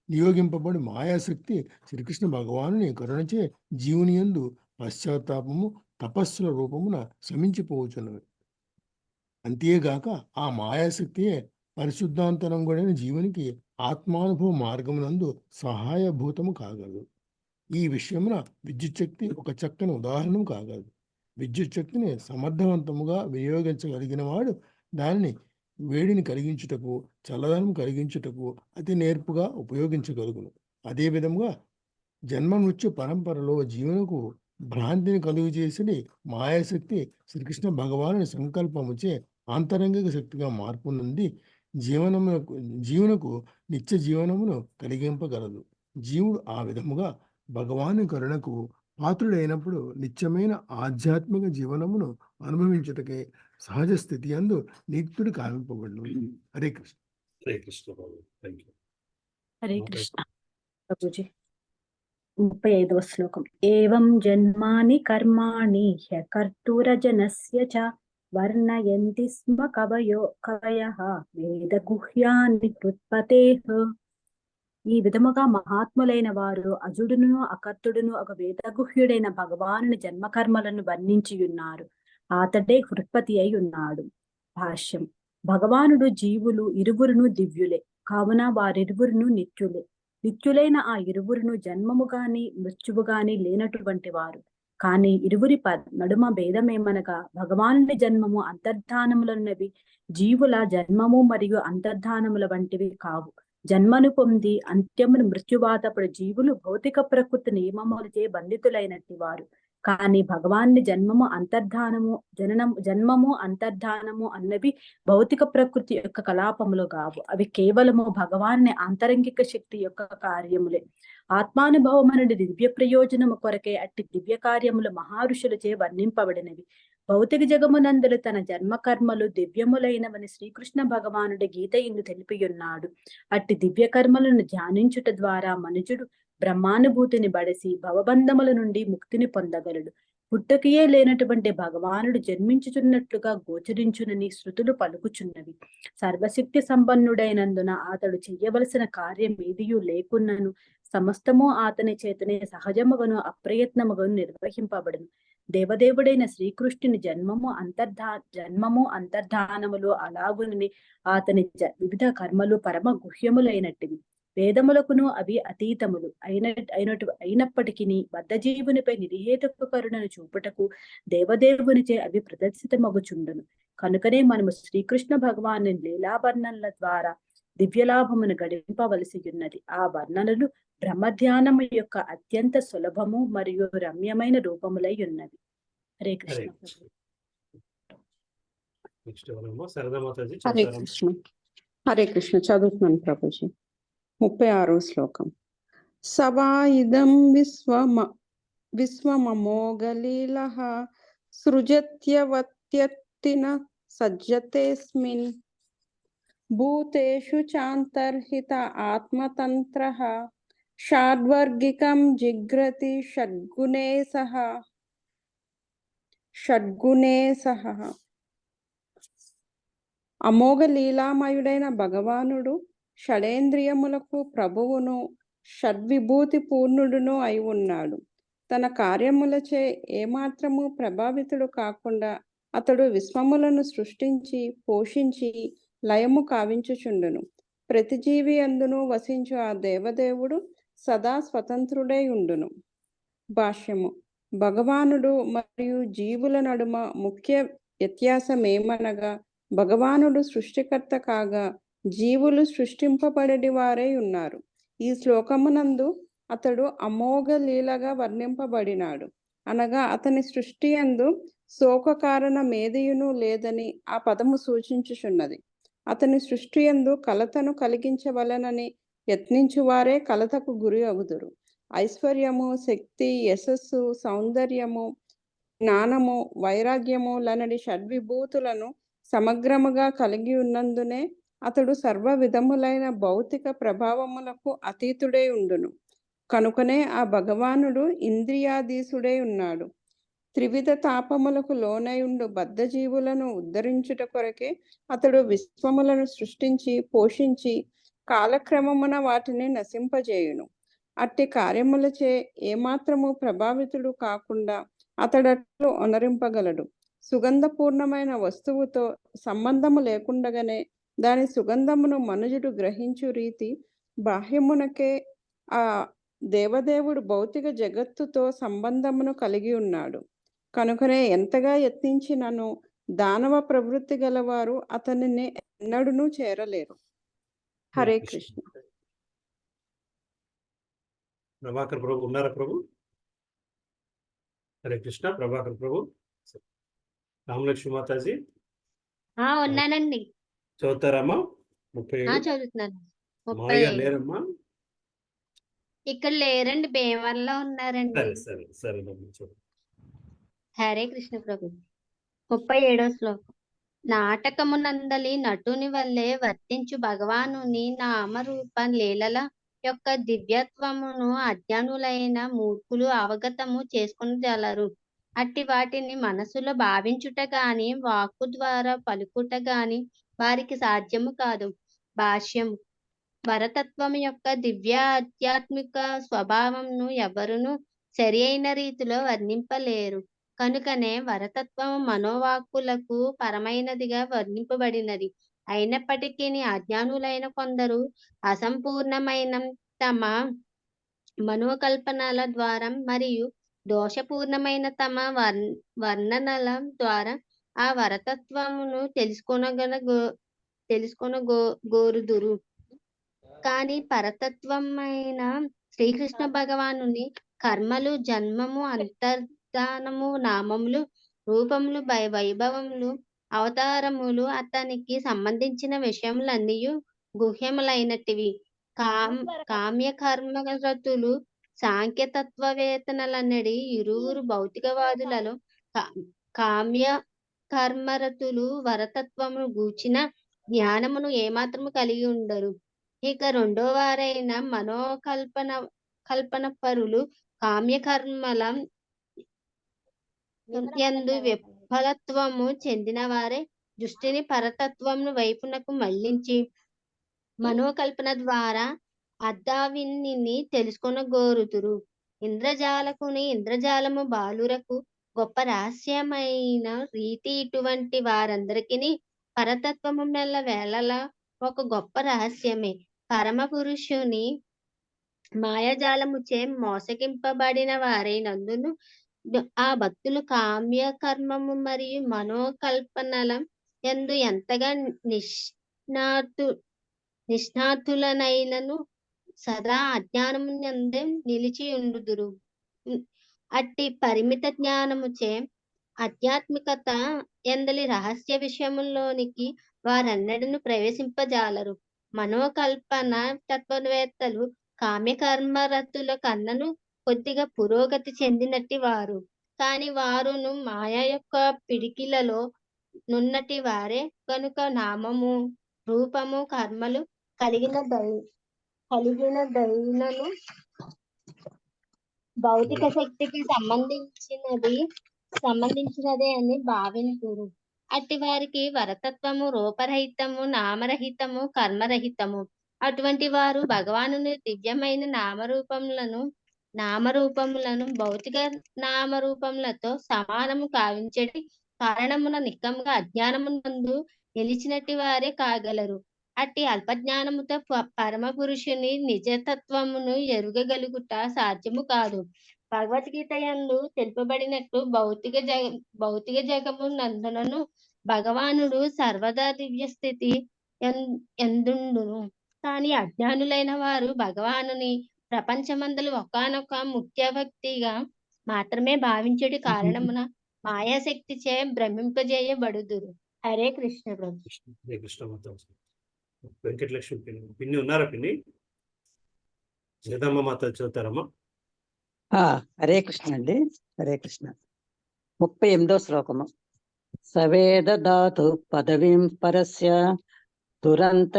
నియోగింపబడి మాయాశక్తి శ్రీకృష్ణ భగవానుని కరుణచే జీవుని యందు పశ్చాత్తాపము, తపస్సుల రూపమున శమించిపోవచ్చున్నవి. అంతేగాక ఆ మాయాశక్తియే పరిశుద్ధాంతరంగుడైన జీవునికి ఆత్మానుభవ మార్గమునందు సహాయభూతము కాగలదు. ఈ విషయమున విద్యుత్ శక్తి ఒక చక్కని ఉదాహరణ కాగలదు. విద్యుత్ శక్తిని సమర్థవంతముగా వినియోగించగలిగిన వాడు దానిని వేడిని కలిగించుటకు, చల్లదనం కలిగించుటకు అతి నేర్పుగా ఉపయోగించగలుగును. అదే విధముగా జన్మ మృత్యు పరంపరలో జీవునకు భ్రాంతిని కలుగు చేసి మాయాశక్తి శ్రీకృష్ణ భగవాను సంకల్పముచే ఆంతరంగిక శక్తిగా మార్పు నుండి జీవునకు నిత్య జీవనమును కలిగింపగలదు. జీవుడు ఆ విధముగా భగవాను కరుణకు పాత్రుడైనప్పుడు నిత్యమైన ఆధ్యాత్మిక జీవనమును అనుభవించుటకే సహజ స్థితి యందు నిత్యుడు కావింపబడును. హరే కృష్ణ. హరే కృష్ణ బాబు. Thank you. హరే కృష్ణ ప్రభుజీ. 35వ శ్లోకం. ఏవం జన్మాని కర్మాణి హ్యకర్తూరజనస్య చ వర్ణయంతి స్మ కవయః వేదగుహ్యాని కృత్పతేః. ఈ విధముగా మహాత్ములైన వారు అజుడును అకర్తుడును ఒక వేదగుహ్యుడైన భగవానుని జన్మకర్మలను వర్ణించియున్నారు. అతడే హృత్పతి అయి ఉన్నాడు. భాష్యం. భగవానుడు జీవులు ఇరువురును దివ్యులే, కావున వారిరువురును నిత్యులే. నిత్యులైన ఆ ఇరువురును జన్మము గాని మృత్యువు గాని లేనటువంటి వారు. కానీ ఇరువురి నడుమ భేదమేమనగా భగవానుని జన్మము అంతర్ధానములన్నవి జీవుల జన్మము మరియు అంతర్ధానముల వంటివి కావు. జన్మను పొంది అంత్యమును మృత్యువాతపడు జీవులు భౌతిక ప్రకృతి నియమములచే బంధితులైనట్టి వారు. కానీ భగవాన్ని జన్మము అంతర్ధానము అన్నవి భౌతిక ప్రకృతి యొక్క కలాపములు కావు. అవి కేవలము భగవాన్ని ఆంతరంగిక శక్తి యొక్క కార్యములే. ఆత్మానుభవమనుడి దివ్య ప్రయోజనము కొరకే అట్టి దివ్య కార్యములు మహారుషులచే వర్ణింపబడినవి. భౌతిక జగమునందులు తన జన్మ కర్మలు దివ్యములైనవని శ్రీకృష్ణ భగవానుడి గీత ఇందు తెలిపియున్నాడు. అట్టి దివ్య కర్మలను ధ్యానించుట ద్వారా మనుజుడు బ్రహ్మానుభూతిని బడసి భవబంధముల నుండి ముక్తిని పొందగలడు. పుట్టుకయే లేనటువంటి భగవానుడు జన్మించుచున్నట్లుగా గోచరించునని శృతులు పలుకుచున్నవి. సర్వశక్తి సంపన్నుడైనందున అతడు చెయ్యవలసిన కార్యం ఏదియూ లేకున్నను సమస్తము అతని చేతనే సహజముగను అప్రయత్నముగను నిర్వహింపబడును. దేవదేవుడైన శ్రీకృష్ణుని జన్మము అంతర్ధానములు అలాగునని అతని వివిధ కర్మలు పరమ గుహ్యములైనట్టివి. వేదములకును అవి అతీతములు అయినప్పటికీ బద్ధజీవునిపై నిర్హేతుక కరుణను చూపుటకు దేవదేవునిచే అవి ప్రదర్శితమగుచుండును. కనుకనే మనము శ్రీకృష్ణ భగవాను లీలావర్ణనల ద్వారా దివ్యలాభమును గడింపవలసి ఉన్నది. ఆ వర్ణనలు బ్రహ్మధ్యానము యొక్క అత్యంత సులభము మరియు రమ్యమైన రూపములై ఉన్నవి. హరే కృష్ణ. హరే కృష్ణ. హరే కృష్ణ. చదువుతున్నాను ప్రభుజీ. 36వ శ్లోకం. సవా ఇదం విశ్వమమోఘలీలః సృజత్యవత్యత్తిన సజ్జతేస్మిన్ భూతేషు చాంతర్హిత ఆత్మతంత్రః షడ్వర్గికం జిగ్రతి షడ్గుణే సహ. అమోఘ లీలామయుడైన భగవానుడు షడేంద్రియములకు ప్రభువును షడ్విభూతి పూర్ణుడును అయి ఉన్నాడు. తన కార్యములచే ఏమాత్రము ప్రభావితుడు కాకుండా అతడు విశ్వములను సృష్టించి పోషించి లయము కావించుచుండును. ప్రతి జీవి అందును వసించు ఆ దేవదేవుడు సదా స్వతంత్రుడై ఉండును. భాష్యము. భగవానుడు మరియు జీవుల నడుమ ముఖ్య వ్యత్యాసమేమనగా భగవానుడు సృష్టికర్త కాగా జీవులు సృష్టింపబడేటి వారై ఉన్నారు. ఈ శ్లోకమునందు అతడు అమోఘ లీలగా వర్ణింపబడినాడు. అనగా అతని సృష్టి యందు శోక కారణ మేదియును లేదని ఆ పదము సూచించుచున్నది. అతని సృష్టి యందు కలతను కలిగించవలనని యత్నించువారే కలతకు గురి అగుదురు. ఐశ్వర్యము, శక్తి, యశస్సు, సౌందర్యము, జ్ఞానము, వైరాగ్యము లనడి షడ్విభూతులను సమగ్రముగా కలిగి ఉన్నందునే అతడు సర్వ విధములైన భౌతిక ప్రభావములకు అతీతుడై ఉండును. కనుకనే ఆ భగవానుడు ఇంద్రియాధీసుడై ఉన్నాడు. త్రివిధ తాపములకు లోనై ఉండు బద్ధజీవులను ఉద్ధరించుట కొరకే అతడు విశ్వములను సృష్టించి పోషించి కాలక్రమమున వాటిని నశింపజేయును. అట్టి కార్యములచే ఏమాత్రము ప్రభావితుడు కాకుండా అతడట్లు ఒనరింపగలడు. సుగంధపూర్ణమైన వస్తువుతో సంబంధము లేకుండగానే దాని సుగంధమును మనుజుడు గ్రహించు రీతి బాహ్యమునకే ఆ దేవదేవుడు భౌతిక జగత్తుతో సంబంధమును కలిగి ఉన్నాడు. కనుకనే ఎంతగా యత్నించినను దానవ ప్రవృత్తి గలవారు అతనిని ఎన్నడూనూ చేరలేరు. హరే కృష్ణ. ప్రభాకర్ ప్రభు ఉన్నారా ప్రభు? హరే కృష్ణ. ప్రభాకర్ ప్రభు. రామలక్ష్మి మాతాజీ ఉన్నానండి. చదువుతారమ్మా? 37 చదువుతున్నాను. మామయ్య గారు లేరమ్మా? ఇక్కడ లేరండి, భీమవరంలో ఉన్నారండి. సరే సరే సరేనమ్మా చూడు. హరే కృష్ణ ప్రభు. 37వ శ్లోకం. నాటకమునందలి నటుని వల్లే వర్తించు భగవానుని నామరూప లీలల యొక్క దివ్యత్వమును అజ్ఞానులైన మూర్ఖులు అవగతము చేసుకొనగలరు. అట్టి వాటిని మనసులో భావించుట గాని వాక్కు ద్వారా పలుకుట గాని వారికి సాధ్యము కాదు. భాష్యము. వరతత్వం యొక్క దివ్య ఆధ్యాత్మిక స్వభావంను ఎవరును సరి అయిన రీతిలో వర్ణింపలేరు. కనుకనే వరతత్వము మనోవాక్కులకు పరమైనదిగా వర్ణింపబడినది. అయినప్పటికీ అజ్ఞానులైన కొందరు అసంపూర్ణమైన తమ మనోకల్పనల ద్వారా మరియు దోషపూర్ణమైన తమ వర్ణనల ద్వారా ఆ వరతత్వమును తెలుసుకొనగోరుదురు. కానీ పరతత్వమైన శ్రీకృష్ణ భగవానుని కర్మలు, జన్మము, అంతర్ధానము, నామములు, రూపములు, వైభవములు, అవతారములు అతనికి సంబంధించిన విషయములన్నీ గుహ్యములైనటివి. కామ్య కర్మరతులు సాంఖ్యతత్వవేత్తలన్నడి ఇరువురు భౌతికవాదులలో కామ్య కర్మరతులు వరతత్వమును గూర్చిన జ్ఞానమును ఏమాత్రము కలిగి ఉండరు. ఇక రెండో వారైన కల్పన పరులు కామ్యకర్మల యందు విఫలత్వము చెందిన వారే దృష్టిని పరతత్వమును వైపునకు మళ్లించి మనోకల్పన ద్వారా అద్దావిని తెలుసుకొనగోరుదురు. ఇంద్రజాలము బాలురకు గొప్ప రహస్యమైన రీతి ఇటువంటి వారందరికీ పరతత్వము నెల వేళలా ఒక గొప్ప రహస్యమే. పరమ పురుషుని మాయాజాలముచే మోసగింపబడిన వారైనందును ఆ భక్తులు కామ్య కర్మము మరియు మనోకల్పనల యందు ఎంతగా నిష్ణాతులనైనను సదా అజ్ఞానము యందే నిలిచి ఉండుదురు. అట్టి పరిమిత జ్ఞానముచే ఆధ్యాత్మికత ఎందలి రహస్య విషయములోనికి వారన్నడను ప్రవేశింపజాలరు. మనోకల్పన తత్వవేత్తలు కామ్యకర్మరతుల కన్నను కొద్దిగా పురోగతి చెందినట్టి వారు. కాని వారును మాయ యొక్క పిడికిలలో నున్నటి వారే కనుక నామము, రూపము, కర్మలు కలిగిన దైనను భౌతిక శక్తికి సంబంధించినదే అని భావింతురు. అట్టి వారికి వరతత్వము రూపరహితము, నామరహితము, కర్మరహితము. అటువంటి వారు భగవానుని దివ్యమైన నామరూపములను భౌతిక నామరూపములతో సమానము కావించటి కారణమున నిక్కముగా అజ్ఞానమునందు నిలిచినట్టి వారే కాగలరు. అట్టి అల్పజ్ఞానముతో పరమ పురుషుని నిజతత్వమును ఎరుగగలుగుట సాధ్యము కాదు. భగవద్గీత యందు తెలుపబడినట్టు భౌతిక జగము నందునను భగవానుడు సర్వదా దివ్య స్థితి ఎందుండును. కానీ అజ్ఞానులైన వారు భగవానుని ప్రపంచమందలి ఒకానొక ముఖ్య వ్యక్తిగా మాత్రమే భావించుడి కారణమున మాయాశక్తి చే భ్రమింపజేయబడుదురు. హరే కృష్ణ ప్రభు. హరే కృష్ణ మాతాజీ. వెంకటలక్ష్మి పిన్ని ఉన్నారా పిన్ని? జగదమ్మ మాత చదువుతారమ్మా? హరే కృష్ణ అండి. హరే కృష్ణ. 38వ శ్లోకము. సవేద ధాతు పదవీం పరస్య దురంత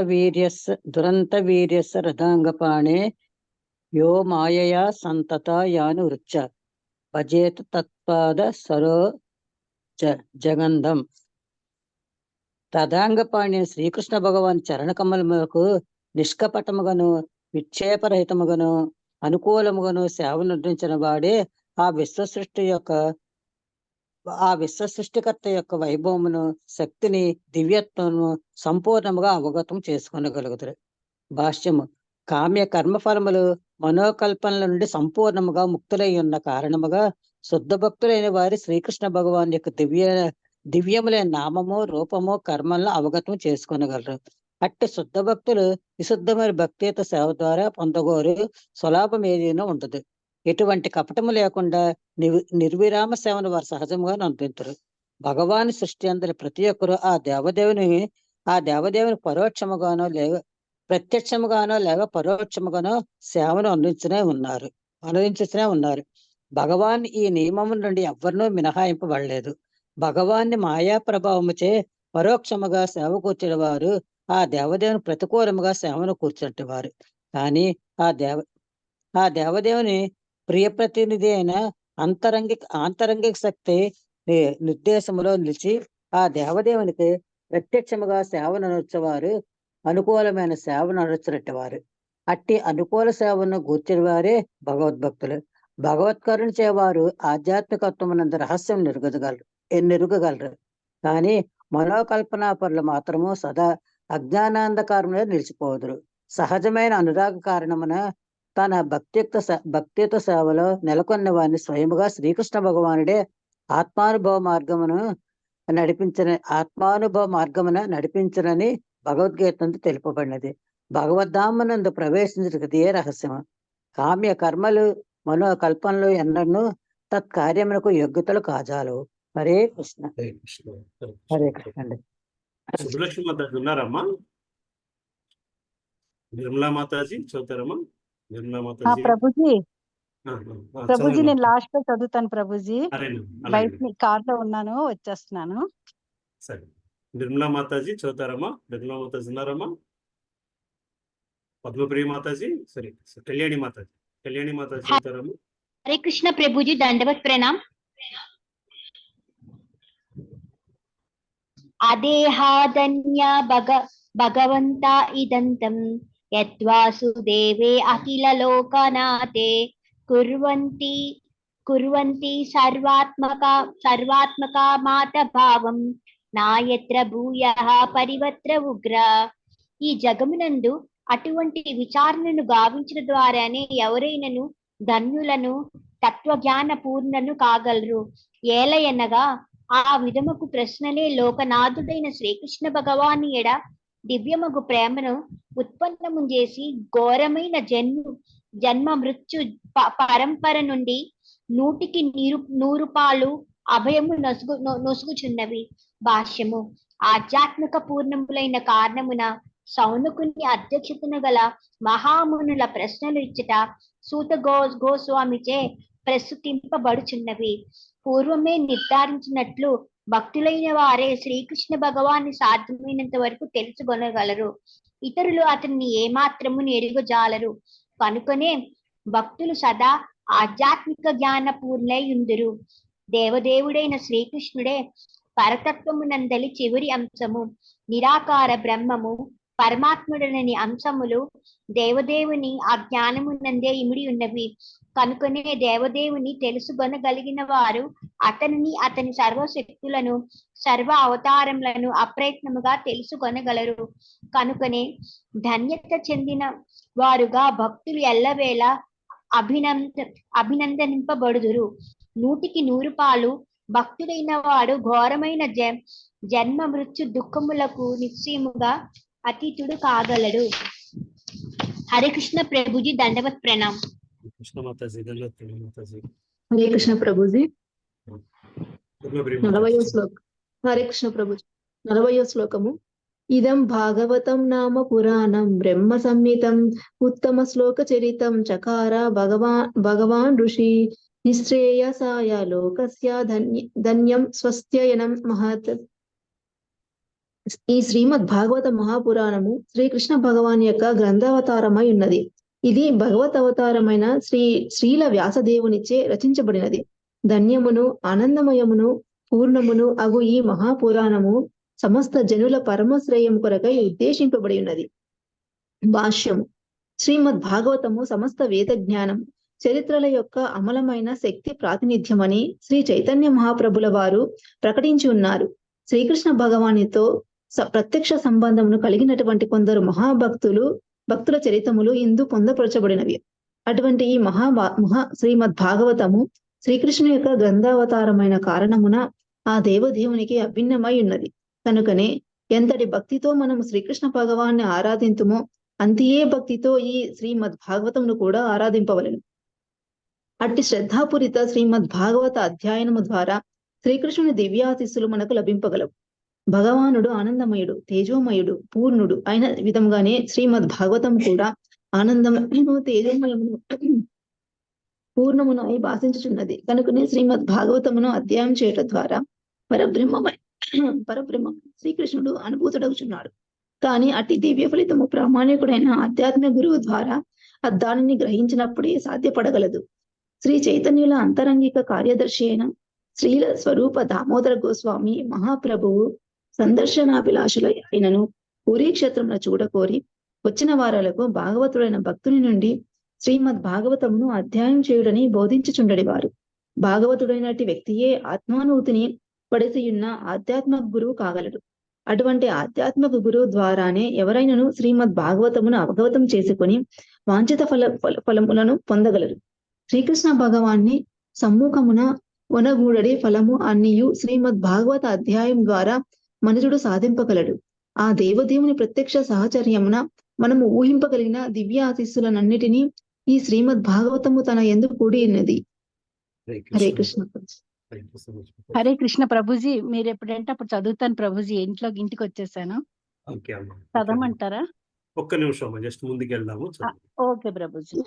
వీర్యస్య రథాంగపాణే యో మాయయా సంతత యాను వృచ్చ భజేత తత్పాద సరో జగంధం. రథాంగపాణి శ్రీకృష్ణ భగవాన్ చరణకమలములకు నిష్కపటముగను విక్షేపరహితముగను అనుకూలముగను సేవను అందించిన వాడే ఆ విశ్వసృష్టికర్త యొక్క వైభవమును, శక్తిని, దివ్యత్వమును సంపూర్ణముగా అవగతం చేసుకొనగలుగుతారు. భాష్యము. కామ్య కర్మఫలములు మనోకల్పనల నుండి సంపూర్ణముగా ముక్తులై ఉన్న కారణముగా శుద్ధ భక్తులైన వారి శ్రీకృష్ణ భగవాన్ యొక్క దివ్యములైన నామము, రూపము, కర్మలను అవగతం చేసుకొనగలరు. అట్టి శుద్ధ భక్తులు విశుద్ధమైన భక్తియుత సేవ ద్వారా పొందగోరు సులాభం ఏదైనా ఉండదు. ఎటువంటి కపటము లేకుండా నిర్విరామ సేవను వారు సహజంగా అందించరు. భగవాన్ సృష్టి అందరి ప్రతి ఒక్కరు ఆ దేవదేవుని పరోక్షముగానో లేక ప్రత్యక్షముగానో లేక పరోక్షముగానో సేవను అందించుతూనే ఉన్నారు. భగవాన్ ఈ నియమము నుండి ఎవరినూ మినహాయింపబడలేదు. భగవాన్ని మాయా ప్రభావముచే పరోక్షముగా సేవ కూర్చునేవారు ఆ దేవదేవుని ప్రతికూలముగా సేవను కూర్చుంటేవారు. కానీ ఆ దేవదేవుని ప్రియ ప్రతినిధి అయిన ఆంతరంగిక శక్తి నిర్దేశములో నిలిచి ఆ దేవదేవునికి ప్రత్యక్షముగా సేవను నడుచేవారు అనుకూలమైన సేవను నడుచునట్టువారు. అట్టి అనుకూల సేవను గూర్చిన వారే భగవద్భక్తులు. భగవత్కరుణ చేవారు ఆధ్యాత్మికత్వమునంద రహస్యం నెరుగగలరు. కానీ మనోకల్పనా పరులు మాత్రము సదా అజ్ఞానాంధకారములో నిలిచిపోదురు. సహజమైన అనురాగ కారణమున తన భక్తియుత సేవలో నెలకొన్న వారిని స్వయముగా శ్రీకృష్ణ భగవానుడే ఆత్మానుభవ మార్గమున నడిపించనని భగవద్గీతందు తెలుపబడినది. భగవద్ధామనందు ప్రవేశించే రహస్యము. కామ్య కర్మలు మనోకల్పనలు ఎన్నడూ తత్కార్యమునకు యోగ్యతలు కాజాలు. హరే కృష్ణ. హరే కృష్ణ అండి. సుబ్బలక్ష్మి మాతాజీ ఉన్నారమ్మా? నిర్మలా మాతాజీ చదువుతారమ్మా? నిర్మలా మాతాజీ. ప్రభుజీ నేను లాస్ట్ లో చదువుతాను ప్రభుజీ. బయట కార్ లో ఉన్నాను, వచ్చేస్తున్నాను. సరే. నిర్మలా మాతాజీ చదువుతారమ్మా? నిర్మలా మాతాజీ ఉన్నారమ్మా? పద్మప్రియ మాతాజీ, సరే కళ్యాణి మాతాజీ చదువుతారమ్మా? హరే కృష్ణ ప్రభుజీ, దండవత్ ప్రణామ్. అదేహాదన్య భగవంత ఇదంతం యద్వాసుదేవే అఖిల లోకనాథే కుర్వంతి సర్వాత్మక మాత భావం నాయత్ర భూయః పరివత్ర ఉగ్ర. ఈ జగమునందు అటువంటి విచారణను గావించిన ద్వారానే ఎవరైనను ధన్యులను తత్వజ్ఞాన పూర్ణను కాగలరు. ఏలయనగా ఆ విధముకు ప్రశ్నలే లోకనాథుడైన శ్రీకృష్ణ భగవాని ఎడ దివ్యమగు ప్రేమను ఉత్పన్నము చేసి ఘోరమైన జన్మ మృత్యు పరంపర నుండి 100కి 100 పాలు అభయము నొసుగుచున్నవి. భాష్యము. ఆధ్యాత్మిక పూర్ణములైన కారణమున సౌనకుని అధ్యక్షతన గల మహామునుల ప్రశ్నలు ఇచ్చట సూత గోస్వామిచే ప్రస్తుతింపబడుచున్నవి. పూర్వమే నిర్ధారించినట్లు భక్తులైన వారే శ్రీకృష్ణ భగవాన్ని సాధ్యమైనంత వరకు తెలుసుకొనగలరు. ఇతరులు అతన్ని ఏమాత్రము ఎరుగజాలరు. కనుకనే భక్తులు సదా ఆధ్యాత్మిక జ్ఞాన పూర్ణై ఉందురు. దేవదేవుడైన శ్రీకృష్ణుడే పరతత్వమునందలి చివరి అంశము. నిరాకార బ్రహ్మము పరమాత్ముడనని అంశములు దేవదేవుని ఆ జ్ఞానమునందే ఇమిడి ఉన్నవి. కనుకనే దేవదేవుని తెలుసుకొనగలిగిన వారు అతనిని, అతని సర్వశక్తులను, సర్వ అవతారములను అప్రయత్నముగా తెలుసుకొనగలరు. కనుకనే ధన్యత చెందిన వారుగా భక్తులు ఎల్లవేళ అభినందనింపబడుదురు. 100కి 100 పాలు భక్తుడైన వాడు ఘోరమైన జన్మ మృత్యు దుఃఖములకు నిశ్చయముగా అతీతుడు కాగలడు. हरे कृष्ण प्रभु जी, दंडवत प्रणाम। కృష్ణ మాతాజీ, ధన్యవాదాలు మాతాజీ. హరే కృష్ణ ప్రభుజీ. పూర్ణప్రియ 40వ మాతాజీ. శ్లోకం. హరే కృష్ణ ప్రభుజీ. 40వ శ్లోకము. ఇదం భాగవతం నామ పురాణం బ్రహ్మ సంహితం ఉత్తమ శ్లోక చరితం చకార భగవాన్ ఋషి నిశ్రేయసాయ లోకస్య ధన్యం స్వస్త్యయనం మహత్. ఈ శ్రీమద్ భాగవత మహాపురాణము శ్రీకృష్ణ భగవాన్ యొక్క గ్రంథావతారమై ఉన్నది. ఇది భగవత్ అవతారమైన శ్రీల వ్యాసదేవునిచే రచించబడినది. ధన్యమును ఆనందమయమును పూర్ణమును అగు ఈ మహాపురాణము సమస్త జనుల పరమశ్రేయం కొరకై ఉద్దేశింపబడి ఉన్నది. భాష్యము. శ్రీమద్ భాగవతము సమస్త వేద జ్ఞానం చరిత్రల యొక్క అమలమైన శక్తి ప్రాతినిధ్యమని శ్రీ చైతన్య మహాప్రభుల వారు ప్రకటించి ఉన్నారు. శ్రీకృష్ణ భగవానితో ప్రత్యక్ష సంబంధమును కలిగినటువంటి కొందరు భక్తుల చరితములు ఇందు పొందపరచబడినవి. అటువంటి ఈ శ్రీమద్ భాగవతము శ్రీకృష్ణు యొక్క గ్రంథావతారమైన కారణమున ఆ దేవదేవునికి అభిన్నమై ఉన్నది. కనుకనే ఎంతటి భక్తితో మనము శ్రీకృష్ణ భగవాన్ని ఆరాధింతుమో అంతియే భక్తితో ఈ శ్రీమద్ భాగవతమును కూడా ఆరాధింపవలెను. అట్టి శ్రద్ధాపూరిత శ్రీమద్ భాగవత అధ్యయనము ద్వారా శ్రీకృష్ణుని దివ్యాశిస్సులు మనకు లభింపగలవు. భగవానుడు ఆనందమయుడు, తేజోమయుడు, పూర్ణుడు అయిన విధంగానే శ్రీమద్ భాగవతం కూడా ఆనందమయము, తేజోమయమును, పూర్ణమును అయి భాషించుచున్నది. కనుకనే శ్రీమద్ భాగవతమును అధ్యయనం చేయటం ద్వారా పరబ్రహ్మ శ్రీకృష్ణుడు అనుభూతుడవుచున్నాడు. కానీ అట్టి దివ్య ఫలితము ప్రామాణికుడైన ఆధ్యాత్మిక గురువు ద్వారా దానిని గ్రహించినప్పుడే సాధ్యపడగలదు. శ్రీ చైతన్యుల అంతరంగిక కార్యదర్శి అయిన శ్రీల స్వరూప దామోదర గోస్వామి మహాప్రభువు సందర్శనాభిలాషుల అయినను పూరీ క్షేత్రంలో చూడకోరి వచ్చిన వారాలకు భాగవతుడైన భక్తుని నుండి శ్రీమద్ భాగవతమును అధ్యయనం చేయుడని బోధించుచుండడివారు. భాగవతుడైనటి వ్యక్తియే ఆత్మానుభూతిని పడిసియున్న ఆధ్యాత్మిక గురువు కాగలడు. అటువంటి ఆధ్యాత్మిక గురువు ద్వారానే ఎవరైనాను శ్రీమద్ భాగవతమును అవగతం చేసుకొని వాంఛిత ఫలములను పొందగలరు. శ్రీకృష్ణ భగవాన్ని సమ్ముఖమున వనగూడడి ఫలము అన్నియు శ్రీమద్ భాగవత అధ్యాయం ద్వారా మనుషుడు సాధింపగలడు. ఆ దేవదేవుని ప్రత్యక్ష సహచర్యమున మనము ఊహింపగలిగిన దివ్య ఆశీస్సులనన్నిటినీ ఈ శ్రీమద్ భాగవతము తన యందు కూడి ఉన్నది. హరే కృష్ణ. హరే కృష్ణ ప్రభుజీ, మీరు ఎప్పుడంటే అప్పుడు చదువుతాను ప్రభుజీ. ఇంటికి వచ్చేసాను. చదవమంటారా? ఒక్క నిమిషం జస్ట్ ముందుకు వెళ్దాము. ఓకే ప్రభుజీ.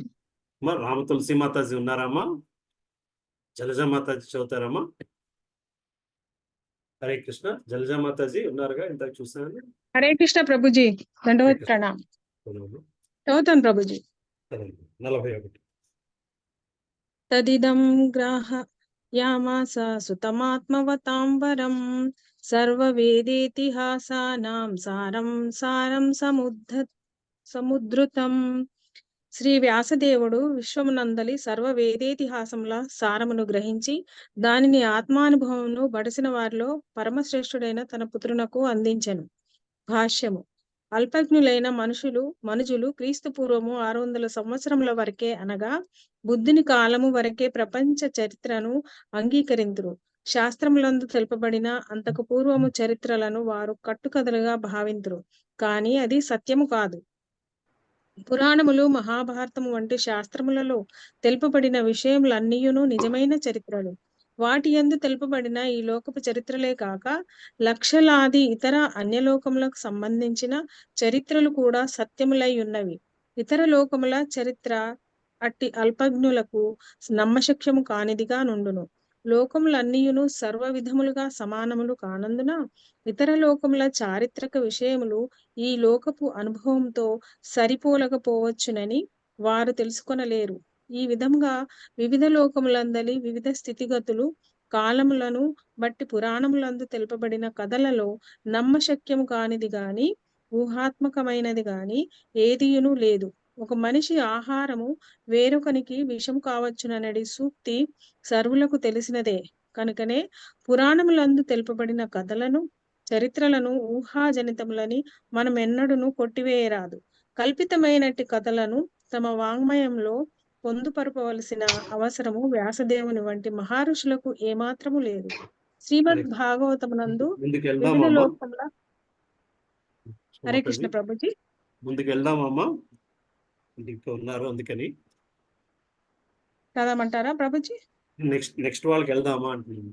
రామ తులసి మాతాజీ ఉన్నారమ్మా? జలజా మాతాజీ చదువుతారమ్మా? హరే కృష్ణ. జలజా మాతాజీ ఉన్నారుగా, ఇంతకు చూసాను. హరే కృష్ణ ప్రభుజీ, దండవత్ ప్రణాం. చదువుతాను ప్రభుజీ. 41. తదిదం గ్రాహయామాస సుతమాత్మవతాంబరం సర్వవేదేతిహాసానాం సారం సముద్ధృతం. శ్రీ వ్యాసదేవుడు విశ్వమునందలి సర్వ వేదేతిహాసముల సారమును గ్రహించి దానిని ఆత్మానుభవమును బడసిన వారిలో పరమశ్రేష్ఠుడైన తన పుత్రునకు అందించెను. భాష్యము. అల్పజ్ఞులైన మనుజులు క్రీస్తు పూర్వము 600 సంవత్సరముల వరకే అనగా బుద్ధుని కాలము వరకే ప్రపంచ చరిత్రను అంగీకరింతురు. శాస్త్రములందు తెలుపబడిన అంతకు పూర్వము చరిత్రలను వారు కట్టుకథలుగా భావింతురు. కానీ అది సత్యము కాదు. పురాణములు, మహాభారతము వంటి శాస్త్రములలో తెలుపబడిన విషయములన్నీయును నిజమైన చరిత్రలు. వాటి యందు తెలుపబడిన ఈ లోకపు చరిత్రలే కాక లక్షలాది ఇతర అన్యలోకములకు సంబంధించిన చరిత్రలు కూడా సత్యములై ఉన్నవి. ఇతర లోకముల చరిత్ర అట్టి అల్పజ్ఞులకు నమ్మశక్యము కానిదిగా నుండును. లోకములన్నీయును సర్వ విధములుగా సమానములు కానందున ఇతర లోకముల చారిత్రక విషయములు ఈ లోకపు అనుభవంతో సరిపోలకపోవచ్చునని వారు తెలుసుకొనలేరు. ఈ విధంగా వివిధ లోకములందలి వివిధ స్థితిగతులు కాలములను బట్టి పురాణములందు తెలుపబడిన కథలలో నమ్మశక్యము కానిది గాని ఊహాత్మకమైనది గాని ఏదియును లేదు. ఒక మనిషి ఆహారము వేరొకనికి విషము కావచ్చుననడి సూక్తి సర్వులకు తెలిసినదే. కనుకనే పురాణములందు తెలుపబడిన కథలను, చరిత్రలను ఊహాజనితములని మనం ఎన్నడూను కొట్టివేయరాదు. కల్పితమైనట్టి కథలను తమ వాంగ్మయంలో పొందుపరపవలసిన అవసరము వ్యాసదేవుని వంటి మహర్షులకు ఏమాత్రము లేదు. శ్రీమద్ భాగవతమునందు వివిధ లోకముల. హరే కృష్ణ ప్రభుజీ. ముందుకు వెళ్దామమ్మా. ఇంకా ఉన్నారు, అందుకని చదవమంటారా ప్రభుజీ? నెక్స్ట్ వాళ్ళకి వెళ్దామా అంటున్నాను.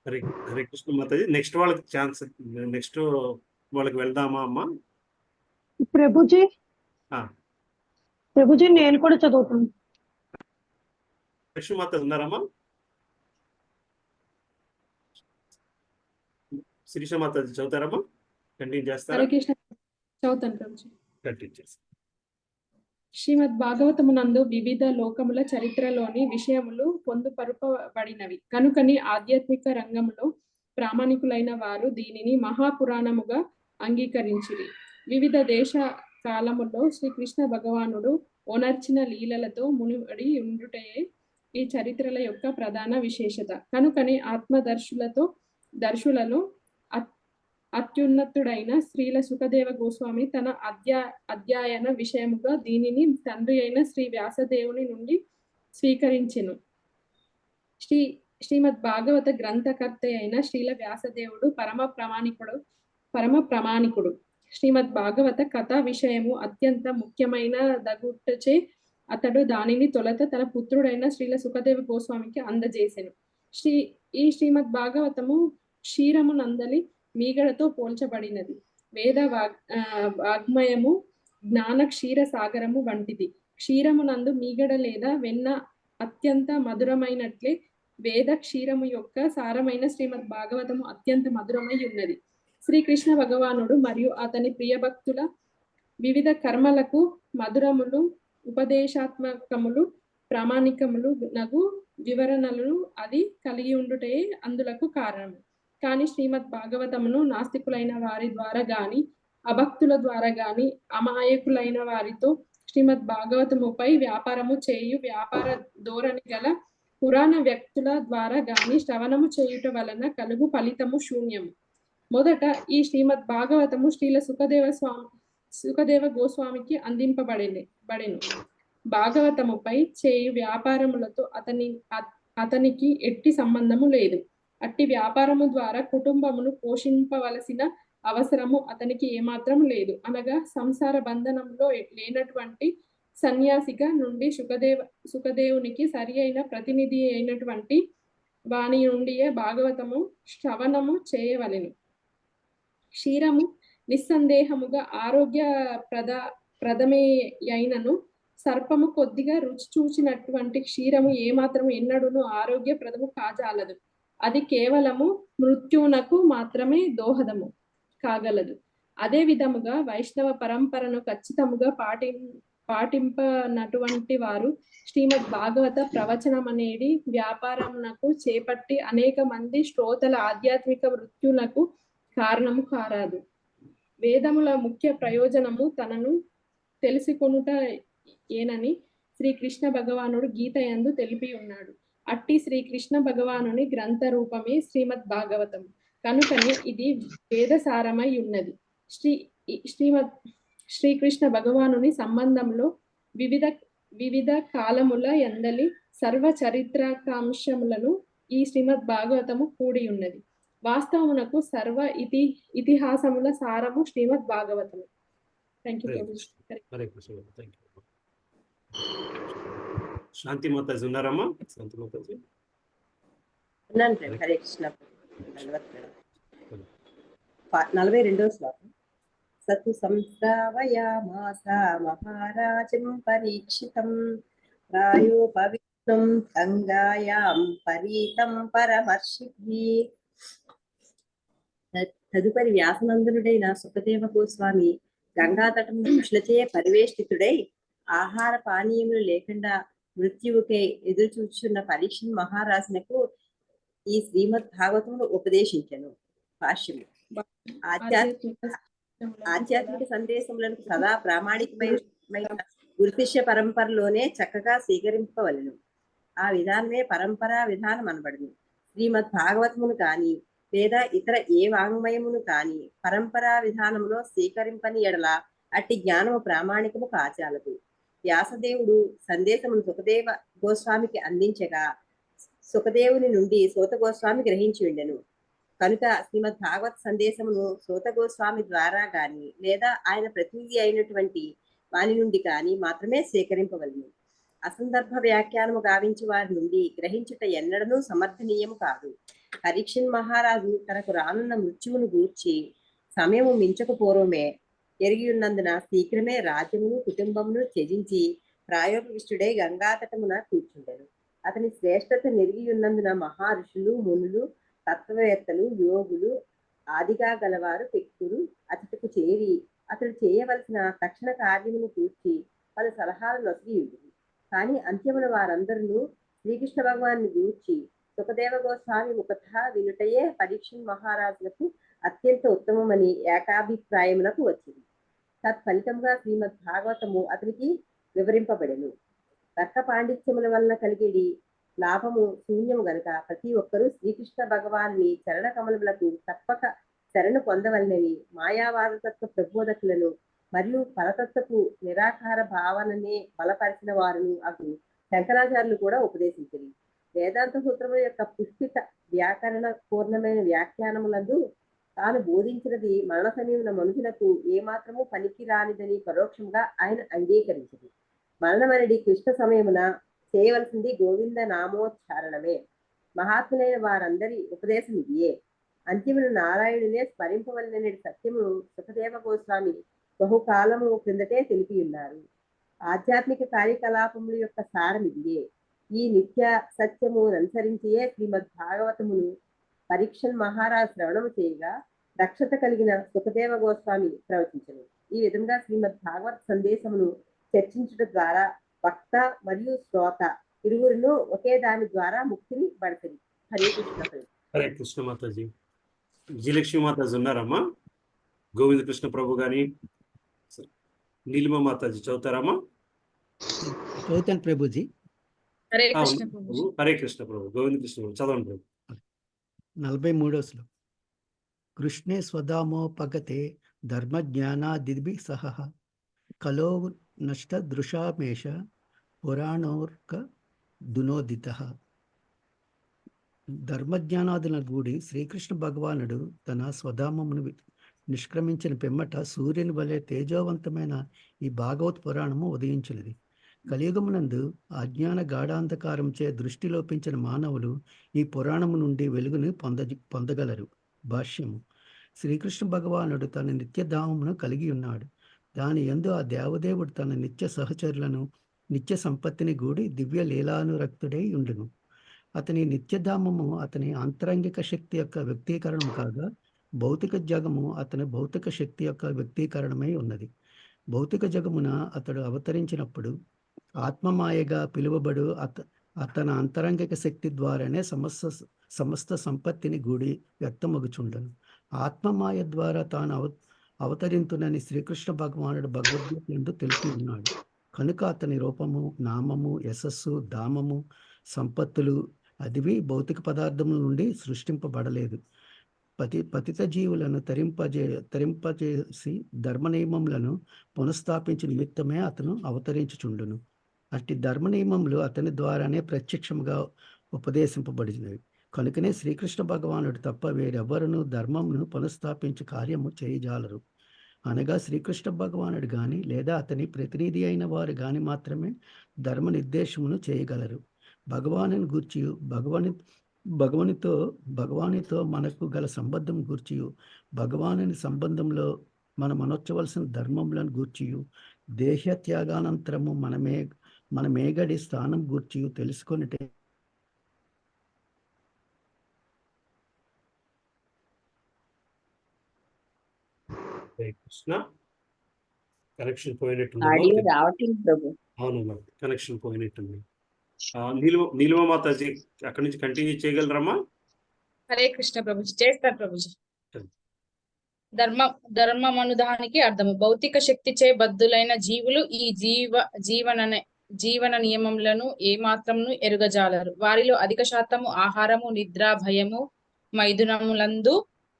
హరే కృష్ణ మాతాజీ, నెక్స్ట్ వాళ్ళకి ఛాన్స్, నెక్స్ట్ వాళ్ళకి వెళ్దామా అమ్మా? ప్రభుజీ ప్రభుజీ నేను కూడా చదువుతాను. కృష్ణ మాతాజీ ఉన్నారమ్మా? శిరీష మాతాజీ చదువుతారమ్మా? కంటిన్యూ చేస్తారా? హరే కృష్ణ చదువుతాను ప్రభుజీ. కంటిన్యూ చేస్తాను. శ్రీమద్ భాగవతమునందు వివిధ లోకముల చరిత్రలోని విషయములు పొందుపరపబడినవి కనుకని ఆధ్యాత్మిక రంగంలో ప్రామాణికులైన వారు దీనిని మహాపురాణముగా అంగీకరించిరి. వివిధ దేశ కాలములో శ్రీకృష్ణ భగవానుడు ఓనర్చిన లీలలతో మునివడి ఉండుటయే ఈ చరిత్రల యొక్క ప్రధాన విశేషత. కనుకని దర్శులలో అత్యున్నతుడైన శ్రీల సుఖదేవ గోస్వామి తన అధ్యయన విషయముగా దీనిని తండ్రి అయిన శ్రీ వ్యాసదేవుని నుండి స్వీకరించెను. శ్రీమద్ భాగవత గ్రంథకర్త అయిన శ్రీల వ్యాసదేవుడు పరమ ప్రమాణికుడు. శ్రీమద్ భాగవత కథా విషయము అత్యంత ముఖ్యమైన దగుటచే అతడు దానిని తొలత తన పుత్రుడైన శ్రీల సుఖదేవ గోస్వామికి అందజేసెను. ఈ శ్రీమద్ భాగవతము క్షీరము నందలి మీగడతో పోల్చబడినది. వేద వాగ్మయము జ్ఞాన క్షీర సాగరము వంటిది. క్షీరమునందు మీగడ లేదా వెన్న అత్యంత మధురమైనట్లే వేద క్షీరము యొక్క సారమైన శ్రీమద్ భాగవతము అత్యంత మధురమై ఉన్నది. శ్రీకృష్ణ భగవానుడు మరియు అతని ప్రియభక్తుల వివిధ కర్మలకు మధురములు, ఉపదేశాత్మకములు, ప్రామాణికములు నగు వివరణలను అది కలిగి ఉండుటే అందులకు కారణము. కానీ శ్రీమద్ భాగవతమును నాస్తికులైన వారి ద్వారా గాని, అభక్తుల ద్వారా గాని, అమాయకులైన వారితో శ్రీమద్ భాగవతముపై వ్యాపారము చేయు వ్యాపార ధోరణి గల పురాణ వ్యక్తుల ద్వారా గాని శ్రవణము చేయుట వలన కలుగు ఫలితము శూన్యము. మొదట ఈ శ్రీమద్ భాగవతము శ్రీల సుఖదేవ గోస్వామికి అందింపబడెను. భాగవతముపై చేయు వ్యాపారములతో అతనికి ఎట్టి సంబంధము లేదు. అట్టి వ్యాపారము ద్వారా కుటుంబమును పోషింపవలసిన అవసరము అతనికి ఏమాత్రం లేదు. అనగా సంసార బంధనంలో లేనటువంటి సన్యాసిగా నుండి సుఖదేవునికి సరి అయిన ప్రతినిధి అయినటువంటి వాణి నుండియే భాగవతము శ్రవణము చేయవలెను. క్షీరము నిస్సందేహముగా ఆరోగ్య ప్రదమైనను సర్పము కొద్దిగా రుచి చూచినటువంటి క్షీరము ఏమాత్రము ఎన్నడూను ఆరోగ్యప్రదము కాజాలదు. అది కేవలము మృత్యునకు మాత్రమే దోహదము కాగలదు. అదే విధముగా వైష్ణవ పరంపరను ఖచ్చితముగా పాటింపనటువంటి వారు శ్రీమద్ భాగవత ప్రవచనం అనేది వ్యాపారమునకు చేపట్టి అనేక మంది శ్రోతల ఆధ్యాత్మిక మృత్యులకు కారణము కారాదు. వేదముల ముఖ్య ప్రయోజనము తనను తెలుసుకొనుట ఏనని శ్రీకృష్ణ భగవానుడు గీత యందు తెలిపి ఉన్నాడు. అట్టి శ్రీకృష్ణ భగవానుని గ్రంథ రూపమే శ్రీమద్ భాగవతం. కనుకనే ఇది వేదసారమై ఉన్నది. శ్రీకృష్ణ భగవానుని సంబంధంలో వివిధ కాలముల యందలి సర్వ చరిత్రకాంశములను ఈ శ్రీమద్ భాగవతము కూడి ఉన్నది. వాస్తవమునకు సర్వ ఇతిహాసముల సారము శ్రీమద్ భాగవతము. Thank you. శాంతి మాతాజీ ఉన్నారమ్మా? శాంతి మాతాజీ హరే కృష్ణ. 42వ శ్లోకం. సతు సంశ్రావయామాస మహారాజం పరీక్షితం ప్రాయోపవిష్ణుం గంగాయాం పరీతం పరమర్షిభిః. తదుపరి వ్యాసనందనుడైన సుఖదేవ గోస్వామి గంగాతటం ఋషులచే పరివేష్టితుడై ఆహార పానీయములు లేకుండా మృత్యువుకై ఎదురు చూచున్న పరీక్ష మహారాజునకు ఈ శ్రీమద్ భాగవతమును ఉపదేశించెను. భాష్యము. ఆధ్యాత్మిక సందేశములను సదా ప్రామాణికమైన గురుశిష్య పరంపరలోనే చక్కగా స్వీకరింపవలెను. ఆ విధానమే పరంపరా విధానం అనబడును. శ్రీమద్ భాగవతమును కాని లేదా ఇతర ఏ వాంగ్మయమును కాని పరంపరా విధానములో స్వీకరింపని ఎడల అట్టి జ్ఞానము ప్రామాణికము కాచాలదు. వ్యాసదేవుడు సందేశమును సుఖదేవ గోస్వామికి అందించగా సుఖదేవుని నుండి సూత గోస్వామి గ్రహించి ఉండెను. కనుక శ్రీమద్ భాగవత సందేశమును సూత గోస్వామి ద్వారా గాని లేదా ఆయన ప్రతినిధి అయినటువంటి వాని నుండి కానీ మాత్రమే స్వీకరింపవలను. అసందర్భ వ్యాఖ్యానము గావించి వారి నుండి గ్రహించుట ఎన్నడనూ సమర్థనీయము కాదు. పరీక్షణ్ మహారాజు తనకు రానున్న మృత్యువును గూర్చి సమయము మించక పూర్వమే ఎరిగి ఉన్నందున శీఘ్రమే రాజ్యమును కుటుంబమును త్యజించి ప్రాయోపవిష్టుడై గంగాతటమున కూర్చుండెను. అతని శ్రేష్టత నెరిగి ఉన్నందున మహర్షులు, మునులు, తత్వవేత్తలు, యోగులు ఆదిగా గలవారు పెక్కురు అతడికి చేరి అతడు చేయవలసిన తక్షణ కార్యమును కూర్చి పలు సలహాలు నొసగియుడు. కానీ అంత్యమున వారందరూ శ్రీకృష్ణ భగవాన్ని గూర్చి సుఖదేవ గోస్వామి ముఖత వినుటయే పరీక్షణ్ మహారాజులకు అత్యంత ఉత్తమమని ఏకాభిప్రాయమునకు వచ్చింది. తత్ఫలితంగా శ్రీమద్ భాగవతము అతనికి వివరింపబడెను. తర్క పాండిత్యముల వలన కలిగేది లాభము శూన్యము గనుక ప్రతి ఒక్కరూ శ్రీకృష్ణ భగవాన్ని చరణ కమలములకు తప్పక శరణు పొందవలనని మాయావాదతత్వ ప్రబోధకులను మరియు పరతత్వపు నిరాకార భావననే బలపరిచిన వారును అటు శంకరాచార్యులు కూడా ఉపదేశించారు. వేదాంత సూత్రముల యొక్క పుష్పిత వ్యాకరణ పూర్ణమైన వ్యాఖ్యానములందు తాను బోధించినది మరణ సమయమున మనుషులకు ఏమాత్రము పనికి రానిదని పరోక్షంగా ఆయన అంగీకరించింది. మరణమనడి కృష్ణ సమయమున చేయవలసింది గోవింద నామోచ్చారణమే. మహాత్ములైన వారందరి ఉపదేశం ఇదియే. అంతిమున నారాయణునే స్మరింపవలననే సత్యము సుఖదేవ గోస్వామి బహుకాలము క్రిందటే తెలిపి ఉన్నారు. ఆధ్యాత్మిక కార్యకలాపముల యొక్క సారం ఇదియే. ఈ నిత్య సత్యము అనుసరించియే శ్రీమద్ భాగవతమును పరీక్షణ్ మహారాజ్ శ్రవణము చేయగా దక్షత కలిగిన సుఖదేవ గోస్వామి ప్రవచించను. ఈ విధంగా శ్రీమద్ భాగవత సందేశమును చర్చించడం ద్వారా వక్త మరియు శ్రోత ఇరువురును ఒకే దాని ద్వారా ముక్తిని పడతారు. హరే కృష్ణ. హరే కృష్ణ మాతాజీ. విజయలక్ష్మి మాతాజీ ఉన్నారమ్మా? గోవింద కృష్ణ ప్రభు గాని నీలిమ మాతాజీ చదువుతారమ్మా? చదువుతాను ప్రభుజీ. హరే కృష్ణ ప్రభు. హరే కృష్ణ ప్రభు. గోవింద కృష్ణ ప్రభు చదవండి ప్రభు. 43వ శ్లోకం. కృష్ణే స్వదామోపగతే ధర్మజ్ఞానాదిభి సహ కలో నష్ట దృశామేష పురాణోర్క దునోదిత. ధర్మజ్ఞానాదుల గూడి శ్రీకృష్ణ భగవానుడు తన స్వధామమును నిష్క్రమించిన పిమ్మట సూర్యుని వలె తేజోవంతమైన ఈ భాగవత్ పురాణము ఉదయించినది. కలియుగమునందు అజ్ఞాన గాఢాంధకారంచే దృష్టి లోపించిన మానవులు ఈ పురాణము నుండి వెలుగుని పొందగలరు. భాష్యము. శ్రీకృష్ణ భగవానుడు తన నిత్యధామమును కలిగి ఉన్నాడు. దాని యందు ఆ దేవదేవుడు తన నిత్య సహచరులను నిత్య సంపత్తిని గూడి దివ్య లీలానురక్తుడై ఉండును. అతని నిత్యధామము అతని ఆంతరంగిక శక్తి యొక్క వ్యక్తీకరణం కాగా భౌతిక జగము అతని భౌతిక శక్తి యొక్క వ్యక్తీకరణమై ఉన్నది. భౌతిక జగమున అతడు అవతరించినప్పుడు ఆత్మమాయగా పిలువబడు తన అంతరంగిక శక్తి ద్వారానే సమస్త సంపత్తిని గూడి వ్యక్తమగుచుండను. ఆత్మమాయ ద్వారా తాను అవతరింతునని శ్రీకృష్ణ భగవానుడు భగవద్గీత యందు తెలిపి ఉన్నాడు. కనుక అతని రూపము, నామము, యశస్సు, ధామము, సంపత్తులు భౌతిక పదార్థముల నుండి సృష్టింపబడలేదు. పతిత జీవులను తరింపజేసి ధర్మ నియమములను పునఃస్థాపించే నిమిత్తమే అతను అవతరించుచుండును. అట్టి ధర్మ నియమములు అతని ద్వారానే ప్రత్యక్షముగా ఉపదేశింపబడినవి. కనుకనే శ్రీకృష్ణ భగవానుడు తప్ప వేరెవ్వరును ధర్మమును పునఃస్థాపించే కార్యము చేయజాలరు. అనగా శ్రీకృష్ణ భగవానుడు గాని లేదా అతని ప్రతినిధి అయిన వారు గాని మాత్రమే ధర్మ నిర్దేశమును చేయగలరు. భగవానుని గూర్చి భగవానితో మనకు గల సంబంధం గూర్చియు భగవానుని సంబంధంలో మనం అనొచ్చవలసిన ధర్మములను గూర్చియు దేహ త్యాగానంతరము మనమేగడి స్థానం గూర్చియు తెలుసుకొనిటే కృష్ణ కనెక్షన్ పోయినట్టుంది. అవునమ్మా, కనెక్షన్ పోయినట్టుంది. నీలిమ మాతాజీ అక్కడి నుంచి కంటిన్యూ చేయగలరమ్మా? హరే కృష్ణ ప్రభుజీ. చేస్తారు ప్రభుజీ. ధర్మమనుదానికి అర్థము. భౌతిక శక్తిచే బద్ధులైన జీవులు ఈ జీవన నియమములను ఏమాత్రమును ఎరుగజాలరు. వారిలో అధిక శాతము ఆహారము, నిద్ర, భయము, మైథునములందు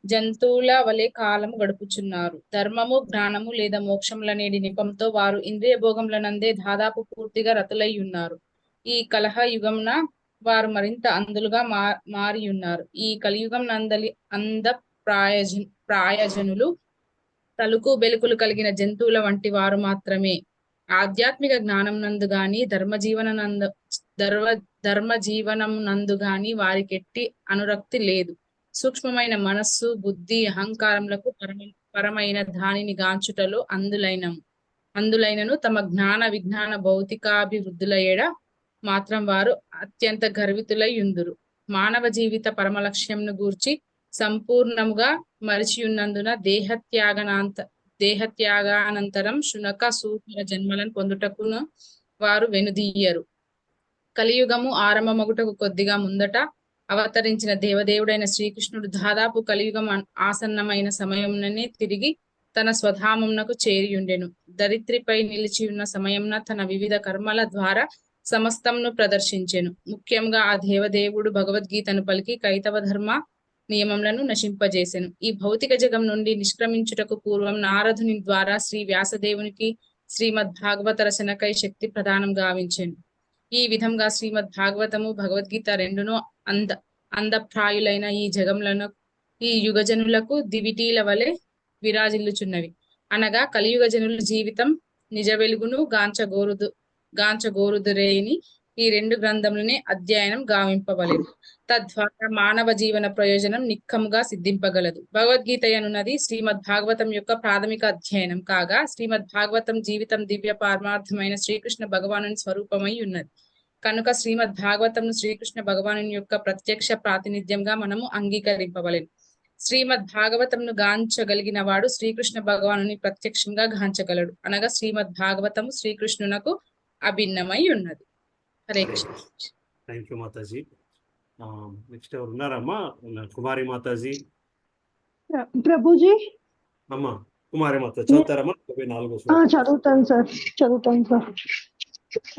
జంతువుల వలె కాలము గడుపుచున్నారు. ధర్మము, జ్ఞానము లేదా మోక్షములనేది నిపంతో వారు ఇంద్రియ భోగములనందే దాదాపు పూర్తిగా రతులై ఉన్నారు. ఈ కలహ యుగమున వారు మరింత అందులుగా మారి ఉన్నారు. ఈ కలియుగం నందలి ప్రాయజనులు తలుకు బెలుకులు కలిగిన జంతువుల వంటి వారు మాత్రమే. ఆధ్యాత్మిక జ్ఞానం నందు గాని ధర్మ జీవనం నందు గాని వారికెట్టి అనురక్తి లేదు. సూక్ష్మమైన మనస్సు, బుద్ధి, అహంకారములకు పరమైన దానిని గాంచుటలో అందులైనను తమ జ్ఞాన విజ్ఞాన భౌతికాభివృద్ధుల ఎడ మాత్రం వారు అత్యంత గర్వితులై యుందురు. మానవ జీవిత పరమ లక్ష్యంను గూర్చి సంపూర్ణముగా మరిచియున్నందున దేహత్యాగానంతరం శునక సూకర జన్మలను పొందుటకును వారు వెనుదీయరు. కలియుగము ఆరంభమగుటకు కొద్దిగా ముందట అవతరించిన దేవదేవుడైన శ్రీకృష్ణుడు దాదాపు కలియుగం ఆసన్నమైన సమయంలోనే తిరిగి తన స్వధామమునకు చేరియుండెను. దరిత్రిపై నిలిచి ఉన్న సమయంన తన వివిధ కర్మల ద్వారా సమస్తమును ప్రదర్శించెను. ముఖ్యంగా ఆ దేవదేవుడు భగవద్గీతను పలికి కైతవ ధర్మ నియమములను నశింపజేసెను. ఈ భౌతిక జగం నుండి నిష్క్రమించుటకు పూర్వం నారదుని ద్వారా శ్రీ వ్యాసదేవునికి శ్రీమద్ భాగవత రచనకై శక్తి ప్రదానం గావించెను. ఈ విధంగా శ్రీమద్ భాగవతము భగవద్గీత రెండును అందప్రాయులైన ఈ జగములను ఈ యుగజనులకు దివిటీల వలె విరాజిల్లుచున్నవి. అనగా కలియుగ జనుల జీవితం నిజ వెలుగును గాంచగోరుదురేని ఈ రెండు గ్రంథములనే అధ్యయనం గావింపవలెను. తద్వారా మానవ జీవన ప్రయోజనం నిక్కముగా సిద్ధింపగలదు. భగవద్గీత అనున్నది శ్రీమద్ భాగవతం యొక్క ప్రాథమిక అధ్యయనం కాగా, శ్రీమద్ భాగవతం జీవితం దివ్య పారమార్థమైన శ్రీకృష్ణ భగవానుని స్వరూపమై ఉన్నది. కనుక శ్రీమద్ భాగవతంను శ్రీకృష్ణ భగవానుని యొక్క ప్రత్యక్ష ప్రాతినిధ్యంగా మనము అంగీకరింపవలెను. శ్రీమద్ భాగవతంను గాంచగలిగిన వాడు శ్రీకృష్ణ భగవానుని ప్రత్యక్షంగా గాంచగలడు. అనగా శ్రీమద్ భాగవతము శ్రీకృష్ణునకు అభిన్నమై ఉన్నది. Hare Krishna. Thank you Mataji. Next ఎవరు ఉన్నారమ్మా? కుమారి మాతాజీ. ప్రభుజీ అమ్మా కుమారి మాత చదువుతారమ్మా? 44 చదువుతాను సార్.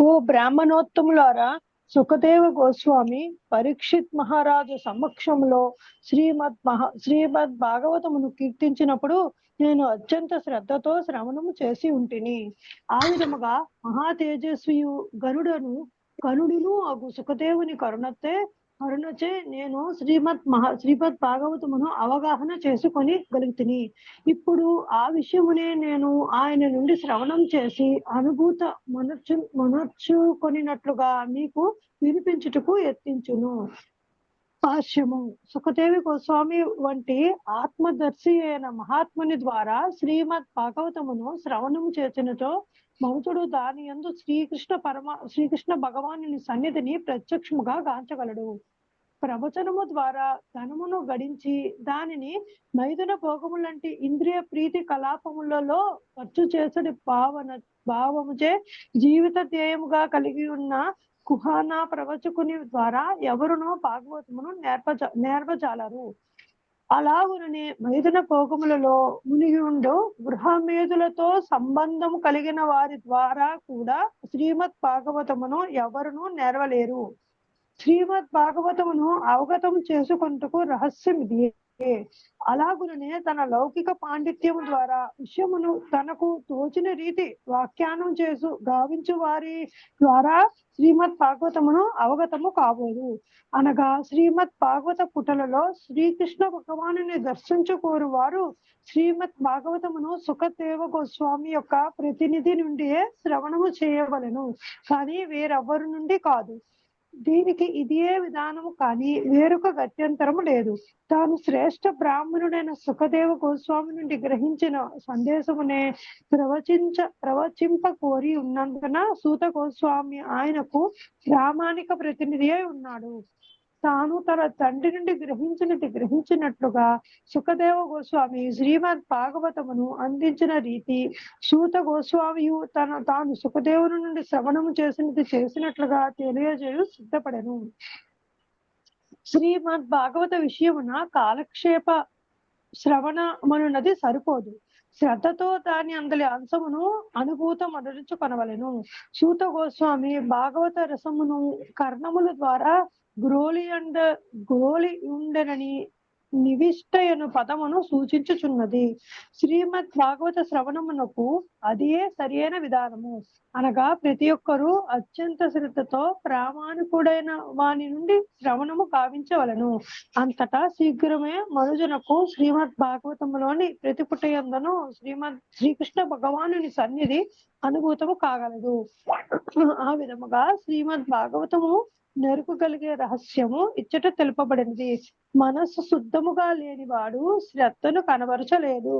ఓ బ్రాహ్మణోత్తములారా, సుఖదేవ గోస్వామి పరీక్షిత్ మహారాజు సమక్షంలో శ్రీమద్ భాగవతమును కీర్తించినప్పుడు నేను అత్యంత శ్రద్ధతో శ్రవణము చేసి ఉంటిని. ఆ విధముగా మహా తేజస్వియు గనుడును అగు సుఖదేవుని కరుణచే నేను శ్రీమద్ భాగవతమును అవగాహన చేసుకొని గలుగుతిని. ఇప్పుడు ఆ విషయమునే నేను ఆయన నుండి శ్రవణం చేసి మనర్చుకొనినట్లుగా మీకు వినిపించుటకు యత్నించును. భాష్యము. సుఖదేవి గోస్వామి వంటి ఆత్మదర్శి అయిన మహాత్ముని ద్వారా శ్రీమద్ భాగవతమును శ్రవణము చేసినచో మనుషుడు దాని యందు శ్రీకృష్ణ భగవానుని సన్నిధిని ప్రత్యక్షముగా గాంచగలడు. ప్రవచనము ద్వారా ధనమును గడించి దానిని మైదున భోగములంటి ఇంద్రియ ప్రీతి కలాపములలో ఖర్చు చేసడి భావముచే జీవిత ధ్యేయముగా కలిగి ఉన్న కుహానా ప్రవచకుని ద్వారా ఎవరునో భాగవతమును నేర్పజాలరు. అలాగుననే మైదున భోగములలో మునిగి ఉండు గృహమేధులతో సంబంధము కలిగిన వారి ద్వారా కూడా శ్రీమద్ భాగవతమును ఎవరునూ నేర్వలేరు. శ్రీమద్ భాగవతమును అవగతం చేసుకొనుటకు రహస్యం ఇదే. అలాగుననే తన లౌకిక పాండిత్యము ద్వారా విషయమును తనకు తోచిన రీతి వ్యాఖ్యానం గావించు వారి ద్వారా శ్రీమద్ భాగవతమును అవగతము కాబోదు. అనగా శ్రీమద్ భాగవత పుటలలో శ్రీకృష్ణ భగవానుని దర్శించుకోరు వారు శ్రీమద్ భాగవతమును సుఖదేవ గోస్వామి యొక్క ప్రతినిధి నుండియే శ్రవణము చేయవలెను, కానీ వేరెవ్వరి నుండి కాదు. దీనికి ఇదే విధానము కానీ వేరొక గత్యంతరము లేదు. తాను శ్రేష్ఠ బ్రాహ్మణుడైన సుఖదేవ గోస్వామి నుండి గ్రహించిన సందేశమునే ప్రవచింప కోరి ఉన్నందున సూత గోస్వామి ఆయనకు ప్రామాణిక ప్రతినిధి అయి ఉన్నాడు. తాను తన తండ్రి నుండి గ్రహించినట్లుగా సుఖదేవ శ్రీమద్ భాగవతమును అందించిన రీతి సూత గోస్వామియు తాను సుఖదేవుని నుండి శ్రవణము చేసినట్లుగా తెలియజేయు సిద్ధపడెను. శ్రీమద్ భాగవత విషయమున కాలక్షేప శ్రవణమనున్నది సరిపోదు. శ్రద్ధతో దాని అందలి అంశమును అనుభూతం కొనవలెను. సూత గోస్వామి భాగవత రసమును కర్ణముల ద్వారా గ్రోలి ఉండనని నివిష్టయను పదమును సూచించుచున్నది. శ్రీమద్ భాగవత శ్రవణమునకు అదే సరియైన విధానము. అనగా ప్రతి ఒక్కరూ అత్యంత శ్రద్ధతో ప్రామాణికుడైన వాని నుండి శ్రవణము గావించవలను. అంతటా శీఘ్రమే మనుజునకు శ్రీమద్ భాగవతములోని ప్రతి పుటయందును శ్రీకృష్ణ భగవానుని సన్నిధి అనుభూతము కాగలదు. ఆ విధముగా శ్రీమద్ భాగవతము నెరుకగలిగే రహస్యము ఇచ్చట తెలుపబడినది. మనస్సు శుద్ధముగా లేనివాడు శ్రద్ధను కనబరచలేదు.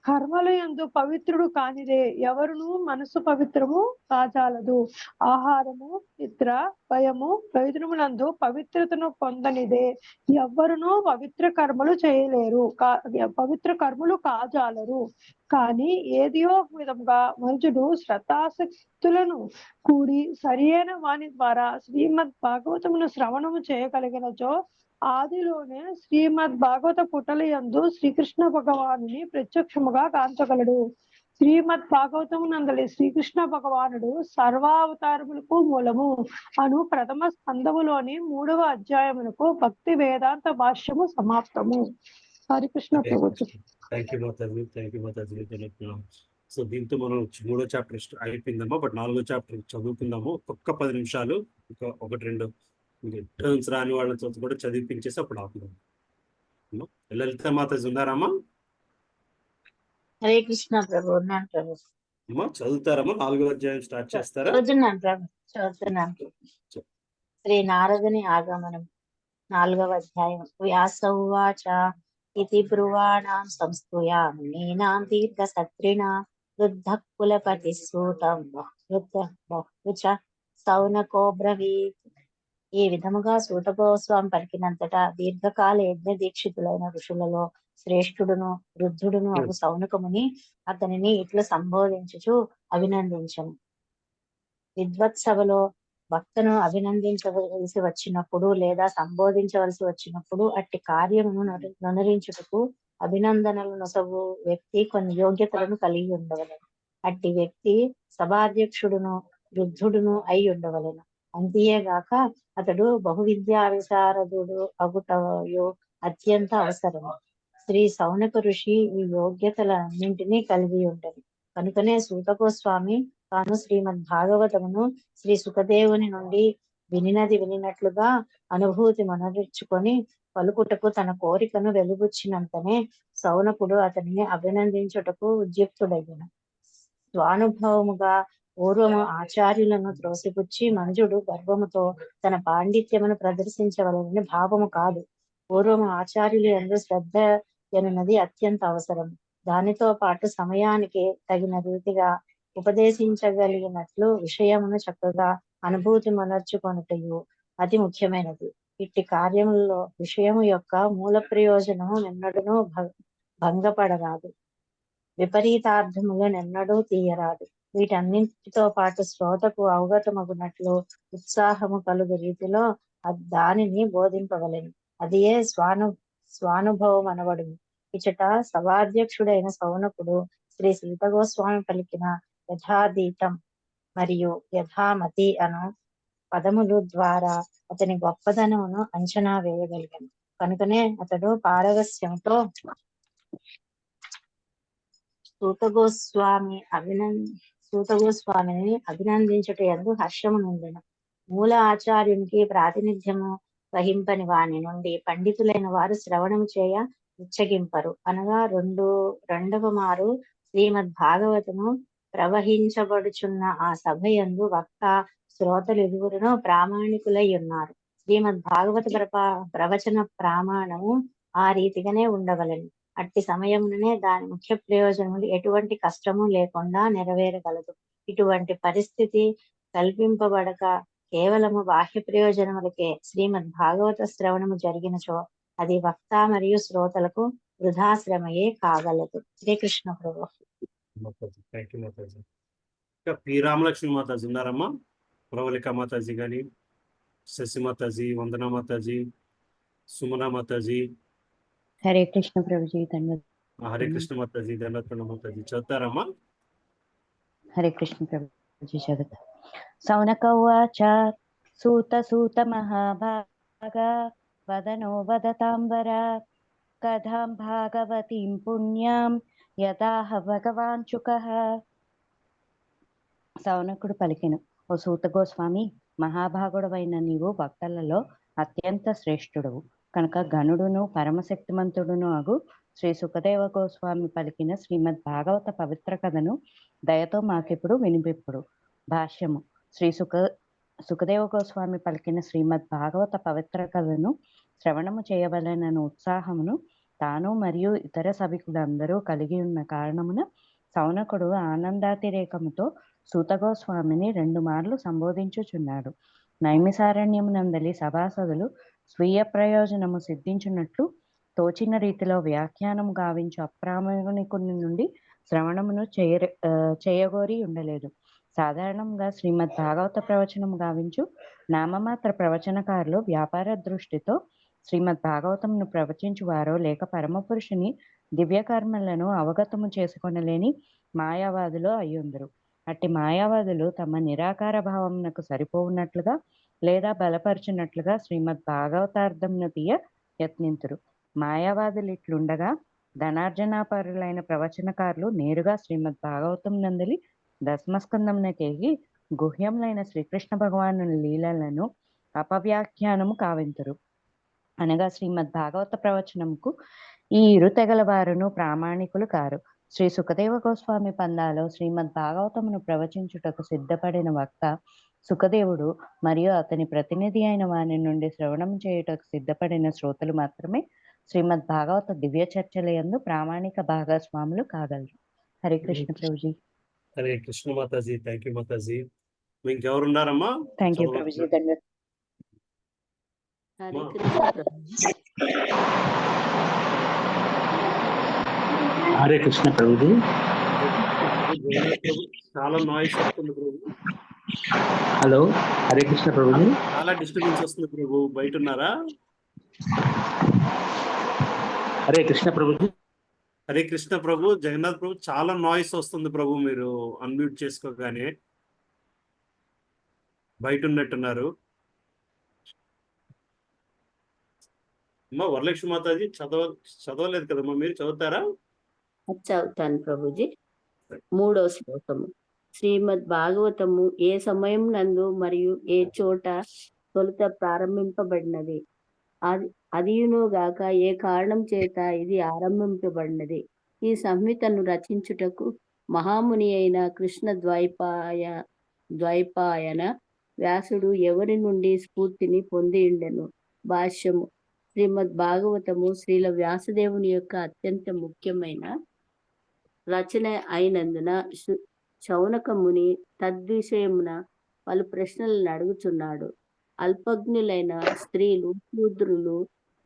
కర్మల యందు పవిత్రుడు కానిదే ఎవరును మనస్సు పవిత్రము కాజాలదు. ఆహారము, నిద్ర, భయము, ప్రయోజనములందు పవిత్రతను పొందనిదే ఎవ్వరునూ పవిత్ర కర్మలు చేయలేరు, పవిత్ర కర్మలు కాజాలరు. కానీ ఏదియో విధముగా మనుషుడు శ్రద్ధాసక్తులను కూడి సరియైన వాని ద్వారా శ్రీమద్ భాగవతమును శ్రవణము చేయగలిగినచో ఆదిలోనే శ్రీమద్ భాగవత పుటల యందు శ్రీకృష్ణ భగవానుని ప్రత్యక్షముగా కాంచగలడు. శ్రీమద్ భాగవతము నందలి శ్రీకృష్ణ భగవానుడు సర్వావతారములకు మూలము అను ప్రథమ స్కందములోని 3వ అధ్యాయమునకు భక్తి వేదాంత భాష్యము సమాప్తము. హరికృష్ణ ప్రభుత్వం. Thank you Mataji. సో దీంతో మనం 3వ చాప్టర్ అయిపోయిందమ్మా. బట్ 4వ చాప్టర్ చదువుకుందాము. ఒక్క 10 నిమిషాలు, ఒకటి రెండు టర్న్స్ రాని వాళ్ళతో కూడా చదివిపించేసి అప్పుడు ఆపుదాం. లలిత మాతాజీ ఉన్నారమ్మా? హరే కృష్ణ ప్రభు. ఉన్నాను ప్రభు. అమ్మా చదువుతారమ్మా? 4వ అధ్యాయం స్టార్ట్ చేస్తారా? చదువుతున్నాను ప్రభు, చదువుతున్నాను. శ్రీ నారదుని ఆగమనం 4వ అధ్యాయం. వ్యాస ఉవాచ ఇతి బ్రువాణాం సంస్థూయా మునీనాం దీర్ఘసత్రిణా వృద్ధ కులపతి సూతం బహుచ సౌనకో బ్రవీత్. ఈ విధముగా సూత గోస్వామి పలికినంతటా దీర్ఘకాల యజ్ఞ దీక్షితులైన ఋషులలో శ్రేష్ఠుడును వృద్ధుడును అగు సౌనకముని అతనిని ఇట్లు సంబోధించుచు అభినందించను. విద్వత్సభలో భక్తను అభినందించవలసి వచ్చినప్పుడు లేదా సంబోధించవలసి వచ్చినప్పుడు అట్టి కార్యమును నొనరించుటకు అభినందనలు నొసగు వ్యక్తి కొన్ని యోగ్యతలను కలిగి ఉండవలెను. అట్టి వ్యక్తి సభాధ్యక్షుడును వృద్ధుడును అయి ఉండవలెను. అంతేగాక అతడు బహువిద్యా విశారదుడు అగుటయు అత్యంత అవసరము. శ్రీ సౌనక ఋషి ఈ యోగ్యతలన్నింటినీ కలిగి ఉండను. కనుకనే సూత గోస్వామి తాను శ్రీమద్ భాగవతమును శ్రీ సుఖదేవుని నుండి వినినట్లుగా అనుభూతి మనరించుకొని పలుకుటకు తన కోరికను వెలుబుచ్చినంతనే సౌనకుడు అతనిని అభినందించుటకు ఉద్యుక్తుడయ్యను. స్వానుభవముగా పూర్వము ఆచార్యులను త్రోసిపుచ్చి మనుజుడు గర్వముతో తన పాండిత్యమును ప్రదర్శించవలనని భావము కాదు. పూర్వము ఆచార్యులు యందు శ్రద్ధ ఎనున్నది అత్యంత అవసరం. దానితో పాటు సమయానికి తగిన రీతిగా ఉపదేశించగలిగినట్లు విషయమును చక్కగా అనుభూతి మనర్చుకొనుటయు అతి ముఖ్యమైనది. ఇట్టి కార్యములలో విషయము యొక్క మూల ప్రయోజనము నిన్నడును భంగపడరాదు, విపరీతార్థములు నిన్నడూ తీయరాదు. వీటన్నింటితో పాటు శ్రోతకు అవగతమగునట్లు ఉత్సాహము కలుగు రీతిలో దానిని బోధింపవలెను. అదియే స్వానుభవం అనబడును. ఇచట సభాధ్యక్షుడైన సౌనకుడు శ్రీ సీత గోస్వామి పలికిన యథాతీతం మరియు యథామతి అను పదములు ద్వారా అతని గొప్పదనమును అంచనా వేయగలిగాను. కనుకనే అతడు పారవస్యంతో సూత గోస్వామిని అభినందించుట యందు హర్షము నుండెను. మూల ఆచార్యునికి ప్రాతినిధ్యము వహింపని వాని నుండి పండితులైన వారు శ్రవణము చేయ ఉచ్చగింపరు. అనగా రెండవ మారు శ్రీమద్ భాగవతము ప్రవహించబడుచున్న ఆ సభ యందు వక్త శ్రోతలు ఇరువురును ప్రామాణికులై ఉన్నారు. శ్రీమద్ భాగవత ప్రవచన ప్రమాణము ఆ రీతిగానే ఉండవలెను. అట్టి సమయముననే దాని ముఖ్య ప్రయోజనములు ఎటువంటి కష్టము లేకుండా నెరవేరగలదు. ఇటువంటి పరిస్థితి కల్పింపబడక కేవలము బాహ్య ప్రయోజనములకే శ్రీమద్ భాగవత శ్రవణము జరిగినచో అది వక్త మరియు శ్రోతలకు వృధాశ్రమయే కాగలదు. శ్రీకృష్ణ ప్రభు. పి రామలక్ష్మి మాతాజీ ఉన్నారమ్మా? ప్రవళిక మాతాజీ గాని, శశి మాతాజీ, వందన మాతాజీ, సుమన మాతాజీ. హరే కృష్ణ ప్రభుజీ. హరే కృష్ణ మాతాజీ, దండోత్పన్న మాతాజీ చదువుతారమ్మా? హరే కృష్ణ ప్రభుజీ చదువుతా. సౌనక ఉవాచ సూత మహాభాగ వదనో వదతాంబర కథాం భాగవతీం పుణ్యాం యథాహ భగవాన్ చుకః. సౌనకుడు పలికెను, ఓ సూత గోస్వామి, మహాభాగుడవైన నీవు భక్తులలో అత్యంత శ్రేష్ఠుడవు కనుక గణుడును పరమశక్తిమంతుడును అగు శ్రీ సుఖదేవ గోస్వామి పలికిన శ్రీమద్ భాగవత పవిత్ర కథను దయతో మాకిప్పుడు వినిపిప్పుడు. భాష్యము. సుఖదేవ గోస్వామి పలికిన శ్రీమద్ భాగవత పవిత్ర కథను శ్రవణము చేయవలెనను ఉత్సాహమును తాను మరియు ఇతర సభికులందరూ కలిగి ఉన్న కారణమున సౌనకుడు ఆనందాతిరేకముతో సూత గోస్వామిని 2 మార్లు సంబోధించుచున్నాడు. నైమిసారణ్యమునందలి సభాసదులు స్వీయ ప్రయోజనము సిద్ధించున్నట్లు తోచిన రీతిలో వ్యాఖ్యానము గావించు అప్రామాణికుని నుండి శ్రవణమును చేయగోరి ఉండలేదు. సాధారణంగా శ్రీమద్ భాగవత ప్రవచనము గావించు నామమాత్ర ప్రవచనకారులు వ్యాపార దృష్టితో శ్రీమద్ భాగవతమును ప్రవచించువారో లేక పరమపురుషుని దివ్యకర్మలను అవగతము చేసుకొనలేని మాయావాదులు అయ్యుందరు. అట్టి మాయావాదులు తమ నిరాకార భావమునకు సరిపోవున్నట్లుగా లేదా బలపరిచినట్లుగా శ్రీమద్ భాగవతార్థమును తీయ యత్నింతురు. మాయావాదులు ఇట్లుండగా ధనార్జనాపరులైన ప్రవచనకారులు నేరుగా శ్రీమద్ భాగవతం నందలి దశమస్కందమునకేగి గుహ్యములైన శ్రీకృష్ణ భగవాను లీలలను అపవ్యాఖ్యానము కావింతురు. అనగా శ్రీమద్ భాగవత ప్రవచనముకు ఈ ఇరు తెగల వారును ప్రామాణికులు కారు. శ్రీ సుఖదేవ గోస్వామి పందాలో శ్రీమద్ భాగవతమును ప్రవచించుటకు సిద్ధపడిన వక్త సుఖదేవుడు మరియు అతని ప్రతినిధి అయిన వారి నుండి శ్రవణం చేయుటకు సిద్ధపడిన శ్రోతలు మాత్రమే శ్రీమద్ భాగవత దివ్య చర్చలయందు ప్రామాణిక భాగస్వాములు కాగలరు. హరే కృష్ణ ప్రభుజీ. హరే కృష్ణ మాతాజీ. థ్యాంక్ యూ మాతాజీ. ఇంకెవరున్నారమ్మా? థ్యాంక్ యూ ప్రభుజీ. ధన్యవాదాలు. హరే కృష్ణ ప్రభుజీ. చాలా నాయిస్ వస్తుంది ప్రభు. హలో, హరే కృష్ణ ప్రభుజీ. చాలా డిస్టర్బెన్స్ వస్తుంది ప్రభు, బయట ఉన్నారా? హరే కృష్ణ ప్రభుజీ. హరే కృష్ణ ప్రభు. జగన్నాథ్ ప్రభు, చాలా నాయిస్ వస్తుంది ప్రభు, మీరు అన్మ్యూట్ చేసుకోగానే. బయట ఉన్నట్టున్నారు. అమ్మా వరలక్ష్మి మాతాజీ చదవలేదు కదమ్మా, మీరు చదువుతారా? చదువుతాను ప్రభుజీ. 3వ శ్లోకము. శ్రీమద్ భాగవతము ఏ సమయం నందు మరియు ఏ చోట తొలుత ప్రారంభింపబడినది, అదియునుగాక ఏ కారణం చేత ఇది ఆరంభింపబడినది. ఈ సంహితను రచించుటకు మహాముని అయిన కృష్ణ ద్వైపాయన వ్యాసుడు ఎవరి నుండి స్ఫూర్తిని పొంది ఉండెను. భాష్యము. శ్రీమద్ భాగవతము శ్రీల వ్యాసదేవుని యొక్క అత్యంత ముఖ్యమైన రచన అయినందున శౌనకముని తద్విషయమున పలు ప్రశ్నలను అడుగుచున్నాడు. అల్పజ్ఞులైన స్త్రీలు, శూద్రులు,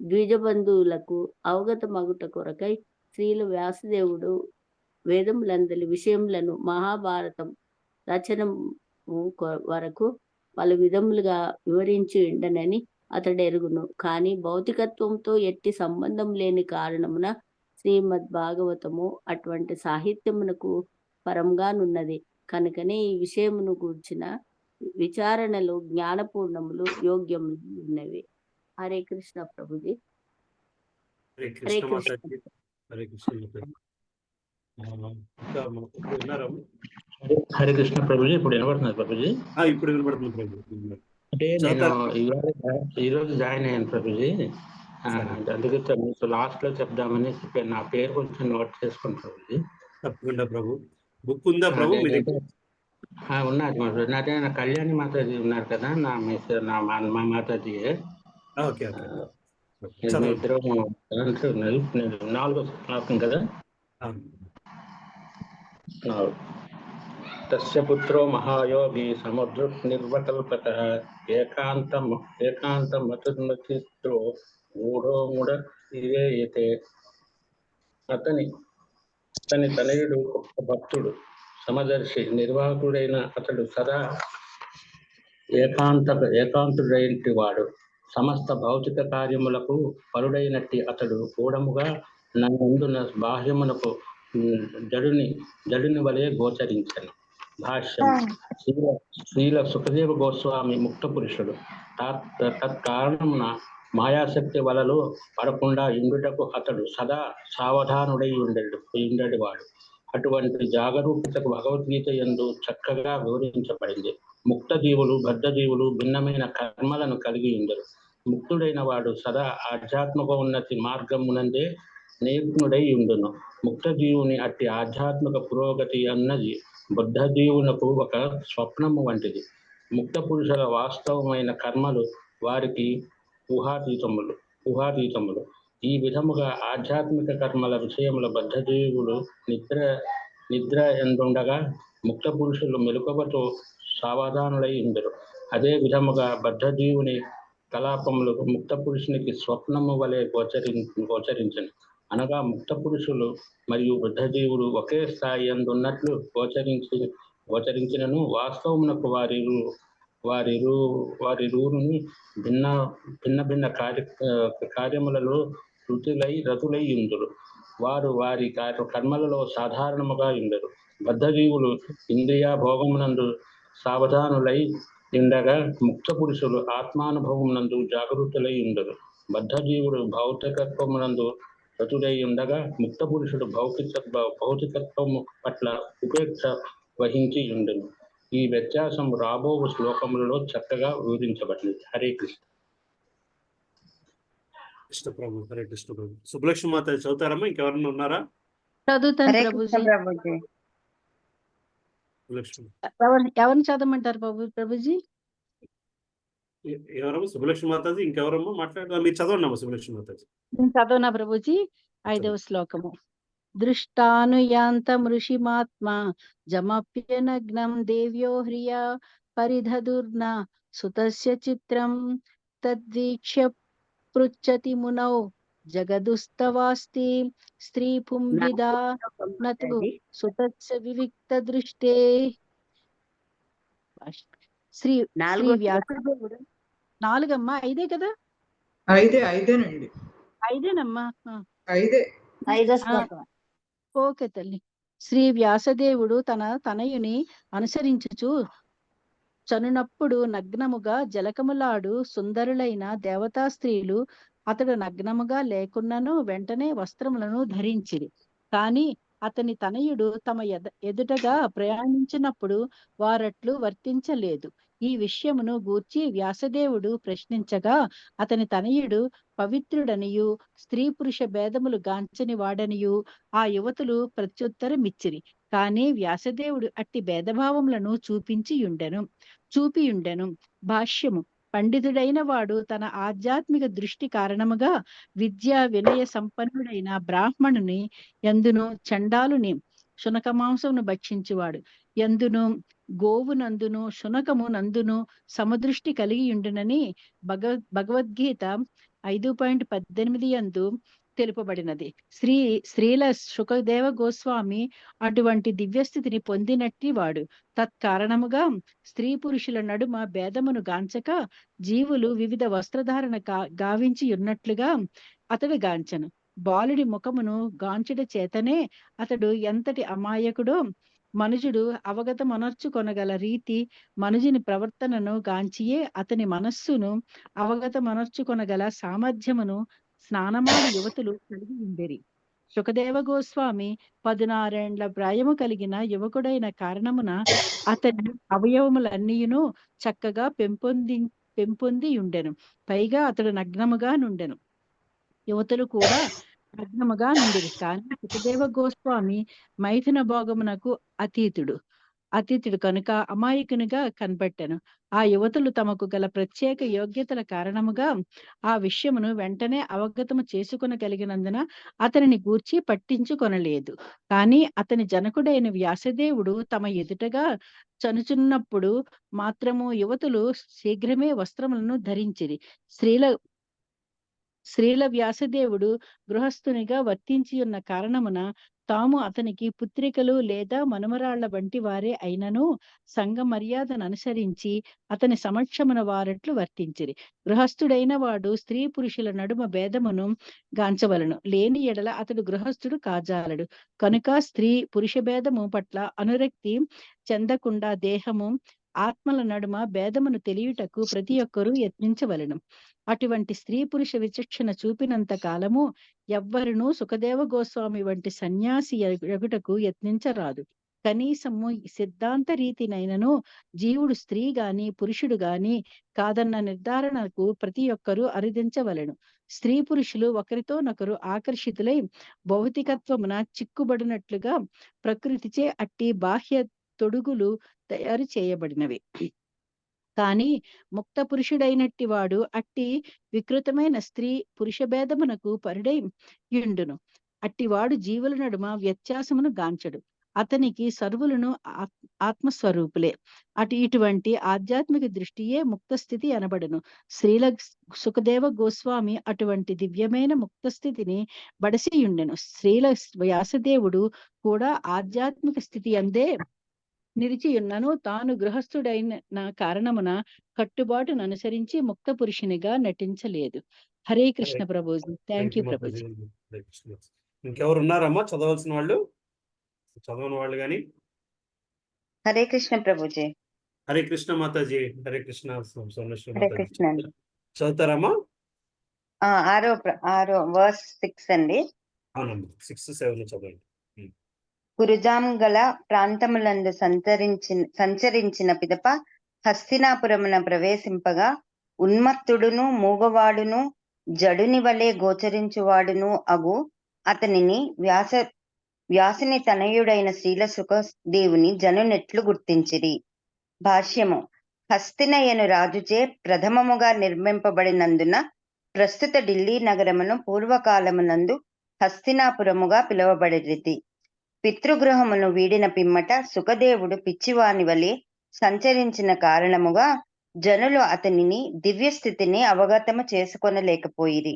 ద్విజబంధువులకు అవగతమగుట కొరకై శ్రీల వ్యాసదేవుడు వేదములందలి విషయములను మహాభారతం రచన వరకు పలు విధములుగా వివరించి ఉండనని అతడు ఎరుగును. కానీ భౌతికత్వంతో ఎట్టి సంబంధం లేని కారణమున శ్రీమద్ భాగవతము అటువంటి సాహిత్యమునకు పరంగానున్నది. కనుకనే ఈ విషయమును గూర్చిన విచారణలు జ్ఞానపూర్ణములు యోగ్యములు ఉన్నవి. హరే కృష్ణ ప్రభుజీ. హరే కృష్ణ. హరే కృష్ణ. హరే కృష్ణ ప్రభుజీ. ఇప్పుడు వినబడుతుంది ప్రభుజీ? ఇప్పుడు వినబడుతుంది ప్రభు. అంటే నేను ఈరోజు జాయిన్ అయ్యాను ప్రభుజీ. అందుకే మీకు లాస్ట్ లో చెప్దామని చెప్పాను. నా పేరు కొంచెం నోట్ చేసుకోండి ప్రభుజీ. తప్పకుండా ప్రభు. బుక్ ఉందా ప్రభు? ఉన్నది ప్రభు. నా కళ్యాణి మాతాజీ ఉన్నారు కదా, మా మాతాజీ. ఇద్దరు ఉన్నది. 4వ శ్లోకం కదా. తస్య పుత్రో మహాయోగి సముద్ర నిర్వకల్పత ఏకాంతమతుర్మచిత్రో మూఢోముడ ఇవేయతే. అతని తనయుడు గొప్ప భక్తుడు, సమదర్శి, నిర్వాహకుడైన అతడు సదా ఏకాంతుడైనటి వాడు. సమస్త భౌతిక కార్యములకు పరుడైనట్టి అతడు కూడముగా నందున బాహ్యమునకు జడుని వలె గోచరించను. భాష్యం. శ్రీల సుఖదేవ గోస్వామి ముక్త పురుషుడు. తత్కారణమున మాయాశక్తి వలలో పడకుండా ఇండుటకు అతడు సదా సావధానుడై ఉండేవాడు. అటువంటి జాగరూకతకు భగవద్గీత యందు చక్కగా వివరించబడింది. ముక్త జీవులు బద్ధ జీవులు భిన్నమైన కర్మలను కలిగి ఉండరు. ముక్తుడైన వాడు సదా ఆధ్యాత్మిక ఉన్నతి మార్గమునందే నియుక్తుడై ఉండును. ముక్త జీవుని అట్టి ఆధ్యాత్మిక పురోగతి అన్నది బుద్ధ జీవునకు ఒక స్వప్నము వంటిది. ముక్త పురుషుల వాస్తవమైన కర్మలు వారికి ఊహాతీతములు. ఈ విధముగా ఆధ్యాత్మిక కర్మల విషయముల బద్ధ జీవులు నిద్ర ఎందుండగా ముక్త పురుషులు మెలకువతో సావధానులై ఉందరు. అదే విధముగా బద్ధ జీవుని కలాపములు ముక్త పురుషునికి స్వప్నము వలె గోచరించను. అనగా ముక్త పురుషులు మరియు బుద్ధ జీవులు ఒకే స్థాయి అందున్నట్లు గోచరించినను వాస్తవమునకు వారిరువురుని భిన్న కార్యములలో రతులై ఉందురు. వారు వారి కర్మలలో సాధారణముగా ఉండరు. బద్ధ జీవులు ఇంద్రియ భోగమునందు సావధానులై ఉండగా ముక్త పురుషులు ఆత్మానుభవమునందు జాగృతులై ఉండరు. బద్ధ జీవుడు భౌతికత్వమునందు రతుడై ఉండగా ముక్త పురుషుడు భౌతికత్వము పట్ల ఉపేక్ష వహించి ఉండను. ఈ వ్యత్యాసం రాబో శ్లోకములలో చక్కగా వివరించబడింది. హరే కృష్ణ. హరే కృష్ణ ప్రభు. సుబ్బలక్ష్మి మాత చదువుతారమ్మా? ఇంకెవరన్నా ఉన్నారా? చదువుతాను ప్రభుజీ. ఎవరిని చదవమంటారు ప్రభుజీ? ఎవరమ్మా? సుబ్బలక్ష్మి మాతాజీ. ఇంకెవరమ్మా మాట్లాడతారు? మీరు చదవండి అమ్మా సుబ్బలక్ష్మి మాతాజీ. నేను చదవనా ప్రభుజీ? 5వ శ్లోకము. దృష్టానుయాంతమృషిమాత్మా జమప్యనగ్నం దేవ్యో హ్రియ పరిధదుర్న సుతస్య చిత్రం తద్వీక్ష్య పృచ్చతి మునౌ జగదుస్తవాస్తి స్త్రీ పుంభిదా నతు సుతస్య వివిక్త దృష్టే. శ్రీ వ్యాసదేవుడు 4 5 కదా? ఐదేనండి. 5ఏనమ్మా? 5 ఓకే తల్లి. శ్రీ వ్యాసదేవుడు తన తనయుని అనుసరించుచు చనునప్పుడు నగ్నముగా జలకములాడు సుందరులైన దేవతా స్త్రీలు అతడు నగ్నముగా లేకున్నను వెంటనే వస్త్రములను ధరించిరి. కాని అతని తనయుడు తమ ఎదుటగా ప్రయాణించినప్పుడు వారట్లు వర్తించలేదు. ఈ విషయమును గూర్చి వ్యాసదేవుడు ప్రశ్నించగా అతని తనయుడు పవిత్రుడనియు స్త్రీ పురుష భేదములు గాంచని వాడనియు ఆ యువతులు ప్రత్యుత్తరమిచ్చిరి. కానీ వ్యాసదేవుడు అట్టి భేదభావములను చూపియుండెను. భాష్యము. పండితుడైన వాడు తన ఆధ్యాత్మిక దృష్టి కారణముగా విద్యా వినయ సంపన్నుడైన బ్రాహ్మణుని ఎందును చండాలుని శునక మాంసమును భక్షించువాడు ఎందును గోవునందును శునకము నందును సమదృష్టి కలిగి ఉండునని భగవద్గీత 5.18 యందు తెలుపబడినది. శ్రీల శుకదేవ గోస్వామి అటువంటి దివ్యస్థితిని పొందినట్టి వాడు. తత్కారణముగా స్త్రీ పురుషుల నడుమ భేదమును గాంచక జీవులు వివిధ వస్త్రధారణ గావించి ఉన్నట్లుగా అతడు గాంచను. బాలుడి ముఖమును గాంచుట చేతనే అతడు ఎంతటి అమాయకుడో మనుజుడు అవగతమనర్చుకొనగల రీతి మనుజుని ప్రవర్తనను గాంచియే అతని మనస్సును అవగతమనర్చుకొనగల సామర్థ్యమును స్నానమాడి యువతులు కలిగి ఉండేరి. శుకదేవ గోస్వామి 16 ఏండ్ల ప్రాయము కలిగిన యువకుడైన కారణమున అతని అవయవములన్నీయును చక్కగా పెంపొంది ఉండెను. పైగా అతడు నగ్నముగా నుండెను. యువతులు కూడా నగ్నముగా నుండిరి. కానీ శుకదేవ గోస్వామి మైథున భోగమునకు అతీతుడు కనుక అమాయకునిగా కనబట్టెను. ఆ యువతులు తమకు గల ప్రత్యేక యోగ్యతల కారణముగా ఆ విషయమును వెంటనే అవగతము చేసుకొనగలిగినందున అతనిని గూర్చి పట్టించుకొనలేదు. కానీ అతని జనకుడైన వ్యాసదేవుడు తమ ఎదుటగా చనుచున్నప్పుడు మాత్రము యువతులు శీఘ్రమే వస్త్రములను ధరించిరి. శ్రీల వ్యాసదేవుడు గృహస్థునిగా వర్తించి ఉన్న కారణమున తాము అతనికి పుత్రికలు లేదా మనుమరాళ్ల వంటి వారే అయినను సంఘ మర్యాదను అనుసరించి అతని సమక్షమున వారట్లు వర్తించిరి. గృహస్థుడైన వాడు స్త్రీ పురుషుల నడుమ భేదమును గాంచవలను. లేని ఎడల అతడు గృహస్థుడు కాజాలడు. కనుక స్త్రీ పురుష భేదము పట్ల అనురక్తి చెందకుండా దేహము ఆత్మల నడుమ భేదమును తెలియుటకు ప్రతి ఒక్కరూ యత్నించవలెను. అటువంటి స్త్రీ పురుష విచక్షణ చూపినంత కాలము ఎవ్వరునూ సుఖదేవ గోస్వామి వంటి సన్యాసి ఎగుటకు యత్నించరాదు. కనీసము సిద్ధాంత రీతినైనను జీవుడు స్త్రీ గాని పురుషుడు గాని కాదన్న నిర్ధారణకు ప్రతి ఒక్కరూ అరుదించవలెను. స్త్రీ పురుషులు ఒకరితోనొకరు ఆకర్షితులై భౌతికత్వమున చిక్కుబడినట్లుగా ప్రకృతిచే అట్టి బాహ్య తొడుగులు తయారు చేయబడినవి. కానీ ముక్త పురుషుడైనట్టి వాడు అట్టి వికృతమైన స్త్రీ పురుష భేదమునకు పరుడై యుండును. అట్టివాడు జీవుల నడుమ వ్యత్యాసమును గాంచడు. అతనికి సర్వులను ఆత్మస్వరూపులే. ఇటువంటి ఆధ్యాత్మిక దృష్టియే ముక్త స్థితి అనబడును. శ్రీల సుఖదేవ గోస్వామి అటువంటి దివ్యమైన ముక్త స్థితిని బడసియుండెను. శ్రీల వ్యాసదేవుడు కూడా ఆధ్యాత్మిక స్థితి అందే నిలిచియున్నను తాను గృహస్థుడైన కారణమున కట్టుబాటును అనుసరించి ముక్త పురుషునిగా నటించలేదు. హరే కృష్ణ ప్రభుజీ. Thank you Prabhuji. ఇంకెవరు ఉన్నారమ్మా చదవాల్సిన వాళ్ళు, చదవని వాళ్ళు కానీ? హరే కృష్ణ ప్రభుజీ. హరే కృష్ణ మాతాజీ. హరే కృష్ణ. హరే కృష్ణ అండి. చదువుతారమ్మా? ఆరో వర్స్ 6 అండి. అవునమ్మా, 6, 7 చదవండి. కురుజాంగల ప్రాంతములందు సంచరించిన పిదప హస్తినాపురమున ప్రవేశింపగా ఉన్మత్తుడును మూగవాడును జడుని వలె గోచరించువాడును అగు అతనిని వ్యాసుని తనయుడైన శ్రీల సుఖదేవుని జనునెట్లు గుర్తించిరి. భాష్యము. హస్తినయను రాజుచే ప్రథమముగా నిర్మింపబడినందున ప్రస్తుత ఢిల్లీ నగరమును పూర్వకాలమునందు హస్తినాపురముగా పిలువబడిది. పితృగృహమును వీడిన పిమ్మట సుఖదేవుడు పిచ్చివాని వలె సంచరించిన కారణముగా జనులు అతనిని దివ్య స్థితిని అవగతము చేసుకొనలేకపోయిరి.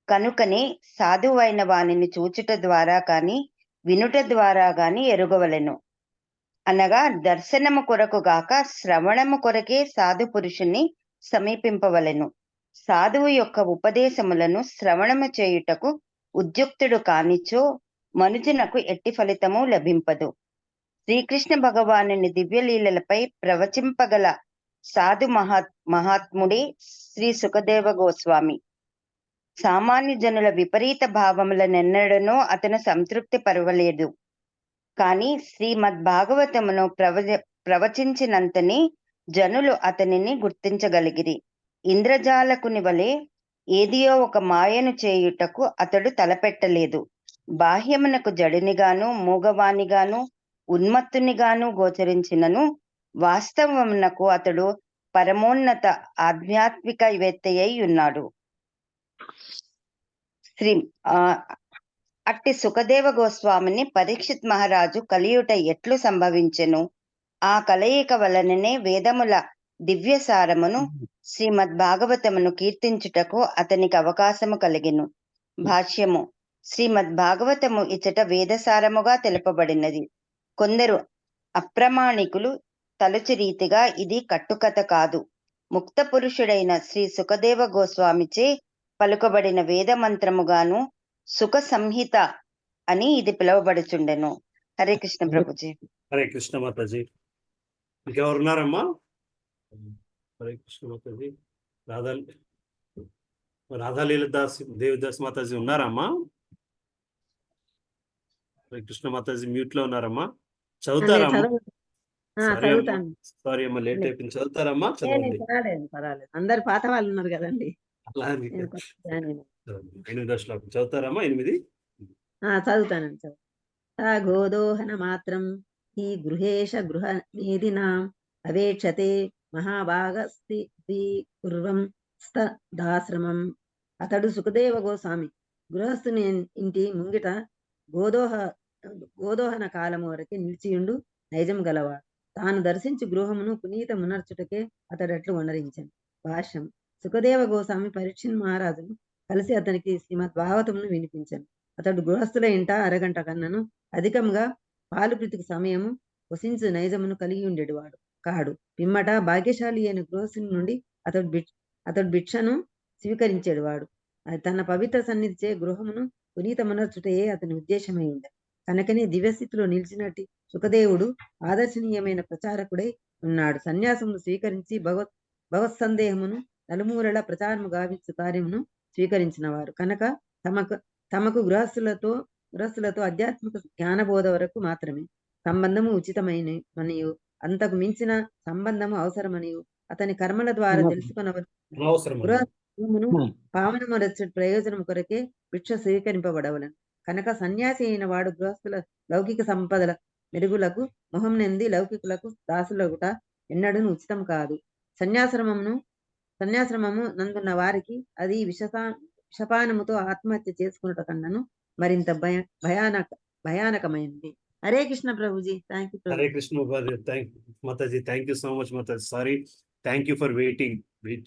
కనుకనే సాధువైన వానిని చూచుట ద్వారా కాని వినుట ద్వారా గాని ఎరుగవలెను. అనగా దర్శనము కొరకు గాక శ్రవణము కొరకే సాధు పురుషుని సమీపింపవలెను. సాధువు యొక్క ఉపదేశములను శ్రవణము చేయుటకు ఉద్యుక్తుడు కానిచో మనుజునకు ఎట్టి ఫలితము లభింపదు. శ్రీకృష్ణ భగవానుని దివ్యలీలలపై ప్రవచింపగల సాధు మహాత్ముడే శ్రీ సుఖదేవ గోస్వామి. సామాన్య జనుల విపరీత భావములనెన్నడనో అతను సంతృప్తి పరవలేదు. కానీ శ్రీమద్ భాగవతమును ప్రవచించినంతని జనులు అతనిని గుర్తించగలిగిరి. ఇంద్రజాలకుని వలె ఏదియో ఒక మాయను చేయుటకు అతడు తలపెట్టలేదు. బాహ్యమునకు జడినిగాను మూగవానిగాను ఉన్మత్తునిగాను గోచరించినను వాస్తవమునకు అతడు పరమోన్నత ఆధ్యాత్మికవేత్తయ్య ఉన్నాడు. అట్టి సుఖదేవ గోస్వామిని పరీక్షిత్ మహారాజు కలియుట ఎట్లు సంభవించెను? ఆ కలయిక వలననే వేదముల దివ్యసారమును శ్రీమద్ భాగవతమును కీర్తించుటకు అతనికి అవకాశము కలిగెను. భాష్యము. శ్రీమద్ భాగవతము ఇచ్చట వేదసారముగా తెలుపబడినది. కొందరు అప్రమాణికులు తలుచు రీతిగా ఇది కట్టుకథ కాదు, ముక్త పురుషుడైన శ్రీ సుఖదేవ గోస్వామిచే పలుకబడిన వేద మంత్రముగాను సుఖ సంహిత అని ఇది పిలువబడుచుండెను. హరే కృష్ణ ప్రభుజీ. హరే కృష్ణ మాతాజీ. ఇంకెవరున్నారమ్మా? హరే కృష్ణ మాతాజీ. రాధాలీలదాస్ దేవిదాస్ మాతాజీ ఉన్నారమ్మా? హరే కృష్ణ మాతాజీ మ్యూట్ లో ఉన్నారమ్మా. చదువుతారమ్మా? సారీ అమ్మా, లేట్ అయిపోయింది. చదువుతారమ్మా? చదవండి. పర్వాలేదు, అందరు పాత వాళ్ళు ఉన్నారు కదండి. అలా 8వ శ్లోకం చదువుతారమ్మా? 8. చదువుతానండి. గోదోహన మాత్రం ఈ గృహేష గృహ మేదినా అవేక్షతే మహాభాగస్తి పూర్వం దాశ్రమం. అతడు సుఖదేవ గోస్వామి గృహస్థుని ఇంటి ముంగిట గోదోహన కాలము వరకు నిలిచియుండు నైజం గలవాడు. తాను దర్శించి గృహమును పునీతమునర్చుటకే అతడట్లు వనరించాను. భాష్యం. సుఖదేవ గోస్వామి పరీక్షిత్ మహారాజును కలిసి అతనికి శ్రీమద్ భాగవతమును వినిపించాను. అతడు గృహస్థుల ఇంట అరగంట కన్నను అధికంగా పాలు ప్రీతికి సమయము వసించు నైజమును కలిగి ఉండేవాడు కాడు. పిమ్మట భాగ్యశాలి అయిన గృహస్థుని నుండి అతడు భిక్షను స్వీకరించేవాడు. తన పవిత్ర సన్నిధిచే గృహమును పునీతమునర్చుటయే అతని ఉద్దేశమై ఉండే. కనుకనే దివ్యస్థితిలో నిలిచినట్టు సుఖదేవుడు ఆదర్శనీయమైన ప్రచారకుడై ఉన్నాడు. సన్యాసమును స్వీకరించి భగవత్ సందేహమును నలుమూరల ప్రచారము గావించు కార్యమును స్వీకరించిన వారు కనుక తమకు గృహస్థులతో ఆధ్యాత్మిక జ్ఞానబోధ వరకు మాత్రమే సంబంధము ఉచితమైన మరియు అంతకు మించిన సంబంధము అవసరమనియు అతని కర్మల ద్వారా తెలుసుకునవలసిన గృహమును పావనమరచు ప్రయోజనం కొరకే భిక్ష స్వీకరింపబడవలను. కనుక సన్యాసి అయిన వాడు గృహస్థుల లౌకిక సంపదల మెరుగులకు మొహం నెంది లౌకికులకు దాసులగుట ఎన్నడూ ఉచితం కాదు. సన్యాశ్రమము నందున్న వారికి అది విషపానముతో ఆత్మహత్య చేసుకున్నట కన్నను మరింత భయానకమైంది. హరే కృష్ణ ప్రభుజీ. Thank you. హరే కృష్ణ మాతాజీ. Thank you so much Mataji. Sorry, thank you for weight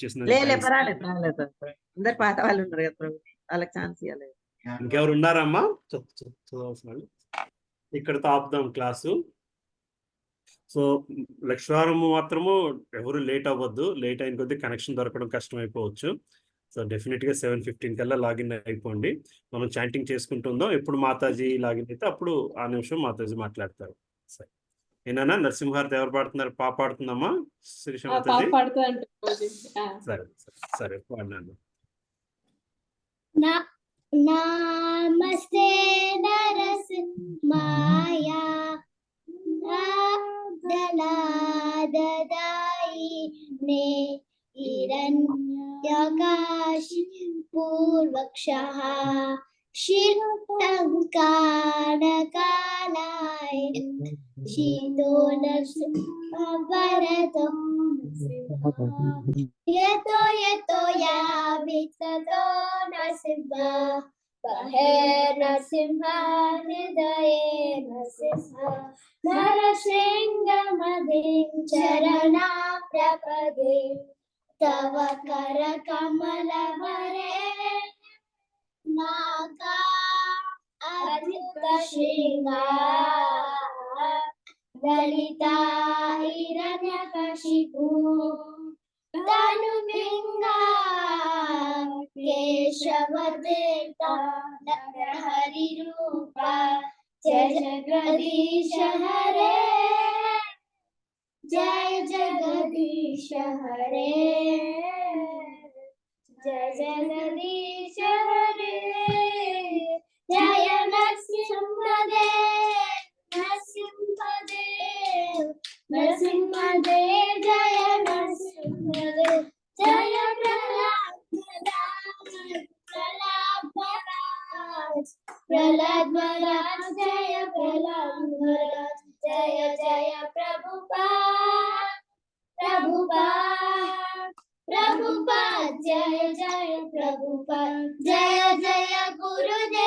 చేసిన. పర్వాలేదు. అందరు పాత వాళ్ళు ఉన్నారు కదా ప్రభుజీ, వాళ్ళకి ఛాన్స్ ఇవ్వలేదు. ఇంకెవరు ఉన్నారమ్మా చదవాల్సిన వాళ్ళు? ఇక్కడతో ఆపుదాం క్లాసు. సో లక్షవారము మాత్రము ఎవరు లేట్ అవ్వద్దు. లేట్ అయిన కొద్దీ కనెక్షన్ దొరకడం కష్టం అయిపోవచ్చు. సో డెఫినెట్గా 7:15 కల్లా లాగిన్ అయిపోండి. మనం చాంటింగ్ చేసుకుంటుందాం. ఎప్పుడు మాతాజీ లాగిన్ అయితే అప్పుడు ఆ నిమిషం మాతాజీ మాట్లాడతారు. సరే ఏనా? నరసింహార్తి ఎవరు పాడుతున్నారు? పాప పాడుతుందమ్మా శిరీష మాతాజీ? సరే సరే పాడినాను. నమస్తే నరసింహాయ దలాదదాయి నే హిరణ్యకాశి పూర్వక్షః శిరఃకాణకాలాయ శీతో నరసింహవరదో యతో యతో యావితతో నరసింహ హే నరసింహ హృదయే నరసింహ నరసింహమదిం చరణా ప్రపదే తవ కర కమల వరే నాగా అద్భుత శృంగార లలితా హిరణ్యకశిపు తనుబింగా కేశవదేత నరహరి రూప జయ జగదీశ హరే జయ జగదీశ హరే జయ జగదీశ హరే జయ నరసింహదేవ్ నరసింహదేవ్ నరసింహదేవ్ జయ నరసింహదేవ్ జయ ప్రహ్లాద్ మహారాజ్ జయ ప్రహ్లాద్ మహారాజ్ జయ జయ ప్రభుపాద్ జయ జయ ప్రభుపాద్ జయ జయ గురుదేవ్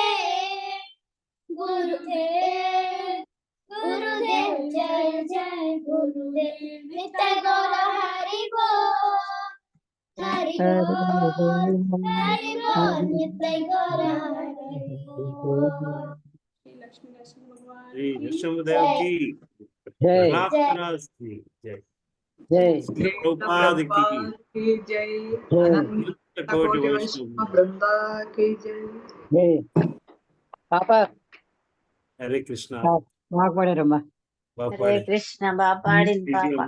జయ జయ గురుదేవ్ నిత్య గౌర హరి బోల్ నిత్య గౌర హరి బోల్. శ్రీ నరసింహదేవ్ కి జై జై ప్రభుపాద్ కి జై కోటి వైష్ణవ బృందా కి జై. పాప హరే కృష్ణ. బాగా పాడారమ్మా. హరే కృష్ణ. బాగా పాడింది పాప.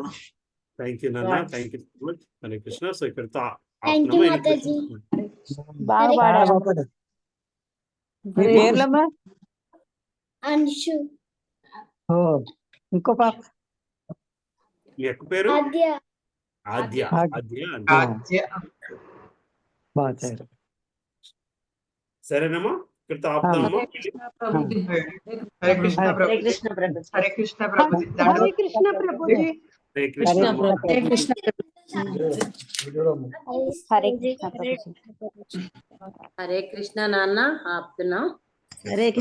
థ్యాంక్ యూ నాన్న. Thank you so much. Hare Krishna. So ఇక్కడతో బాగా పాడారు. మీ పేర్లమ్మా? అంశు. ఓ ఇంకో పాప మీ యొక్క పేరు? ఆద్య. ఆద్య. సరేనమ్మా, ఇక్కడతో ఆపుతాము. హరే కృష్ణ ప్రభుజీ. హరే కృష్ణ ప్రభుజీ. హరే కృష్ణ ప్రభుజీ. హరే కృష్ణ. హరే కృష్ణ. హరే కృష్ణ నాన్న ఆపుతున్నాం. హరే కృష్ణ.